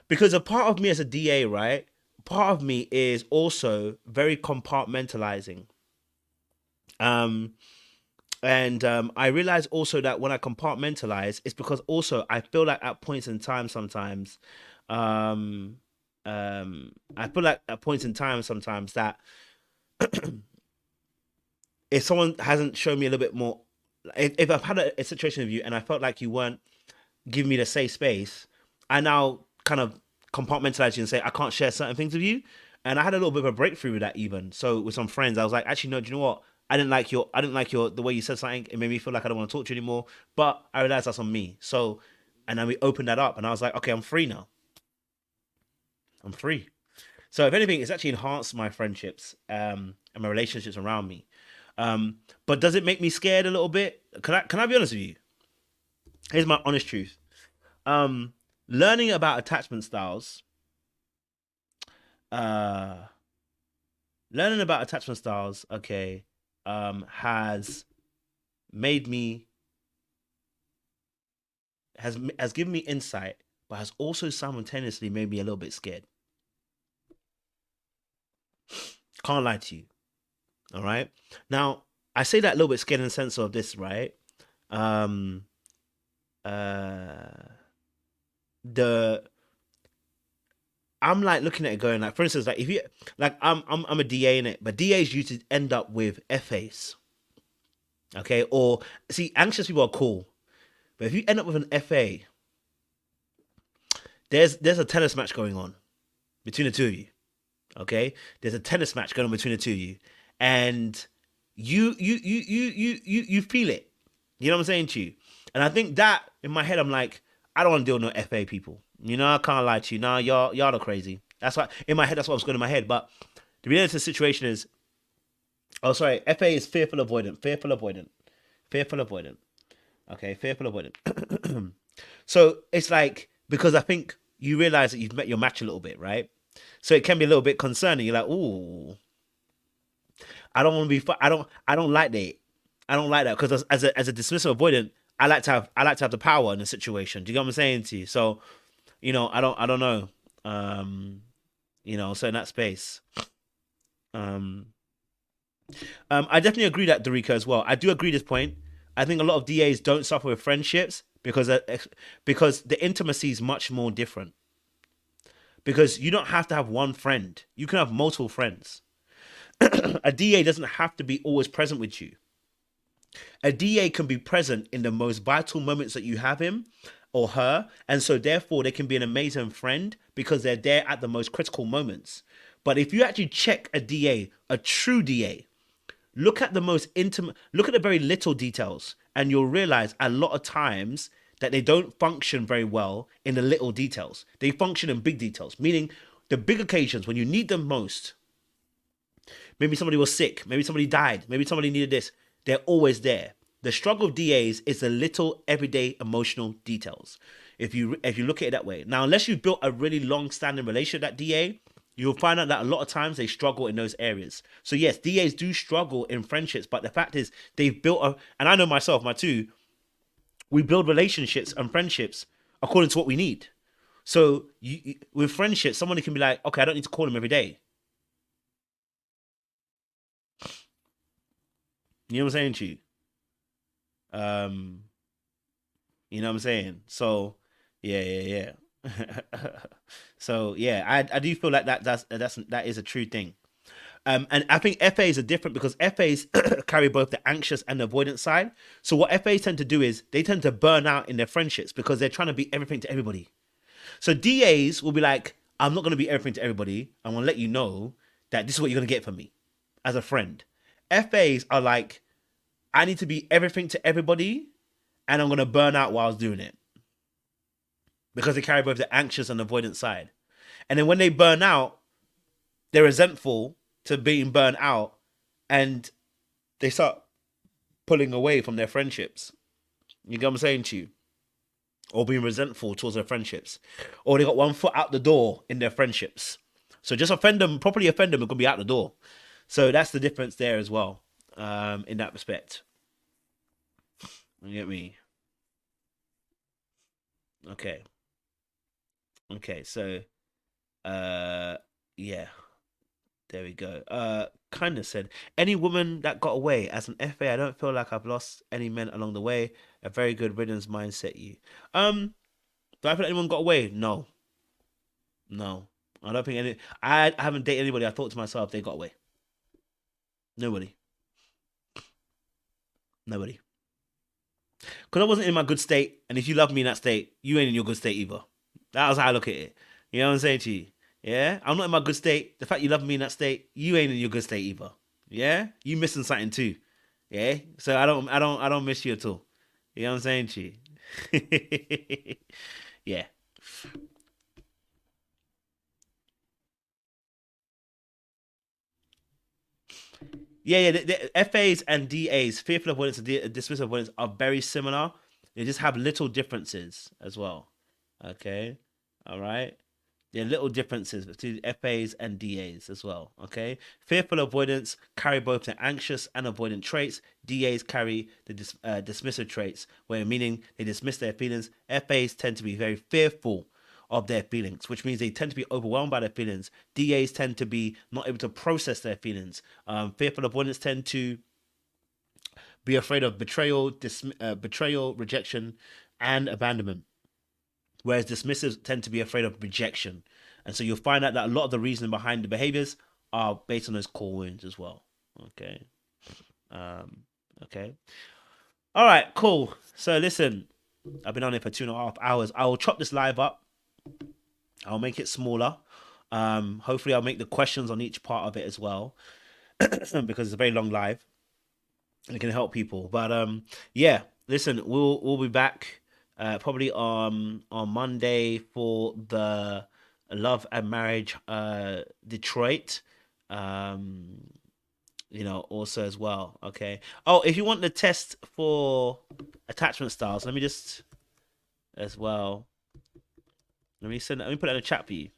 because a part of me as a DA, right? Part of me is also very compartmentalizing. And I realize also that when I compartmentalize, it's because also I feel like at points in time sometimes, I feel like at points in time sometimes that if someone hasn't shown me a little bit more, if I've had a situation with you and I felt like you weren't giving me the safe space, I now kind of compartmentalize you and say I can't share certain things with you. And I had a little bit of a breakthrough with that even. So with some friends, I was like, actually, no, do you know what? I didn't like the way you said something. It made me feel like I don't want to talk to you anymore. But I realized that's on me. So, and then we opened that up and I was like, okay, I'm free now. I'm free. So if anything, it's actually enhanced my friendships and my relationships around me. But does it make me scared a little bit? Can I be honest with you? Here's my honest truth. Learning about attachment styles, okay, has made me has given me insight, but has also simultaneously made me a little bit scared. Can't lie to you. All right. Now, I say that a little bit scared in the sense of this, right? I'm like looking at it going like, for instance, like if you like I'm a DA in it, but DAs usually end up with FAs. Okay, or see, anxious people are cool. But if you end up with an FA, there's a tennis match going on between the two of you. Okay? There's a tennis match going on between the two of you. And you feel it. You know what I'm saying to you? And I think that in my head, I'm like, I don't want to deal with no FA people. You know, I can't lie to you. Nah, y'all are crazy. That's why in my head, that's what was going in my head. But the reality of the situation is, oh, sorry, FA is fearful avoidant, fearful avoidant, fearful avoidant. Okay, fearful avoidant. So it's like, because I think you realize that you've met your match a little bit, right? So it can be a little bit concerning. You're like, ooh, I don't want to be. I don't like that. I don't like that because as a dismissive avoidant, I like to have the power in the situation. Do you get what I'm saying to you? So, you know, I don't know. You know, so in that space, I definitely agree that Dorica as well. I do agree this point. I think a lot of DAs don't suffer with friendships because the intimacy is much more different. Because you don't have to have one friend; you can have multiple friends. A DA doesn't have to be always present with you. A DA can be present in the most vital moments that you have him or her, and so therefore they can be an amazing friend because they're there at the most critical moments. But if you actually check a DA, a true DA, look at the most intimate, look at the very little details, and you'll realize a lot of times that they don't function very well in the little details. They function in big details, meaning the big occasions when you need them most. Maybe somebody was sick, maybe somebody died, maybe somebody needed this. They're always there. The struggle of DAs is the little everyday emotional details. If you look at it that way. Now, unless you've built a really long-standing relationship with that DA, you'll find out that a lot of times they struggle in those areas. So yes, DAs do struggle in friendships, but the fact is they've built and I know myself, my two, we build relationships and friendships according to what we need. So with friendships, somebody can be like, okay, I don't need to call him every day. You know what I'm saying to you? You know what I'm saying? So, yeah. So yeah, I do feel like that is a true thing. And I think FAs are different because FAs carry both the anxious and the avoidant side. So what FAs tend to do is they tend to burn out in their friendships because they're trying to be everything to everybody. So DAs will be like, I'm not going to be everything to everybody. I want to let you know that this is what you're going to get from me as a friend. FAs are like, I need to be everything to everybody and I'm going to burn out while I was doing it. Because they carry both the anxious and avoidant side. And then when they burn out, they're resentful to being burnt out and they start pulling away from their friendships. You get what I'm saying to you? Or being resentful towards their friendships. Or they got one foot out the door in their friendships. So just properly offend them, it could be out the door. So that's the difference there as well, in that respect. You get me? Okay, so yeah. There we go. Kind of said, any woman that got away as an FA, I don't feel like I've lost any men along the way. A very good riddance mindset, you. Do I feel like anyone got away? No. I don't think any. I haven't dated anybody. I thought to myself they got away. Nobody. Because I wasn't in my good state, and if you love me in that state, you ain't in your good state either. That was how I look at it. You know what I'm saying to you? Yeah, I'm not in my good state. The fact you love me in that state, you ain't in your good state either. Yeah, you missing something too. Yeah, so I don't miss you at all. You know what I'm saying to you? Yeah. Yeah. The FAs and DAs, fearful avoidance and dismissive avoidance, are very similar. They just have little differences as well. Okay, all right. There are little differences between FAs and DAs as well, okay? Fearful avoidance carry both the anxious and avoidant traits. DAs carry the dismissive traits, where meaning they dismiss their feelings. FAs tend to be very fearful of their feelings, which means they tend to be overwhelmed by their feelings. DAs tend to be not able to process their feelings. Fearful avoidance tend to be afraid of betrayal, rejection, and abandonment. Whereas dismissives tend to be afraid of rejection. And so you'll find out that a lot of the reason behind the behaviors are based on those core wounds as well. Okay. Okay. All right, cool. So listen, I've been on here for 2.5 hours. I will chop this live up. I'll make it smaller. Hopefully I'll make the questions on each part of it as well. Because it's a very long live. and it can help people. But yeah, listen, we'll be back probably on Monday for the Love and Marriage Detroit. You know, also as well. Okay. Oh, if you want the test for attachment styles, let me just as well. Let me put it in the chat for you.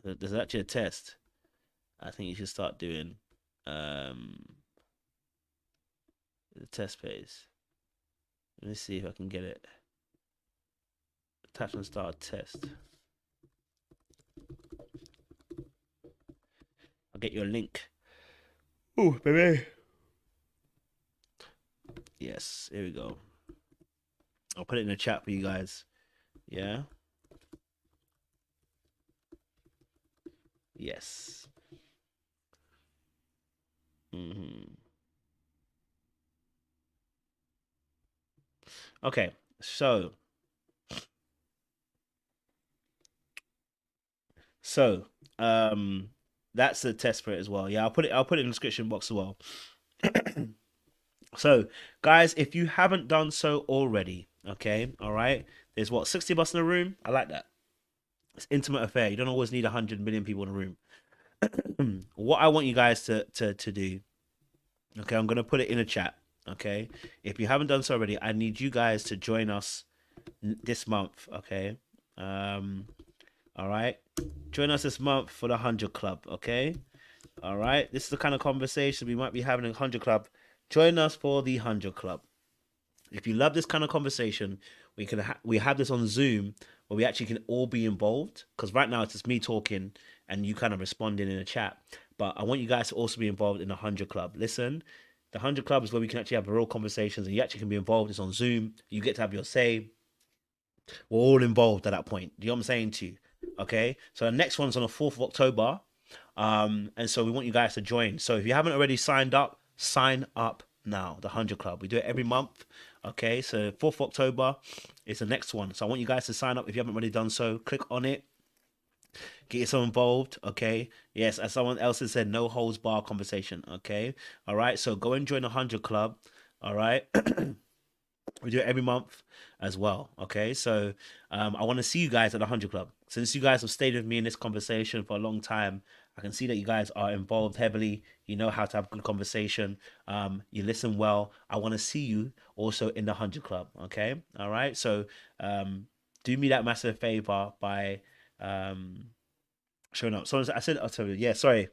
There's actually a test. I think you should start doing the test phase. Let me see if I can get it. Attachment style test. I'll get you a link. Oh, baby. Yes, here we go. I'll put it in the chat for you guys. Yeah. Yes. Okay, so that's the test for it as well. Yeah, I'll put it in the description box as well. So guys, if you haven't done so already, okay, all right, there's what, 60 of us in the room. I like that. It's intimate affair. You don't always need 100 million people in a room. What I want you guys to do, okay, I'm gonna put it in a chat. Okay, if you haven't done so already, I need you guys to join us this month. Okay, all right, join us this month for the 100 Club. Okay, all right, this is the kind of conversation we might be having in 100 Club. Join us for the 100 Club. If you love this kind of conversation, we have this on Zoom where we actually can all be involved, because right now it's just me talking and you kind of responding in a chat. But I want you guys to also be involved in the 100 Club. Listen, the 100 Club is where we can actually have real conversations and you actually can be involved. It's on Zoom. You get to have your say. We're all involved at that point. Do you know what I'm saying to you? Okay. So the next one's on the 4th of October. And so we want you guys to join. So if you haven't already signed up, sign up now. The 100 Club. We do it every month. Okay. So 4th of October is the next one. So I want you guys to sign up if you haven't already done so. Click on it. Get yourself involved, okay? Yes, as someone else has said, no holds bar conversation, okay? All right, so go and join the 100 Club, all right? We do it every month as well, okay? So I want to see you guys at the 100 Club. Since you guys have stayed with me in this conversation for a long time, I can see that you guys are involved heavily. You know how to have good conversation. You listen well. I want to see you also in the 100 Club, okay? All right, so do me that massive favor by showing up. So I said, I'll tell you, yeah, sorry.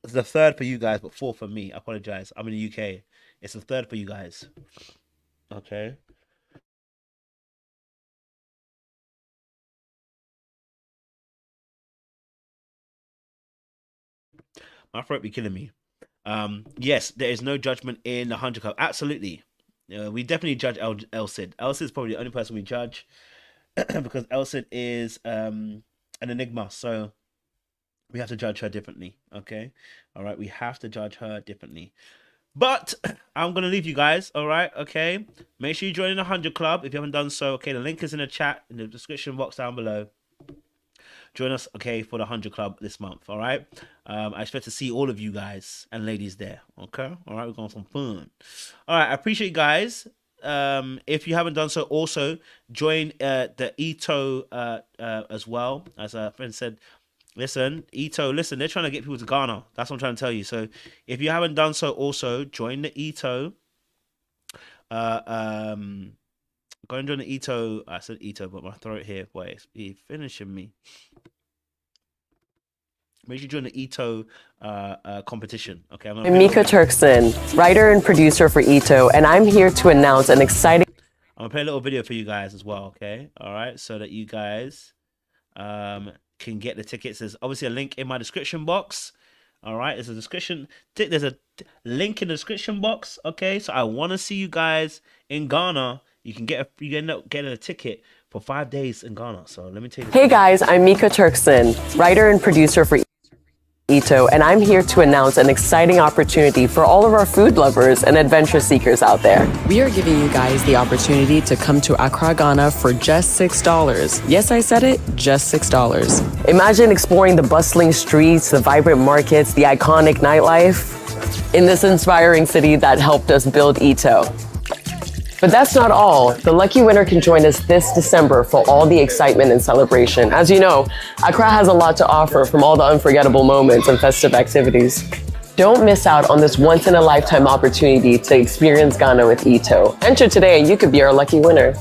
It's the 3rd for you guys, but 4th for me. I apologize. I'm in the UK. It's the 3rd for you guys. Okay. My throat be killing me. Yes, there is no judgment in the 100 Club. Absolutely. We definitely judge Elsid. Elsid is probably the only person we judge because Elsid is an enigma. So we have to judge her differently. Okay. All right. We have to judge her differently. But I'm going to leave you guys. All right. Okay. Make sure you join in the 100 Club if you haven't done so. Okay. The link is in the chat, in the description box down below. Join us, okay, for the 100 Club this month. All right. I expect to see all of you guys and ladies there. Okay. All right. We're going some fun. All right. I appreciate you guys. If you haven't done so, also join the Ito as well. As a friend said, listen, Ito, listen, they're trying to get people to Ghana. That's what I'm trying to tell you. So if you haven't done so, also join the Ito. Go and join the Ito. I said Ito, but my throat here, boy, it's finishing me. Make sure you join the Ito competition. Okay, I'm Mika Turkson, writer and producer for Ito, and I'm here to announce an exciting... I'm going to play a little video for you guys as well, okay? All right, so that you guys can get the tickets. There's obviously a link in my description box. All right, there's a link in the description box, okay? So I want to see you guys in Ghana. You can end up getting a ticket for 5 days in Ghana. So let me take this. Hey guys, I'm Mika Turkson, writer and producer for... Ito, and I'm here to announce an exciting opportunity for all of our food lovers and adventure seekers out there. We are giving you guys the opportunity to come to Accra, Ghana for just $6. Yes, I said it, just $6. Imagine exploring the bustling streets, the vibrant markets, the iconic nightlife in this inspiring city that helped us build Ito. But that's not all. The lucky winner can join us this December for all the excitement and celebration. As you know, Accra has a lot to offer, from all the unforgettable moments and festive activities. Don't miss out on this once-in-a-lifetime opportunity to experience Ghana with Ito. Enter today and you could be our lucky winner.